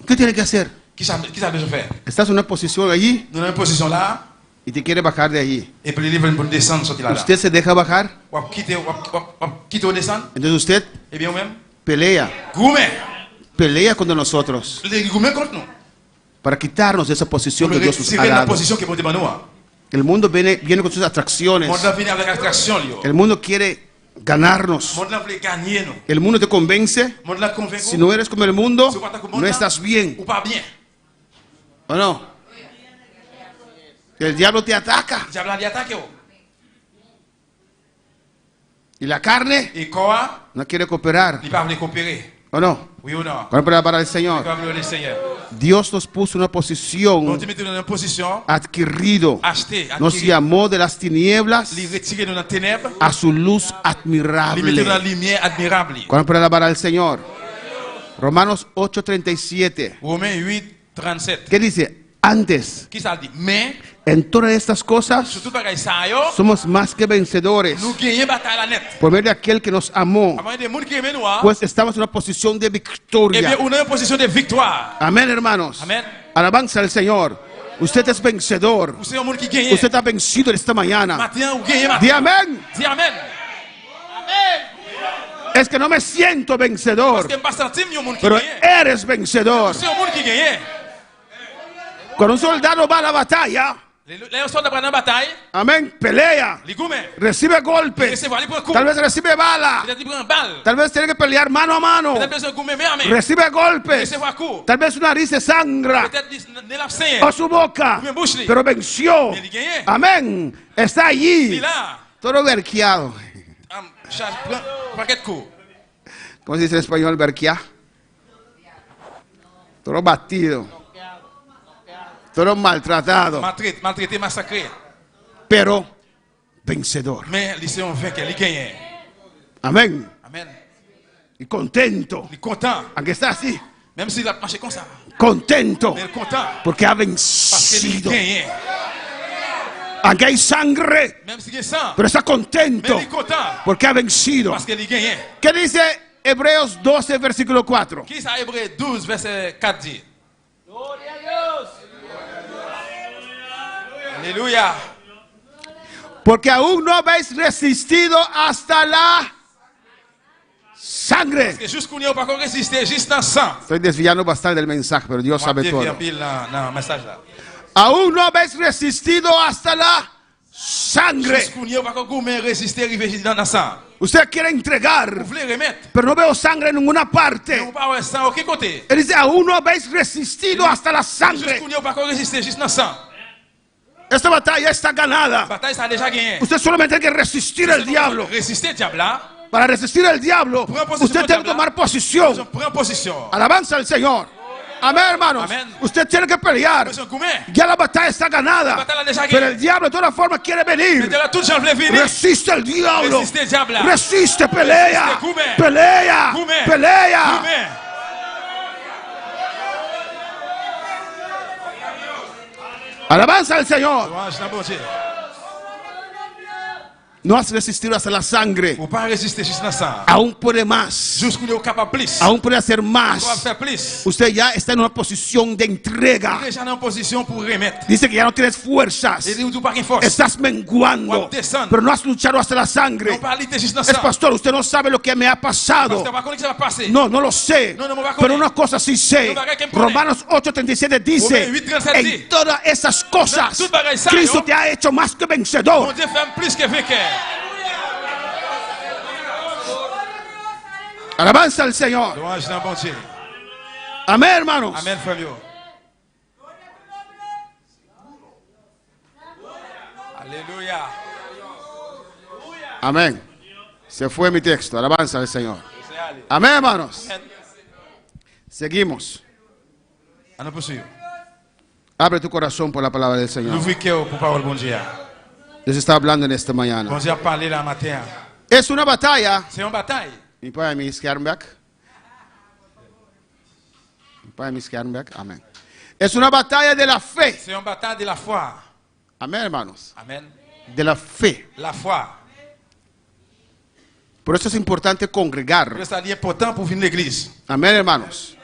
¿Qué tiene que hacer? Qui ça besoin faire? Estás en una posición allí Nous dans une position là, y te quiere bajar de allí. et puis il veut descendre sortir là. ¿Usted se deja bajar? Ou quitter ou descendre? Entonces usted Eh bien ou même pelea. gourmet. Pelea contra nosotros Les gourmet contre nous. para quitarnos de esa posición Pour que Dios nos ha retirer la dado. position que bon Dieu m'a nous. El mundo viene con sus atracciones. Monde là venir avec attraction lui. El mundo quiere ganarnos. Monde là veut gagner nous. El mundo te convence. Monde là convaincu. Si no eres como el mundo, no estás bien. Ou pas bien. ¿O no? El diablo te ataca. Diable a attaquer. Y la carne Et quoi? no quiere cooperar. Il pas veut coopérer. ¿O no? Oui ou non? ¿Cuál es para el Señor? Comme le Seigneur. Dios nos puso en una Bon posición Dieu mettait dans une position adquirido. acheter, Nos adquirir. llamó de las tinieblas Les retirer dans la ténèbres. a su luz Les mettre dans la admirable. lumière admirable. ¿Cuál es para el Señor? Romanos 8:37. Romains 8:37. ¿Qué dice? Antes, Qui ça dit? Mais en todas estas cosas, sur tout bagaille ça yo, somos más que vencedores nous gagnons bataille la net. por medio de aquel que nos amó, Avant des monde qui aiment nous, pues estamos en una posición de eh bien victoria. on est en position de victoire. Amén, hermanos. Amen. Alabanza al Señor. Usted es vencedor. Vous c'est un monde qui gagne. Usted ha vencido esta mañana. Matin ou gagne Di matin. amén. Dis amen. Es que no me siento Parce vencedor, que pas sentir un monde qui pero gagne. eres vencedor. C'est un monde qui gagne. Cuando un soldado va a la batalla, Les soldats prennent la bataille, amén, pelea, les gourmets. recibe golpes, Recevoir les coups. tal vez recibe bala, Peut-être il prend une balle. tal vez tiene que pelear mano a mano, Peut-être besoin de gourmet mais amé. recibe golpes, Recevoir coup. tal vez su nariz se sangra Peut-être ne l'a saigné. o su boca, Bien bouche-les. pero venció. Mais il gagne. Amén, está Il allí, est là. todo verquiado. Prend paquet de coups. ¿Cómo se dice en español verquia? Todo batido, todo maltratado, Maltraité, massacré. pero vencedor. Mais il c'est un vainqueur, il gagne. Amén. Amen. Y contento, Il est content. aunque está así, Même s'il a marché comme ça. contento, Mais il est content. porque ha Parce qu'il vencido. gagne. Aunque hay sangre, Même s'il est sang. pero está Mais contento, il est content. porque ha vencido. Parce qu'il gagne. ¿Qué dice Hebreos 12, versículo 4? Qui ça, Hébreu 12, verset 4 dit? Alléluia. Porque aún no habéis resistido hasta la sangre. Parce que jusqu'où n'y a pas encore résisté, juste dans le sang. Estoy desviando bastante del mensaje, pero Dios sabe todo. Dans le message là. Aún no habéis resistido hasta la sangre. Jusqu'où n'y a pas encore résisté, arrivé dans le sang. Usted quiere entregar, Vous voulez remettre? pero no veo sangre en ninguna Vous parte. pas avoir sang, aucun côté. Él dice, aún no habéis resistido hasta la sangre. Jusqu'où n'y a pas encore résisté, juste dans le sang. Esta batalla está ganada. La bataille, ça a déjà gagné. Usted solamente tiene que resistir al diablo. Résister le diable là. Para resistir al diablo, Prends position usted au tiene que diable, tomar posición. Prends position. Alabanza al Señor. Amén, hermanos. Amen. Usted tiene que pelear. Besoin coumer. Ya la batalla está ganada. La batalla déjà Pero gagnée. el diablo de todas formas quiere venir. Mais de là, tout gens veulent venir. Resiste el diablo. Resiste el diablo. Resiste, pelea. Resiste, coumer. Pelea. Coumer. Pelea. Coumer. Alabanza al Señor. Louange dans bon Dieu. No has resistido hasta la sangre. Ou pas résister jusqu'à ça. Aún puede más. Jusqu'où nous capable plus. Aún puede hacer On va más. faire plus. Usted ya está en una posición de entrega. Déjà en position pour remettre. Dice que ya no tienes fuerzas. Et dit tu pas qu'une force. Estás menguando. Pero no has luchado hasta la sangre. Non pas lutter jusqu'à Es ça. pastor, usted no sabe lo que me ha pasado. Pasteur, pas connaître ce qui va passer. No, no lo sé. No, no me va a Pero conocer. una cosa sí sé. No me va a conocer. Romanos 8:37 dice: Romains 8:37 dit, en todas esas cosas, Tout bagaille ça, Cristo yo. te ha hecho más que Mon vencedor. Dieu fait plus que vainqueur. Alabanza al Señor. Louange dans bon Dieu. Amén, hermanos. Amen, frère. Yo. Alléluia. Amén. Se fue mi texto. Alabanza al Señor. Amén, hermanos. Seguimos. On poursuit. Abre tu corazón por la palabra del Señor. L'ouvrir cœur pour parole bon Dieu. Dios está hablando en esta mañana. Bon Dieu a parlé la matin. Es una batalla. C'est une bataille. Mi padre, mi Skernberg. Mi padre, mi Skernberg. Amén. Es una batalla de la fe. C'est une bataille de la foi. Amén, hermanos. Amen. De la fe. La foi. Por eso es importante congregar. C'est important pour venir à l'église. Amén, hermanos.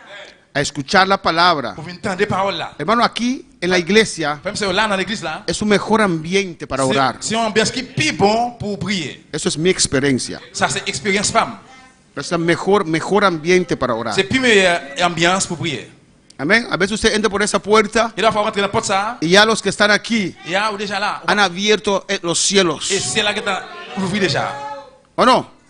A escuchar la palabra. Pour venir entendre des paroles là. Hermano, aquí en la iglesia Même si là dans l'église là. es un mejor ambiente para orar. C'est un ambiance qui est plus bon pour prier. Eso es mi experiencia. Ça c'est expérience femme. Es el mejor ambiente para orar. C'est plus meilleure ambiance pour prier. Amén. A veces usted entra por esa puerta Il va falloir rentrer dans la porte ça. y ya los que están aquí Et là ou déjà là. han abierto los cielos. Et c'est là que t'as ouvert déjà. ¿O no?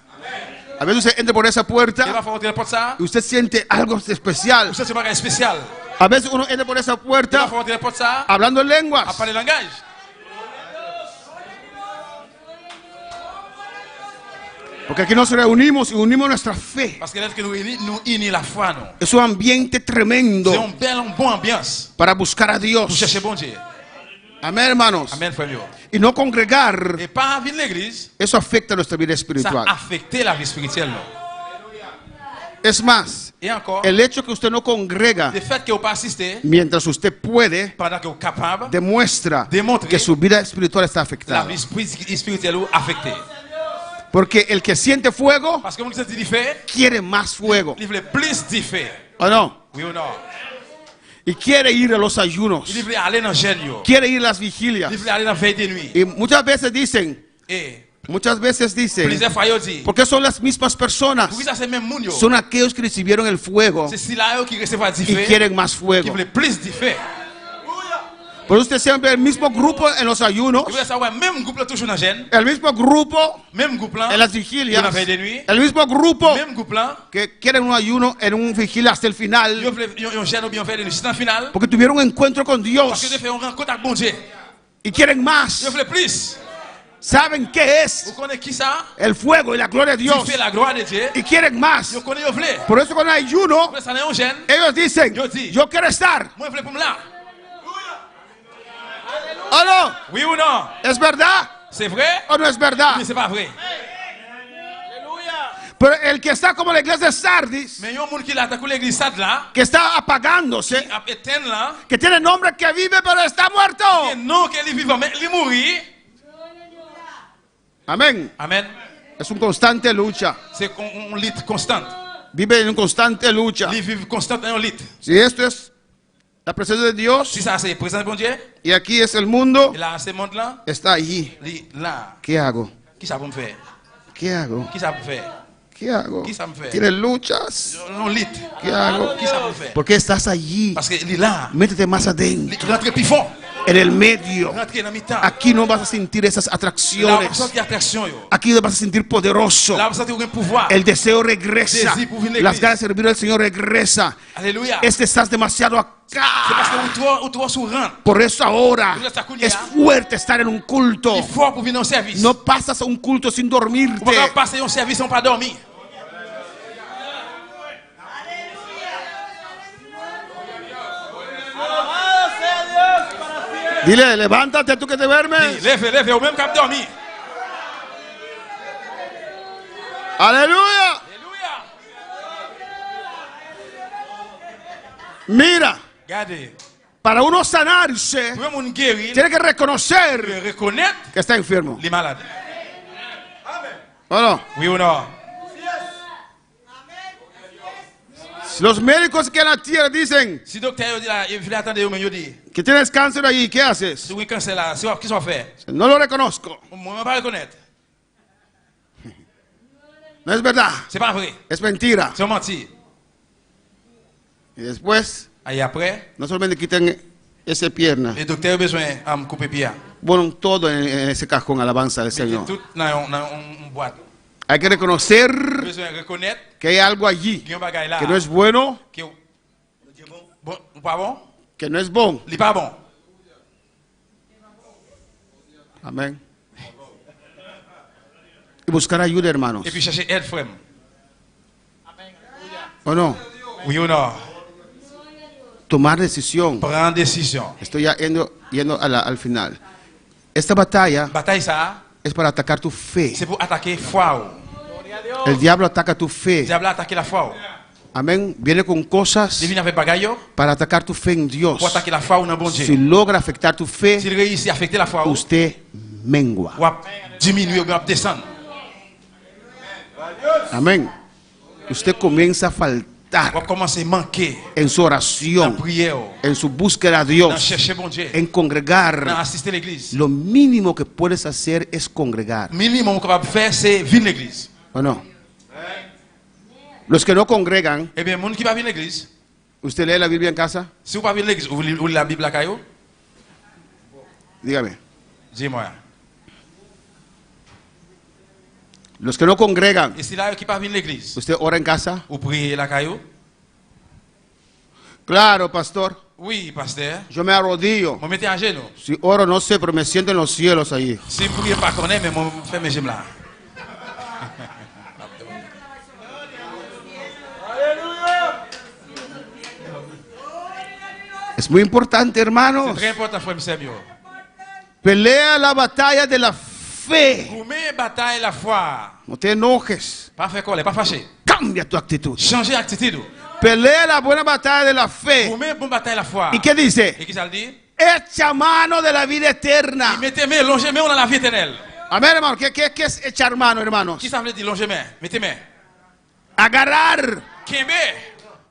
A veces usted entra por esa Il va puerta falloir rentrer dans la porte ça. y usted siente algo especial. Ça c'est pas spécial. A veces uno entra por esa Il va puerta falloir rentrer dans la porte ça. hablando en À lenguas. parler langage. Porque aquí nos reunimos y unimos nuestra fe. Parce que là que nous unissons la foi non. Es un ambiente tremendo C'est une belle bonne ambiance para buscar a pour Dios. chercher bon Dieu. Amén, hermanos. Amen frère. Yo. Y no congregar, Et pas venir à l'église, eso afecta nuestra vida ça espiritual. affecte la vie spirituelle. Non. Es más, Et encore, el hecho que usted no congrega le fait que vous pas assister mientras usted puede, pendant que vous êtes capable, demuestra Démontrer que su vida espiritual está la afectada. vie spirituelle est affectée. Porque el que siente fuego Parce que vous êtes dit fait, quiere más fuego. il veut plus de fait. ¿O no? Oui ou non? Y quiere ir a los ayunos. Il veut aller dans le jeûne. Yo. Quiere ir a las vigilias. Il veut aller dans la veille de nuit. Y muchas veces dicen, Et dicen, plusieurs fois, ils disent, porque son las mismas personas. pour qui ça c'est même moun yo? Son aquellos que recibieron el fuego C'est si là qui recevent du y fait, quieren más qui fuego. veulent plus de fait. Por eso usted siempre el mismo grupo en los ayunos, Vous voulez savoir, même groupe là toujours dans le jeûne, el mismo grupo même groupe là, en las dans la vigilias, veille de nuit, el mismo grupo même groupe là, que quieren un ayuno en un vigilia hasta el ils final, veulent jeûne ou bien faire de nuit. C'est dans le final, porque tuvieron un encuentro con parce que Dios de faire une rencontre avec bon Dieu. y quieren más. Ils veulent plus. ¿Saben qué es? Vous connaissez qui ça? El fuego y la gloria de Qui Dios. fait la gloire de Dieu. Y quieren más. Vous connaissez, vous voulez. Por eso cuando hay ayuno, Vous savez, un jeûne, ellos dicen, Yo di. yo quiero estar. moi je voulais pour me là. ¿O no? Oui ou non? ¿Es verdad C'est vrai? o no es verdad? Mais c'est pas vrai. Pero el que está como la iglesia de Sardis, Mais il y a un monde qui l'a attaqué l'église sad là, que está apagándose, qui a éteint là, que tiene nombre que vive pero está muerto. et non qu'elle est vivante, mais elle est mourir. Amén. Amen. Es un constante lucha. C'est un lit constant. Vive en una constante lucha. Il vit constant dans un lit. Si esto es la presencia de Dios Si ça c'est présent de bon Dieu, y aquí es el mundo, et là, ce monde là, está allí. là, ¿Qué hago? qui ça peut me faire? ¿Qué hago? Qui ça peut faire? ¿Qué hago? Qui ça me fait? Tienes luchas. Un lit. ¿Qué hago? Qui ça peut faire? ¿Por qué estás allí? Parce qu'il est là. Métete más adentro, Il rentre plus fond. en el medio. Rentre dans mi-temps. Aquí no vas a sentir esas Là, on atracciones. sent qu'il y a attraction. Yo. Aquí vas a sentir poderoso. Là, on sent qu'il y a un pouvoir. El deseo regresa. Désir pour venir Las l'église. ganas de servir al Señor regresa. Alléluia. Estás demasiado C'est parce acá. que vous trouvez sur rang. Por eso ahora Cuña. es fuerte estar en un culto. Il faut pour venir au service. No pasas a un culto sin Vous dormirte. pouvez pas passer un service sans pas dormir. Dile, levántate tú que te duermes. Lève, ou même qui a dormi. Aleluya. Mira, Regardez. para uno sanarse, Pour un monde guéri, tiene que reconocer reconnaître que está enfermo. les malades. ¿O no? Oui ou non? Los médicos que en la tierra dicen Si le docteur dit là, il faut attendre, il dit, que tienes cáncer ahí, ¿qué haces? si vous cancer là, qu'est-ce qu'on va faire? No lo reconozco. Moi, je ne pas reconnaître. No es verdad. C'est pas vrai. Es mentira. C'est un menti. Y después, Et après, no solamente quiten esa pierna, le docteur a besoin de me couper pied. ponen todo en ese cajón, alabanza del Mettez Señor. tout dans une boîte. Hay que reconocer Besoin de reconnaître que hay algo allí qu'il y a un bagage là. que no es bueno, Que bon, pas bon? que no es bon. Il n'est pas bon. Amén. Y buscar ayuda, hermanos. Et puis chercher aide, frère. ¿O no? Oui ou non? Tomar decisión. Prendre décision. Estoy ya yendo al final. Esta batalla Bataille ça, es para atacar tu fe. c'est pour attaquer foi. El diablo ataca tu Le fe. diable a attaqué la foi. Amén. Viene con cosas Il vient avec bagaille para atacar tu fe en Dios. pour attaquer la foi ou dans bon Si Dieu. logra afectar tu fe, S'il réussit à affecter la foi, usted mengua. ou à diminuer ou à descendre. Amén. Usted comienza a faltar Ou à commencer à manquer en su dans la oración, prière, en su búsqueda a dans Dios, chercher bon Dieu, en dans congregar. assister l'église. Lo mínimo que puedes hacer es congregar. Minimum qu'on va faire, c'est venir l'église. ¿O no? Los que no congregan, Eh bien, les gens qui va venir l'église, ¿usted lee la Biblia en casa? si vous ne pas venir l'église, vous lisez la Bible à Caillou, Dígame. dis-moi. Los que no congregan, Et si là, qui pas venir l'église, ¿usted ora en casa? vous priez la Caillou? Claro, pastor. Oui, pasteur. Yo me arrodillo. Vous mettez en genou. Si oro, no sé, pero me siento en los cielos ahí. Si vous ne priez pas connaître, mais moi, je fais mes gemmes là. Es muy importante, C'est hermanos. très important, frère Monsieur. Pelea la batalla de la fe. Vous mettez bataille la foi. No te enojes. Pas faire colère, pas fâcher. Cambia tu actitud. Changez d'attitude. Pelea la buena batalla de la Vous fe. mettez bonne bataille la foi. ¿Y qué dice? Et qui ça le dit? Echa mano de la vida eterna. Mettez main, longez main dans la vie éternelle. Amén, hermano. ¿Qué es echar mano, hermanos? Qui ça veut dire longez main? Mettez main. Agarrar. Kembe.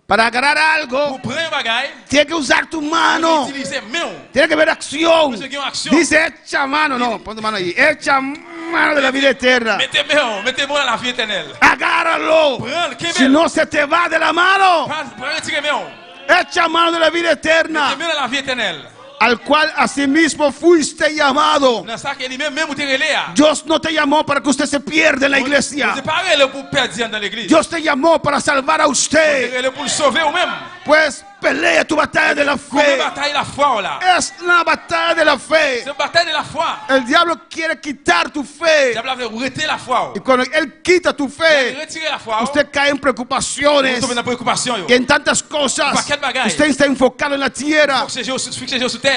Para agarrar algo, Vous prenez un bagaille. tiene que usar tu mano. Vous utilisez main. Tiene que ver acción. Vous avez une action. Dice echa mano. No, pon tu mano ahí. Echa mano de la vida eterna. Mettez main, mettez main dans la vie éternelle. Agárralo. Prends, kembe. Si no se te va de la mano. Prends, retirez main. Echa mano de la vida eterna. Mettez main dans la vie éternelle. Al cual asimismo fuiste llamado. Dans ça qu'il même vous tirez là. Dios no te llamó para que usted se pierda en la iglesia. Vous pas relé pour perdre dans l'église. Dios te llamó para salvar a Vous usted. relé pour le sauver ou même. Pues pelea tu batalla de la Combien fe. bataille la foi là? Es una batalla de la fe. C'est une bataille de la foi. El diablo quiere quitar tu Le fe. diable veut retirer la foi. Y cuando él quita tu fe, Retirer la foi. usted cae en Vous preocupaciones tombez dans la préoccupation. y en tantas cosas. Paquet bagaille. Usted está enfocado en la tierra. Fixez sur terre.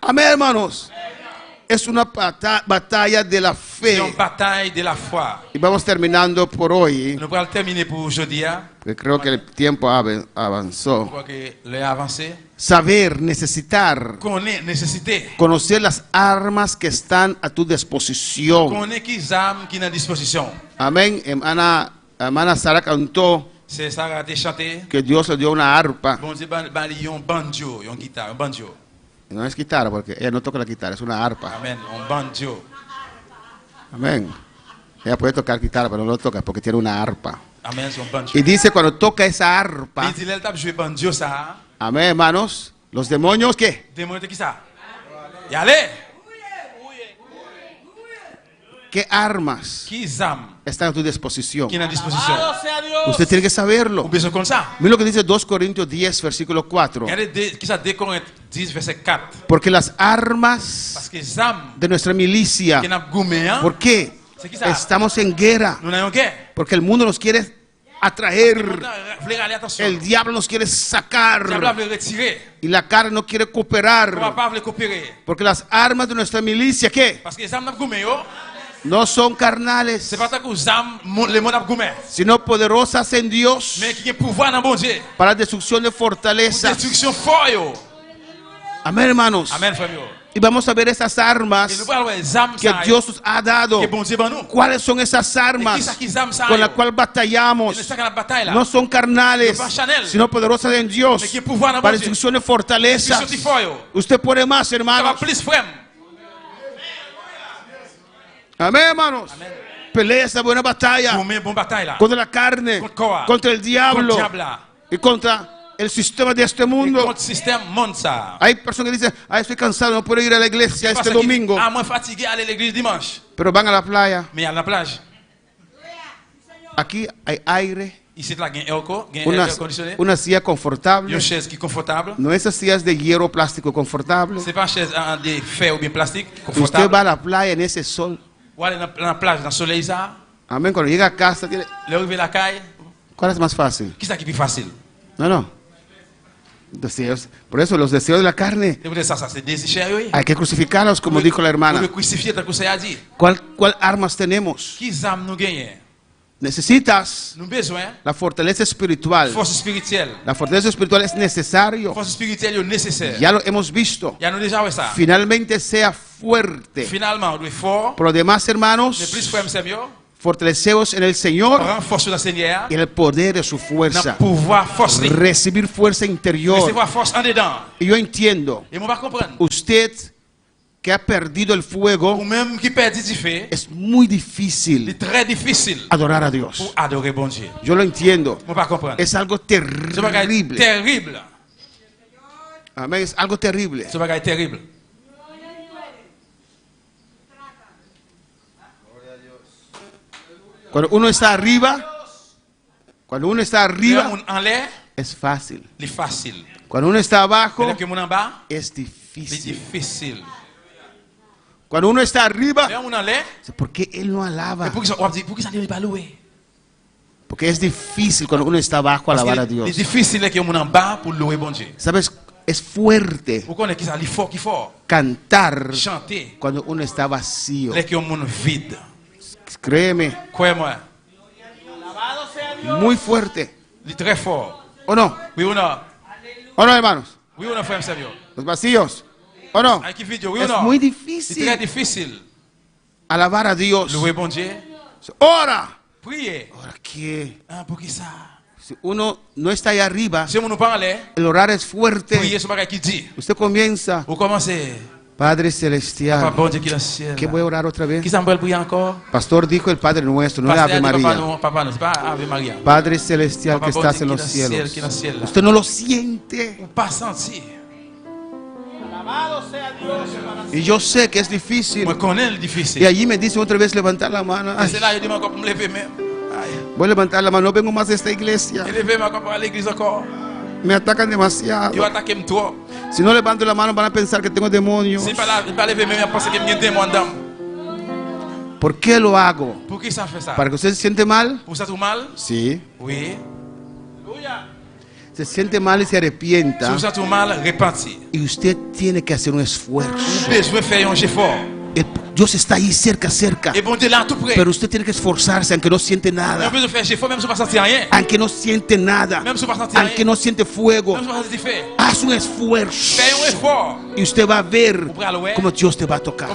Amén, hermanos. Es una batalla de la C'est une fe. bataille de la foi. Y vamos terminando por hoy, Nous allons terminer pour aujourd'hui. porque creo que el tiempo Je avanzó. crois que l'heure a avancé. Saber, necesitar, Connaître, nécessité. conocer las armas que están a tu disposición. Connaître qui armes qui sont à disposition. Amén. Hermana Sara cantó C'est ça qui a été chanté. que Dios le dio una arpa. Bon Dieu, il y a un banjo, une guitare, un banjo. No es guitarra, porque ella no toca la guitarra, es una arpa. Amen, un banjo. Amén. Ella puede tocar guitarra, pero no lo toca porque tiene una arpa. Amen, c'est un banjo. Y dice cuando toca esa arpa, Il dit, elle tape jouer banjo ça. amén, hermanos, los demonios, ¿qué? Démon de qui ça? Y allez! ¿Qué armas Qui armes están a tu disposición? qui sont à disposition? Usted tiene que saberlo. Ou besoin comme ça? Mira lo que dice 2 Corintios 10, versículo 4. Regardez qui ça 2 Corinthiens 10 verset 4. Porque las armas Parce que les armes de nuestra milicia, qui n'a goumé, ¿por qué? c'est qui ça? Estamos en guerra. Nous n'avons guerre. Porque el mundo nos quiere atraer. El diablo nos quiere sacar. Y la carne no quiere cooperar. Porque las armas de nuestra milicia, ¿qué? No son carnales, sino poderosas en Dios para destrucción de fortalezas. Amén, hermanos. Y vamos a ver esas armas que Dios nos ha dado. ¿Cuáles son esas armas con las cuales batallamos? No son carnales, sino poderosas en Dios para destrucción de fortalezas. Usted puede más, hermanos. Amén, hermanos. Pelea esa buena batalla contra la carne, contra el diablo y contra el sistema de este mundo. Hay personas que dicen, estoy cansado, no puedo ir a la iglesia este domingo, pero van a la playa. Aquí hay aire, una silla confortable. No esas sillas de hierro plástico confortable. Usted va a la playa en ese sol. Amén. Cuando llega a casa, ¿cuál es más fácil? No. Deseos. Por eso los deseos de la carne hay que crucificarlos, como dijo la hermana. ¿Cuál armas tenemos? Necesitas la fortaleza espiritual. La fortaleza espiritual es necesario. Ya lo hemos visto. Finalmente sea fuerte. Por lo demás, hermanos, fortaleceos en el Señor y en el poder de su fuerza. Recibir fuerza interior. Y yo entiendo, usted que ha perdido el fuego, es muy difícil adorar a Dios. Yo lo entiendo. Es algo terrible. Amén. Es algo terrible. Cuando uno está arriba, es fácil. Cuando uno está abajo, es difícil. Cuando uno está arriba, ¿por qué él no alaba? Porque es difícil cuando uno está abajo alabar a Dios. ¿Sabes? Es fuerte cantar cuando uno está vacío. Créeme. Muy fuerte. ¿O no? ¿O no, hermanos? Los vacíos. ¿O no? Es muy difícil alabar a Dios. Ora. ¿Ahora qué? Si uno no está ahí arriba, el orar es fuerte. Usted comienza. Padre Celestial, ¿qué voy a orar otra vez? Pastor dijo el Padre Nuestro, no es Ave María. Padre Celestial que estás en los cielos. Usted no lo siente. Y yo sé que es difícil. Y allí me dice otra vez levantar la mano. Ay, voy a levantar la mano, no vengo más a esta iglesia. Me atacan demasiado. Si no levanto la mano van a pensar que tengo demonios. ¿Por qué lo hago? ¿Para que usted se siente mal? Sí. Se siente mal y se arrepienta. Y usted tiene que hacer un esfuerzo. Dios está ahí cerca. Pero usted tiene que esforzarse aunque no siente nada. Aunque no siente nada. Aunque no siente fuego. Haz un esfuerzo. Y usted va a ver cómo Dios te va a tocar.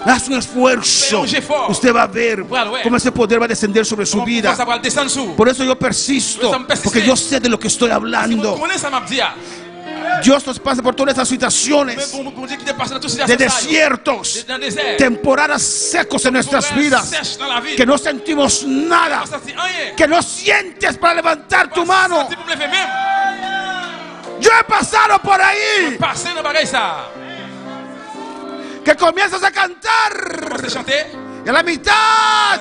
Haz un esfuerzo. Usted va a ver cómo ese poder va a descender sobre su vida. Por eso yo persisto. Porque yo sé de lo que estoy hablando. Dios nos pasa por todas esas situaciones de desiertos, temporadas secos en nuestras vidas, que no sentimos nada, que no sientes para levantar tu mano. Yo he pasado por ahí, que comienzas a cantar y a la mitad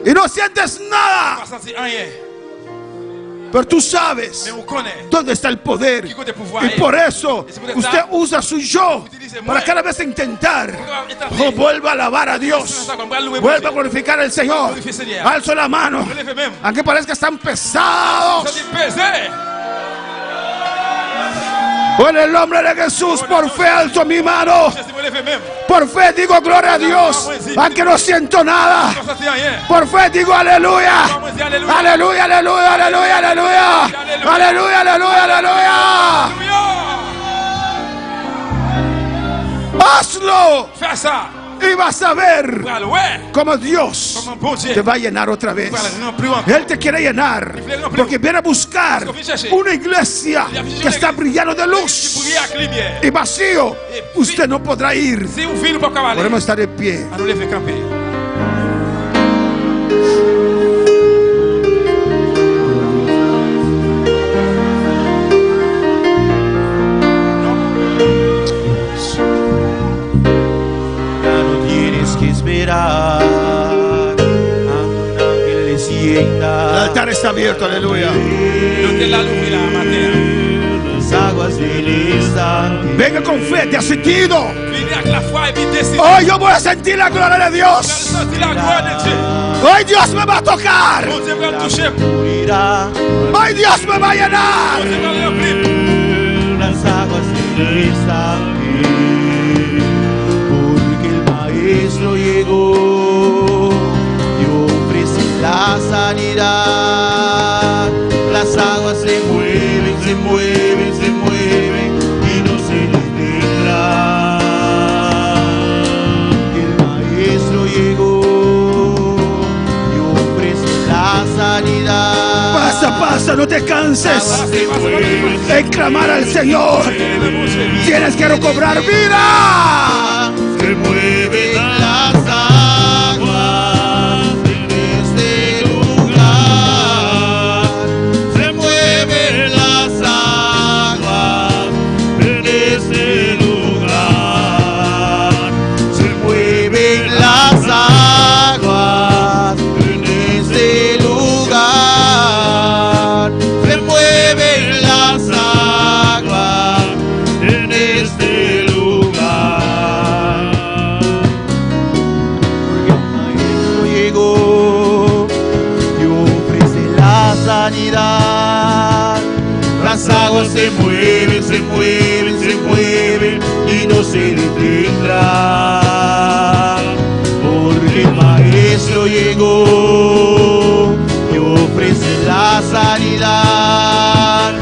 y no sientes nada. Pero tú sabes Mais on connaît. dónde está el poder. Qui côté pouvoir Y est. por eso Et c'est pour usted ça, usa su yo utilisez para moi. cada vez intentar. Établir. Oh, vuelva a alabar a Dios. Vuelva a glorificar al Señor. Glorifier le Seigneur. Alzo la mano. Relevez même. Aunque parezca están Ça pesados. dit peser. O en el nombre de Jesús, por fe alzo mi mano. Je me lève même. Por fe digo gloria a Dios. Aunque no siento nada. Je ne sens rien. Por fe digo aleluya. Aleluya, aleluya, aleluya, aleluya. Aleluya, aleluya, aleluya. Hazlo. Fais ça. Y vas a ver Pour aller, ouais. cómo Dios Comme un bon Dieu. te va a llenar otra vez. Pour aller remplir encore. Él te quiere llenar porque viene a buscar una iglesia que está brillando de Qui luz brille avec lumière. y vacío. Usted no podrá ir. Si vous filez, pas cavaler. Podemos estar de pie. À nous lever camper. Ya no tienes que esperar a un ángel descienda. El altar está abierto, aleluya. L'hôtel là l'ouvrir là matin. Las aguas del estanque. Venga con fe, decidido. Venez avec la foi et puis décidez. Hoy yo voy a sentir la gloria de Vous allez Dios. sentir la gloire de Dieu. Hoy Dios me va a tocar. Bon Dieu va me toucher. Morirá Hoy Dios me va a llenar. Bon Dieu va me remplir. las aguas del estanque. Porque el maestro llegó y ofrece la sanidad. Las aguas se mueven, se mueven, se mueven y no se detendrán. El maestro llegó y ofrece la sanidad. Pasa, pasa, no te canses en clamar al Señor. Tienes que recobrar vida. Se mueven las aguas en este lugar. Se mueven las aguas en este lugar. Se mueven las aguas en este lugar. Se mueven las aguas en este lugar. Porque el maestro llegó y ofrece la sanidad. Las aguas se mueven, se mueven, se mueven y no se detendrán. Porque el maestro llegó y ofrece la sanidad.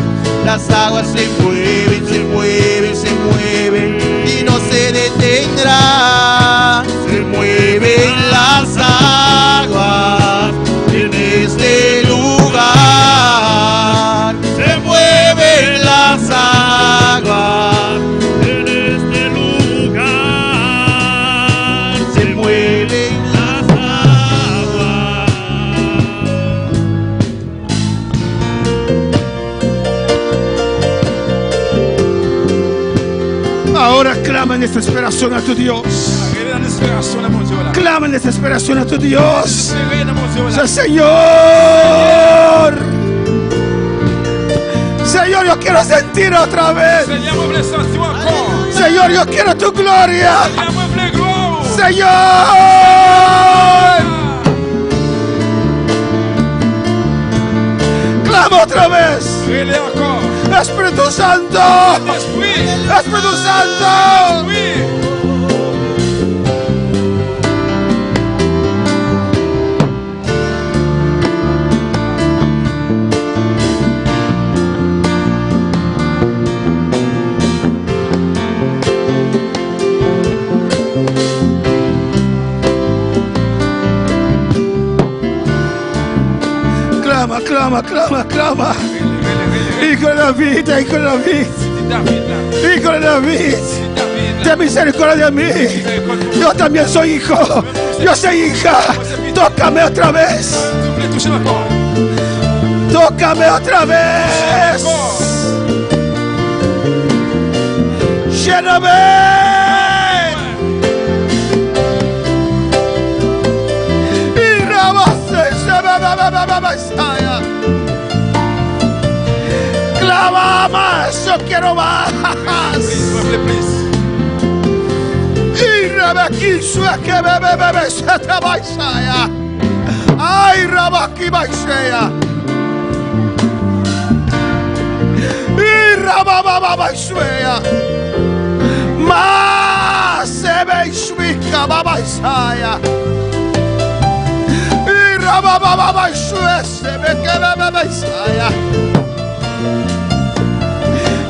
Las aguas se mueven, se mueven, se mueven y no se detendrán. Se mueven las aguas en este lugar. Se mueven las aguas en este lugar. Se mueven las aguas. Ahora clama en desesperación a tu Dios. Guéris dans l'espération là, mon Dieu là. Clama en desesperación a tu Dios. Espérez dans mon Dieu là. Dice, Señor. Señor, yo quiero sentir otra vez. Seigneur, moi, je veux sentir encore. Señor, yo quiero tu gloria. Seigneur, moi, je veux gloire. Señor. Clama otra vez. Priez encore. Espíritu Santo. Esprit. Espíritu Santo. Oui. Clama, clama, clama, clama. Hijo de David, hijo de David. David là. Hijo de David. David là. Ten misericordia de mí. Yo también soy hijo. Yo soy hija. Tócame otra vez. S'il vous plaît, touchez-moi encore. Tócame otra vez. Lléname. Y rabase, quiero más. Y Rabaki sueque bebe se te baisaya. Ay, Rabaki baisaya. Y Rababa baisaya. Más se baisuika babaisaya. Y Rababa baisaya se me queda babaisaya.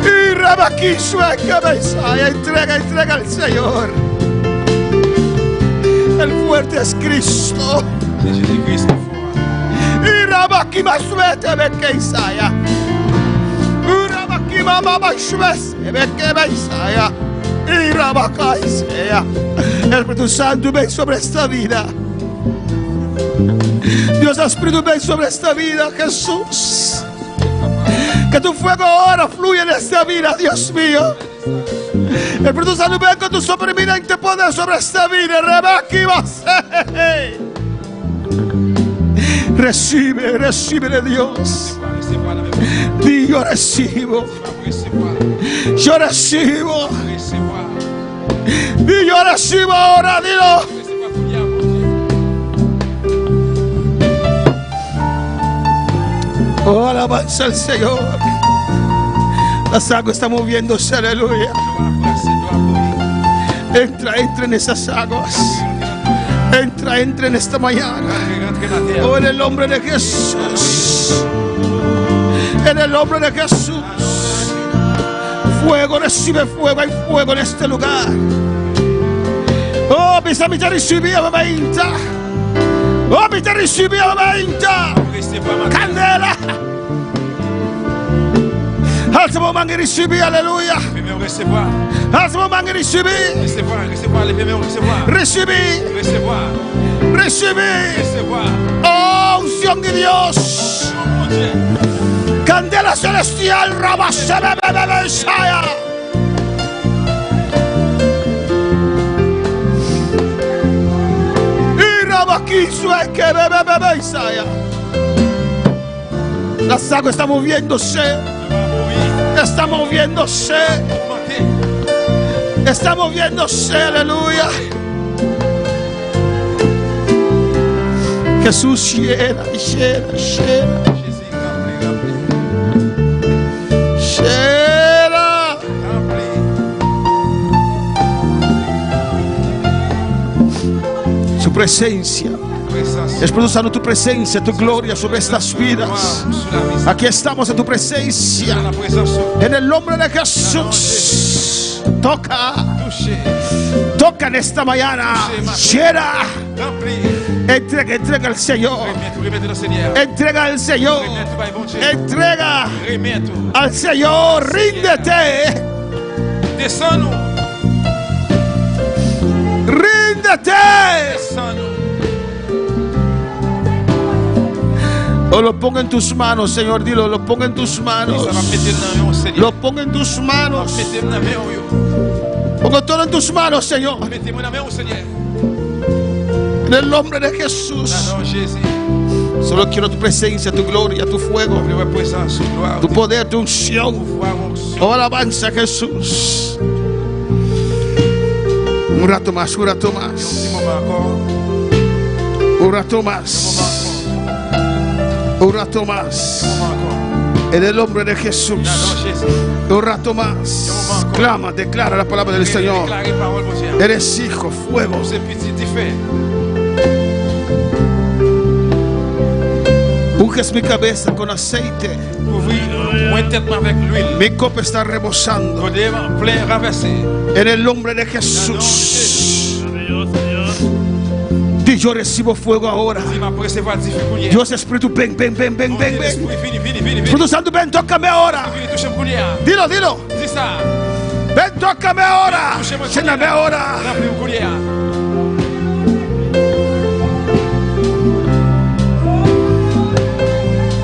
Y Rabaki sueque baisaya. Entrega al Señor. El fuerte es Cristo. Y Rabaki Masuete Bekeisaya. Y Rabaki Mama Suete Bekeisaya. Y Rabakaisaya. El Espíritu Santo ven sobre esta vida. Dios Espíritu ven sobre esta vida, Jesús. Que tu fuego ahora fluya en esta vida, Dios mío. El Espíritu Santo ven con tu sobreviviente poder sobre esta vida. Rabaki Masuete. Recibe de Dios. Di yo recibo. Yo recibo. Di yo recibo ahora, dilo. Oh, alabanza al Señor. Las aguas están moviéndose, aleluya. Entra en esas aguas. Entra en esta mañana. Oh, en el nombre de Jesús. En el nombre de Jesús. Fuego, recibe fuego. Hay fuego en este lugar. Oh, mis amigas, recibe a venta. Oh, mi te recibe a venta. Candela. Alza mão e recibe, aleluia. Alza mão e recibe. Recibe. Oh, unción de Dios. Candela celestial, rabasebe bebesaya. Y rabaquizo es que bebesaya. Las aguas están moviéndose. Está moviéndose. Está moviéndose, aleluya. Jesús llena. Su presencia. Espíritu Santo, tu presencia, tu gloria sobre estas vidas. Aquí estamos en tu presencia. En el nombre de Jesús. Toca en esta mañana. Llena. Entrega al Señor. Entrega al Señor. Entrega al Señor. Ríndete. Ríndete. O lo pongo en tus manos, Señor, dilo, lo pongo en tus manos. Lo pongo en tus manos. Pongo todo en tus manos, Señor. En el nombre de Jesús. Solo quiero tu presencia, tu gloria, tu fuego, tu poder, tu unción. Oh, alabanza, Jesús. Un rato más, un rato más. Un rato más. Un rato más. En el nombre de Jesús. Un rato más. Clama, declara la palabra del Señor. Eres hijo, fuego. Unges mi cabeza con aceite. Mi copa está rebosando. En el nombre de Jesús. Yo recibo fuego ahora. Dios Espíritu, ven. Espíritu Santo, ven, tócame ahora. Dilo. Ven, tócame ahora. Lléname ahora.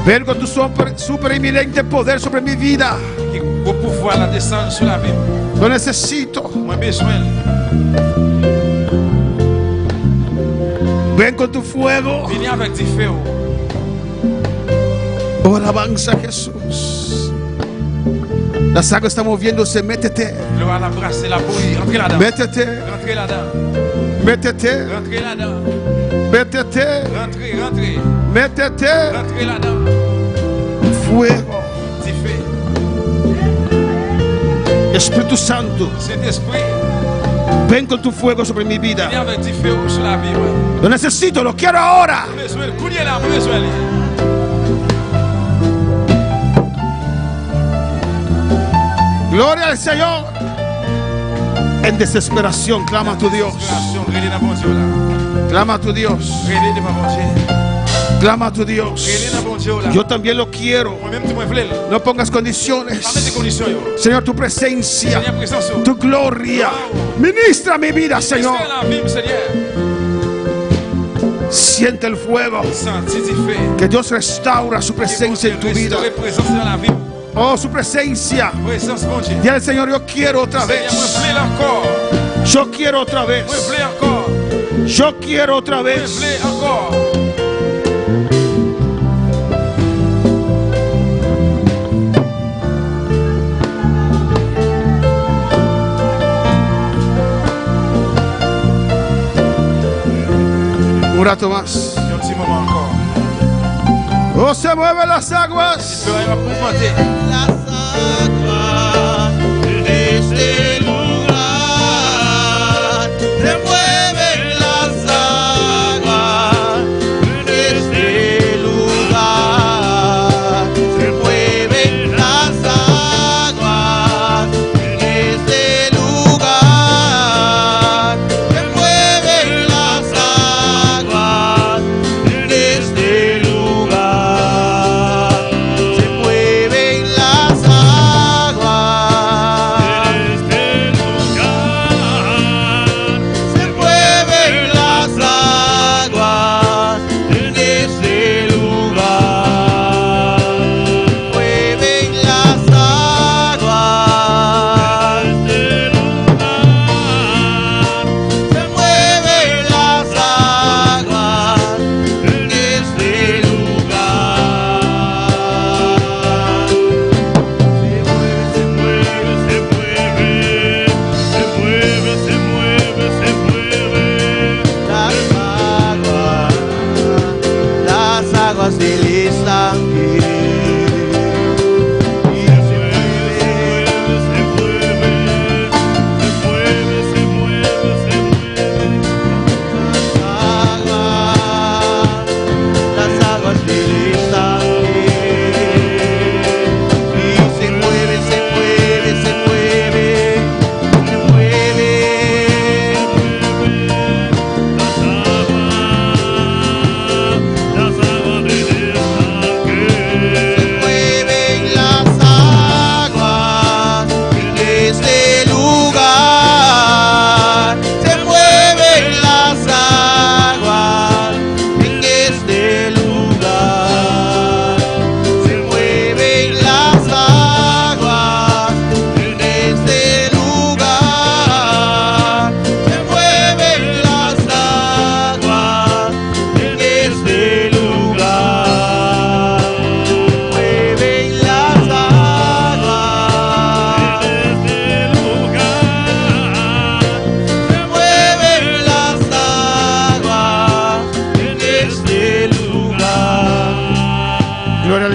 Ven con tu super eminente poder sobre mi vida. Lo necesito. Ven con tu fuego. Oh, alabanza, Jesús. Las aguas están moviéndose. Métete. L'eau va brasser la bouillie. Rentrez là-dedans. Métete. Rentrez là-dedans. Métete. Rentrez là-dedans. Métete. Rentrez, rentrez. Métete. Rentrez là-dedans. Fuego. Du feu. Espíritu Santo, Saint-Esprit, ven con tu fuego sobre mi vida. viens avec du feu sur la vie. Ouais. Lo necesito, lo quiero ahora. Besoin, le coulier là, besoin. Gloria al Señor. En desesperación, clama a tu Dios. Clama a tu Dios. Clama a tu Dios. Yo también lo quiero. No pongas condiciones. Señor, tu presencia, tu gloria. Ministra mi vida, Señor. Siente el fuego. Que Dios restaura su presencia en tu vida. Oh, su presencia. Dile al Señor, yo quiero otra vez. Yo quiero otra vez. Yo quiero otra vez. Un rato más. Oh, se mueven las aguas. Las aguas de este lugar. Se mueven las aguas de este lugar. Se mueven las aguas en este lugar. Se mueven las aguas en este lugar. Se mueven las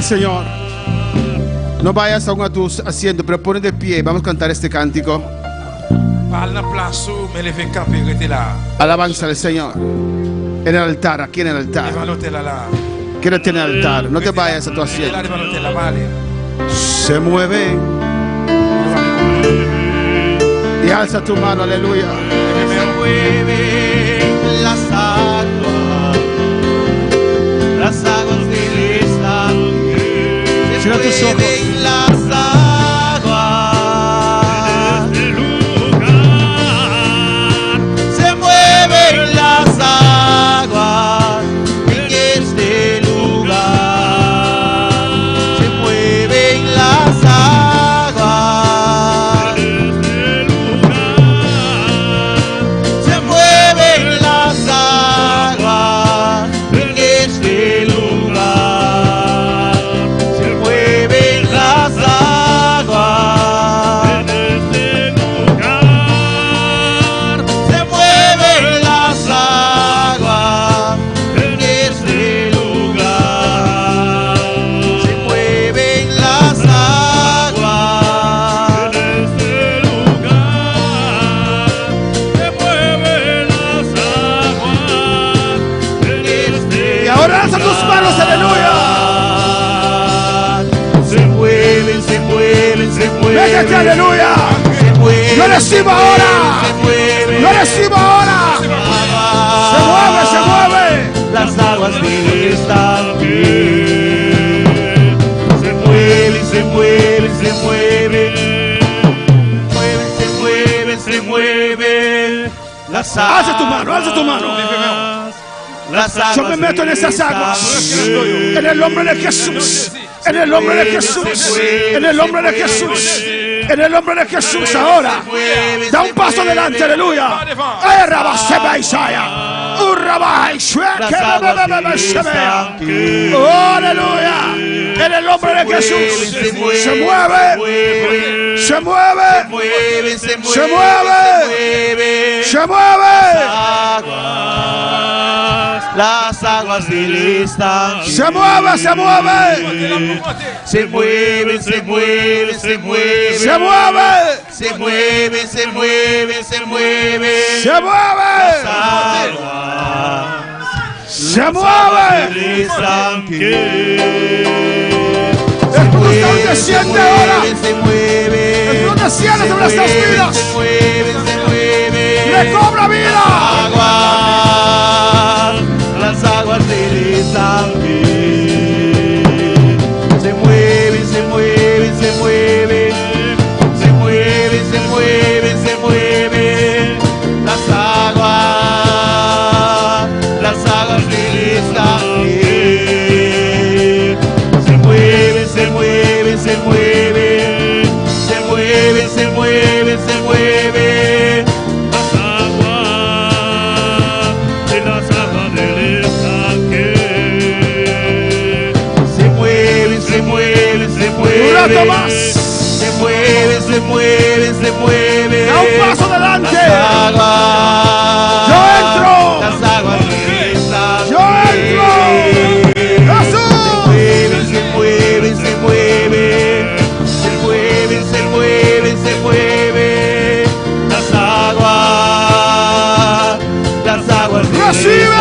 Señor. No vayas aún a tu asiento, pero ponte de pie. Vamos a cantar este cántico. Alabanza al Señor. En el altar, aquí en el altar. Quédate en el altar. No te vayas a tu asiento. Se mueve. Y alza tu mano, aleluya. Se mueven las aguas del estanque. Cierra tus ojos. Las aguas de este lugar. Se mueven las aguas en este lugar. Se mueven las aguas en este lugar. Se mueven las aguas en este lugar. Se mueven las aguas. métete, aleluya. Yo recibo ahora. Yo recibo ahora. Se mueve, se mueve. Las aguas están aquí. Se mueven, se mueven, se mueven. Se mueven, se mueven. Las aguas. Alza tu mano, alza tu mano. Yo me meto en esas aguas. En el nombre de Jesús. En el nombre de Jesús. En el nombre de Jesús. En el nombre de Jesús ahora. Da un paso adelante, aleluya. Oh, aleluya. En el nombre de Jesús. Se mueve. Se mueve. Se mueve. Se mueve. Las aguas están aquí. Se mueve, se mueve. Se mueve, se mueve, se mueve. Se mueve. Se mueve, se mueve, se mueve. Se mueve. Se mueve. Están aquí. Espíritu Santo desciende ahora. Se mueve. Espíritu desciende sobre estas vidas. Se mueve, se mueve. Recobra vida. Las aguas están aquí. Se mueven, se mueven, se mueven. Se mueven, se mueven, se mueven. Las aguas están aquí. Se mueven, se mueven, se mueven. Se mueven, se mueven, se mueven. Un rato más. Se mueve, se mueve, se mueve. Da un paso adelante. Las aguas. Yo entro. Las aguas están. Yo entro. Jesús. Se mueve, se mueve. Se mueve, se mueve, se mueve. Las aguas. Las aguas. ¡Recibe!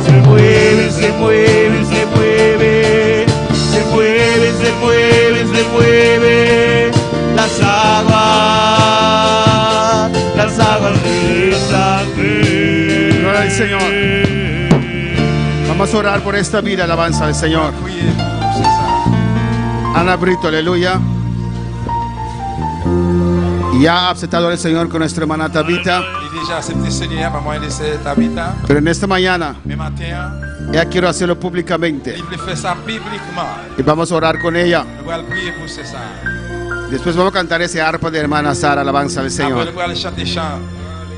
Se mueve, se mueve, se mueve. Se mueve, se mueve, se mueve. Las aguas están aquí. Gloria al Señor. Vamos a orar por esta vida, alabanza al Señor. Ana Brito, aleluya. Ya ha aceptado al Señor con nuestra hermana Tabita. Pero en esta mañana ella quiero hacerlo públicamente. Y vamos a orar con ella. Después vamos a cantar ese arpa de hermana Sara, alabanza al Señor.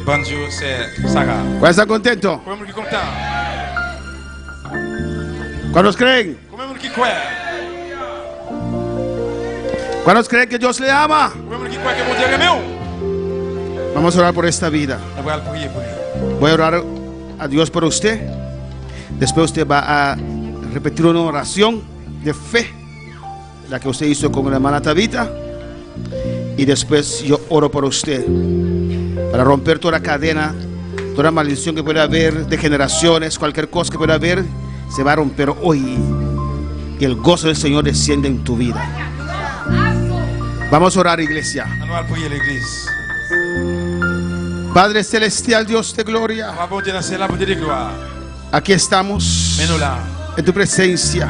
¿Cuántos están contentos? ¿Cuántos creen? ¿Cuántos creen que Dios le ama? Vamos a orar por esta vida. Voy a orar a Dios por usted. Después usted va a repetir una oración de fe, la que usted hizo con la hermana Tabita. Y después yo oro por usted para romper toda cadena, toda maldición que pueda haber de generaciones, cualquier cosa que pueda haber, se va a romper hoy. Y el gozo del Señor desciende en tu vida. Vamos a orar, iglesia. Padre celestial, Dios de gloria, aquí estamos en tu presencia.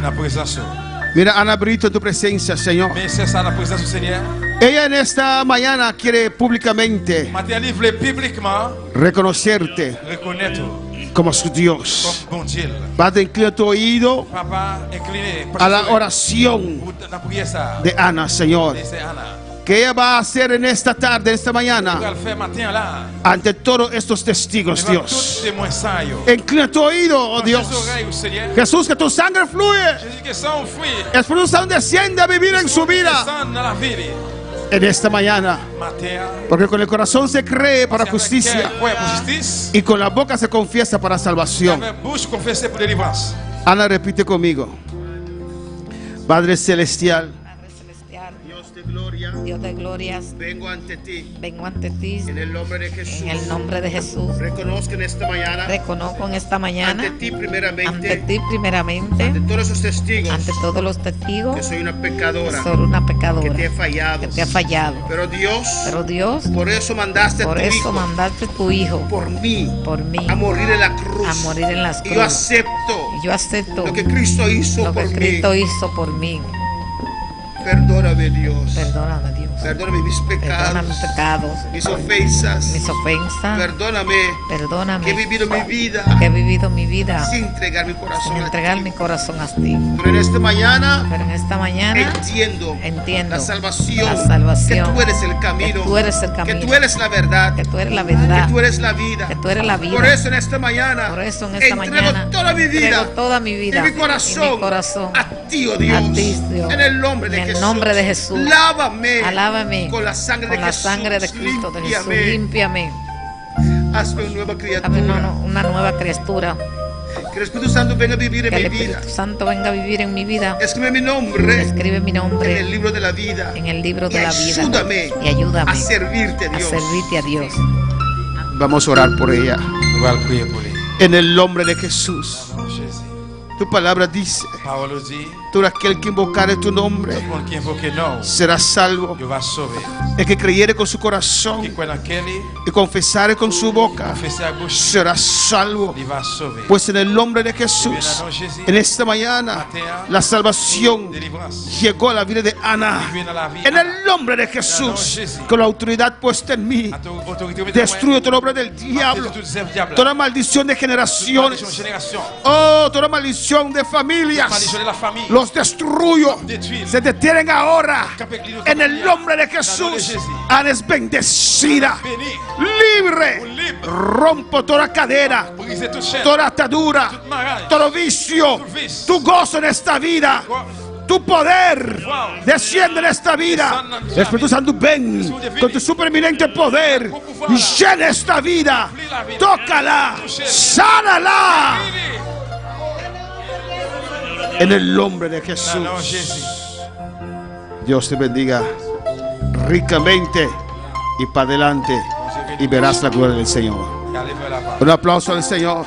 Mira, Ana Brito, en tu presencia, Señor. Ella en esta mañana quiere públicamente reconocerte como su Dios. Padre, inclina tu oído a la oración de Ana, Señor, que ella va a hacer en esta tarde, en esta mañana, ante todos estos testigos, Dios. Inclina tu oído, oh Dios. Jesús, que tu sangre fluye. Espíritu Santo desciende a vivir en su vida en esta mañana, porque con el corazón se cree para justicia y con la boca se confiesa para salvación. Ana, repite conmigo. Padre celestial, Dios de gloria, Dios de glorias, vengo ante ti. vengo ante ti En el nombre de Jesús. en el nombre de Jesús. Reconozco en esta mañana. Reconozco en esta mañana Ante ti primeramente. ante ti primeramente, Ante todos los testigos. ante todos los testigos, Que soy una que pecadora. soy una pecadora, Que te he fallado. que te ha fallado. Pero Dios. Pero Dios, Por eso mandaste por a tu eso hijo. mandaste tu hijo Por mí. A morir en la cruz. a morir en las Y yo cruces. acepto. Y yo acepto Lo que Cristo hizo lo que por mí. Cristo hizo por mí. Perdóname, Dios. Perdóname, Dios. Perdóname mis pecados. Perdona mis pecados, Mis ofensas. mis ofensas. Perdóname. Perdóname. Que he vivido mi vida. Que he vivido mi vida Sin entregar mi corazón. sin a entregar ti. mi corazón a ti. Pero en esta mañana. Pero en esta mañana Entiendo. entiendo La salvación. la salvación, Que tú eres el camino. que tú eres el camino, Que tú eres la verdad. que tú eres la verdad, Que tú eres la vida. que tú eres la vida. Por eso en esta mañana. Por eso en esta entrego mañana toda mi vida. entrego toda mi vida Y mi corazón. y mi corazón a ti, oh Dios. a ti, Dios. En el nombre de En el Jesús. nombre de Jesús. Lávame. Alávame Con la sangre con de la Jesús. sangre de Cristo de Jesús. Límpiame. Límpiame. Hazme una nueva Hazme criatura. una nueva criatura. Que el Espíritu Santo venga a vivir en Que el mi vida. Espíritu Santo venga a vivir en mi vida. Escribe mi nombre. Escribe mi nombre en el libro de la vida. en el libro de Y la vida. ayúdame Y ayúdame a servirte, a Dios. servirte a Dios. Vamos a orar por ella. En el nombre de Jesús. Tu palabra dice: todo aquel que invocare tu nombre será salvo. El que creyere con su corazón y confesare con su boca será salvo. Pues en el nombre de Jesús, en esta mañana, la salvación llegó a la vida de Ana. En el nombre de Jesús, con la autoridad puesta en mí, destruyo toda obra del diablo, toda maldición de generaciones, oh, toda maldición de familias, los destruyo, se detienen ahora. En el nombre de Jesús, Ana es bendecida, libre. Rompo toda cadena, toda atadura, todo vicio. Tu gozo en esta vida, tu poder desciende en esta vida. Espíritu Santo, ven con tu supereminente poder y llena esta vida. Tócala, sánala. En el nombre de Jesús. Dios te bendiga ricamente y para adelante, y verás la gloria del Señor. Un aplauso al Señor.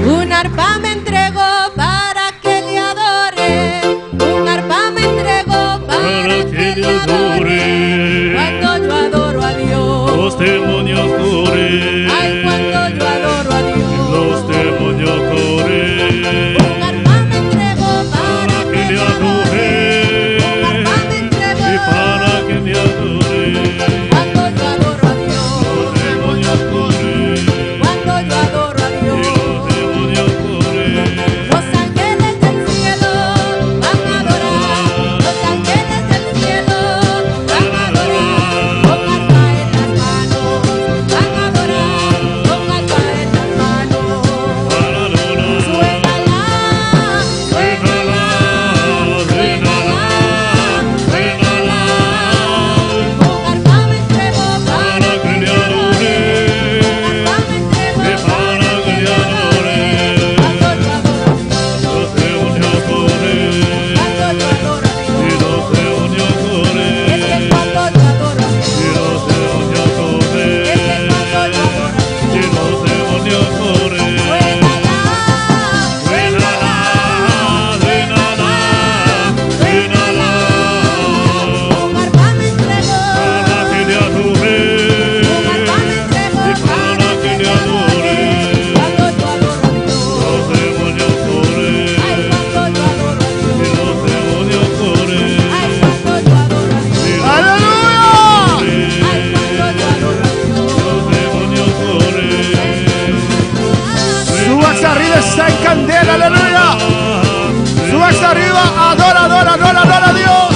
Un arpa me entregó para que le adore. Un arpa me entregó para que le adore. Cuando yo adoro a Dios, Los demonios corren. ay, cuando yo adoro a Dios. Los demonios corren. Un arpa me entregó para que le adore. Un arpa me entregó Y para que me adore. cuando yo adoro a Dios. Los demonios corren. Cuando yo adoro a Dios. Los demonios corren. Los ángeles del cielo van a adorar. Los ángeles del cielo van a adorar. Con arpa en las manos van a adorar. Con arpa en las manos. Suénala, suénala, suénala, suénala. Con arpa me entregó para que le adore. Con arpa me entregó para que le adore. Cuando yo adoro a Dios. Los demonios corren. Cuando yo adoro a Dios. Y los demonios corren. Es que cuando yo adoro a Dios. Y los demonios corren. Es que cuando yo adoro a Dios. Y los demonios corren. Suénala, Suénala, suénala, suénala. un arpa me entregó. Para que le adore. Un arpa me entregó Y para que le adore. cuando yo adoro a Dios. Los demonios corren. Ay, cuando yo adoro a Y Dios. los demonios corren. Ay, cuando yo adoro a Dios. ¡Aleluya! Ay, cuando yo adoro a Dios. Los demonios corren. Suba hasta arriba, está en candela, aleluya. Suba hasta arriba, adora, adora, adora, adora a Dios.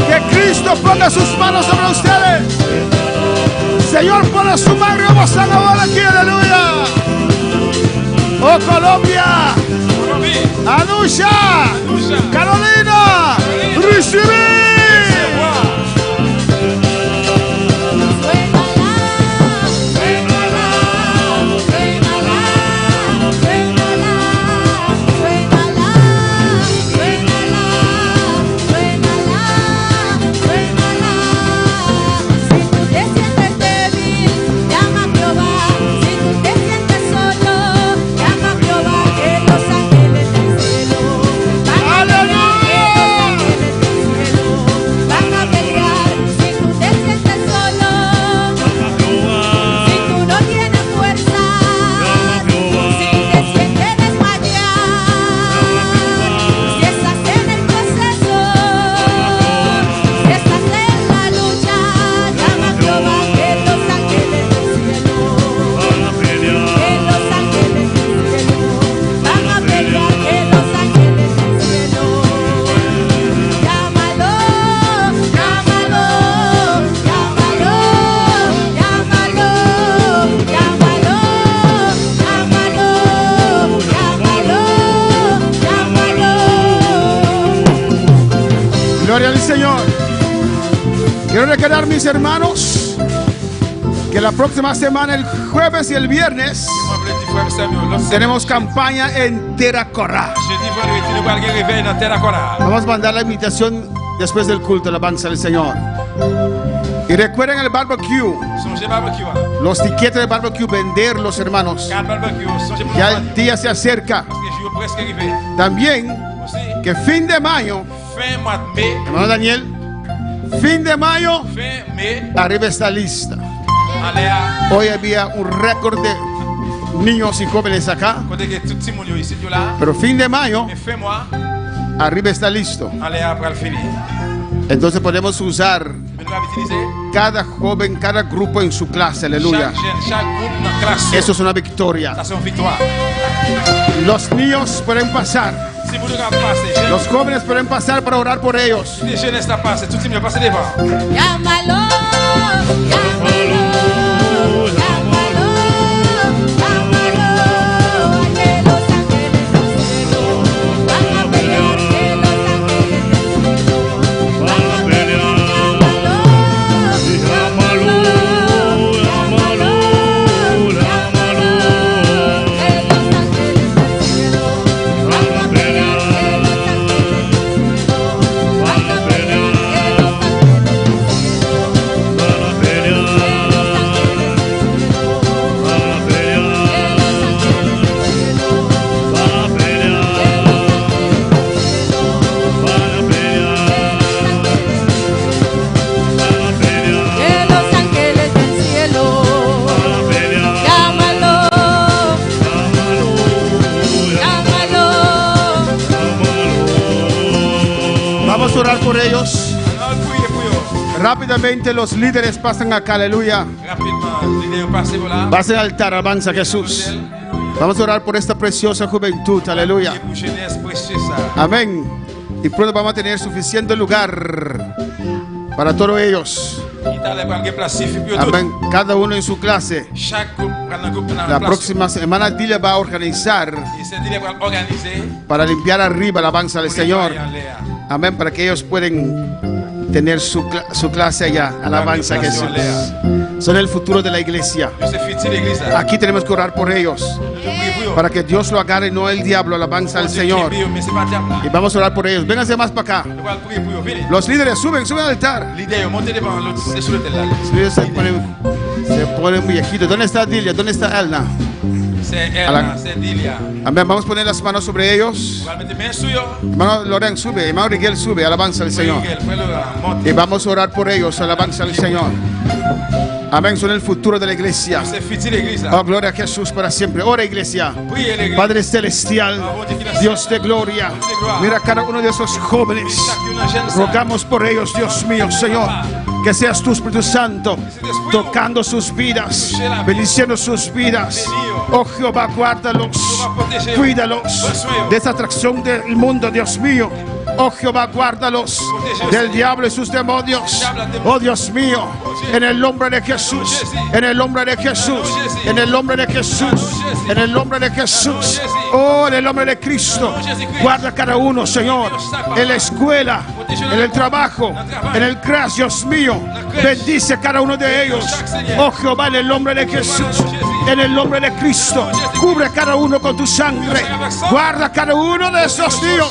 Que Cristo ponga sus manos sobre ustedes. Señor, pone su mano y vamos a alabar aquí, aleluya. Oh, Colombia, Anusha, Carolina, recibí. Suénala, suénala, suénala, suénala. Gloria al Señor. Quiero recordar, mis hermanos, que la próxima semana, el jueves y el viernes, tenemos campaña en Teracora. Vamos a mandar la invitación después del culto, la alabanza del Señor. Y recuerden el barbecue. Los tiquetes de barbecue, venderlos, hermanos. Ya el día se acerca. También que fin de mayo, hermano Daniel, fin de mayo, arriba está lista. Hoy había un récord de niños y jóvenes acá, pero fin de mayo, arriba está listo. Entonces podemos usar cada joven, cada grupo en su clase, aleluya. Eso es una victoria. Los niños pueden pasar. Los jóvenes pueden pasar para orar por ellos. Llámalo, orar por ellos. Rápidamente los líderes pasan acá, aleluya. Pasen al altar, alabanza a Jesús. Vamos a orar por esta preciosa juventud, aleluya. Amén. Y pronto vamos a tener suficiente lugar para todos ellos. Amén. Cada uno en su clase. La próxima semana Dilia va a organizar para limpiar arriba la alabanza del Señor. Amén, para que ellos puedan tener su clase allá. Alabanza a Jesús. Son el futuro de la iglesia. Aquí tenemos que orar por ellos, para que Dios lo agarre, no el diablo. Alabanza al Señor. Y vamos a orar por ellos. Vénganse más para acá. Los líderes suben al altar. Los líderes se ponen viejitos. ¿Dónde está Dilia? ¿Dónde está Elna? Amén. Vamos a poner las manos sobre ellos. Hermano Loren sube, hermano Rigel sube, alabanza al Señor. Y vamos a orar por ellos, alabanza al Señor. Amén, son el futuro de la iglesia. Oh, gloria a Jesús para siempre. Ora, iglesia. Padre celestial, Dios de gloria, mira cada uno de esos jóvenes. Rogamos por ellos, Dios mío, Señor, que seas tu Espíritu Santo tocando sus vidas, bendiciendo sus vidas. Oh Jehová, guárdalos, cuídalos de esa atracción del mundo, Dios mío. Oh Jehová, guárdalos del diablo y sus demonios. Oh Dios mío, en el nombre de Jesús, en el nombre de Jesús, en el nombre de Jesús, en el nombre de Jesús. Oh, en el nombre de Cristo, guarda cada uno, Señor, en la escuela, en el trabajo, en el crash, Dios mío. Bendice a cada uno de ellos. Oh Jehová, en el nombre de Jesús, en el nombre de Cristo, cubre a cada uno con tu sangre. Guarda a cada uno de esos niños,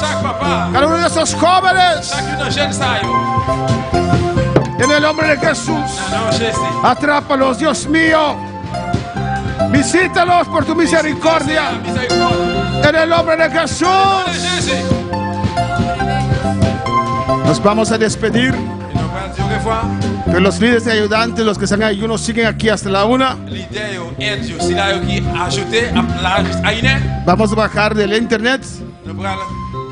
cada uno de esos jóvenes. En el nombre de Jesús, atrápalos, Dios mío. Visítalos por tu misericordia. En el nombre de Jesús. Nos vamos a despedir. Que los líderes y ayudantes, los que están en ayuno, siguen aquí hasta la 1. Vamos a bajar del internet,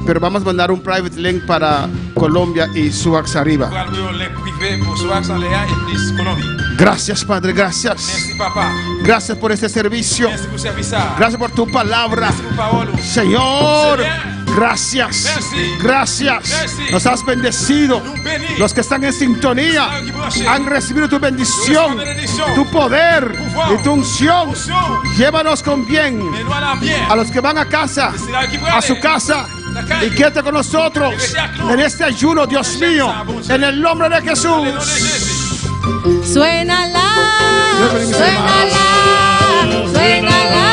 pero vamos a mandar un private link para Colombia y Suax arriba. Gracias, Padre, gracias. Gracias por este servicio. Gracias por tu palabra, Señor. Gracias, Merci. gracias. Merci. Nos has bendecido. Nous bénis. Los que están en sintonía han recibido tu bendición, bendición, tu poder pouvoir, y tu unción. unción. Llévanos con bien Mène-nous bien. a los que van a casa, a su casa, y quédate con nosotros en este ayuno, Dios mío, en el nombre de Jesús. Suénala, suénala, suénala,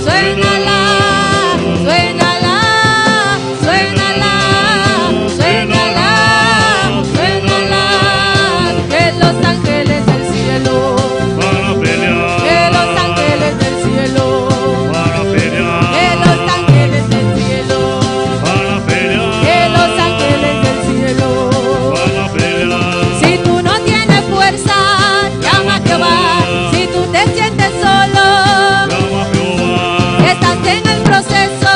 suénala, suénala, suénala, suénala, suénala, que los ángeles del cielo, que los ángeles del cielo, que los ángeles del cielo, que los ángeles del cielo. Si tú no tienes fuerza, llama a Jehová. Si tú te sientes solo, estás en el proceso.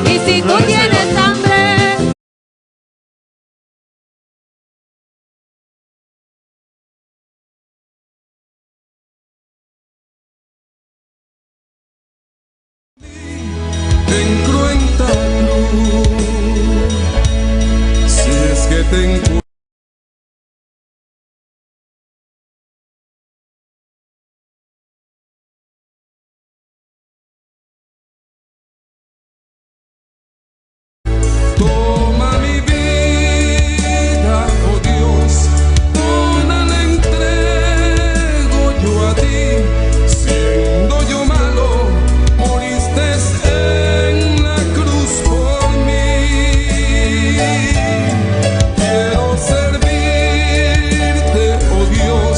Y si tú tienes hambre, En cruenta cruz, si es que te encuentro. Toma mi vida, oh Dios, toda la entrego yo a ti. Siendo yo malo, moriste en la cruz por mí. Quiero servirte, oh Dios,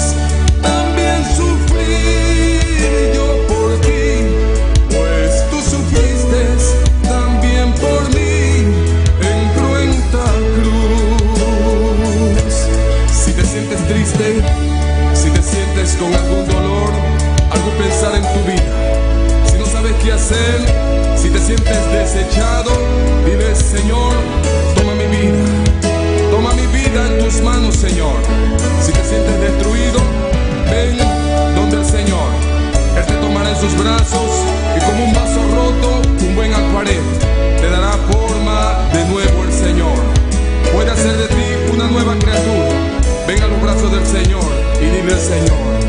también sufrir yo por ti, pues tú sufriste también por mí. En cruenta cruz. Si te sientes triste, si te sientes con algún dolor, algún pensar en tu vida, si no sabes qué hacer, si te sientes desechado, dile: Señor, toma mi vida en tus manos, Señor. Si te sientes destruido, ven donde el Señor. Él te tomará en sus brazos y como un vaso roto, un buen acuarel, te dará forma de nuevo el Señor. Puede hacer de ti una nueva criatura. Ven a los brazos del Señor y dile: Señor,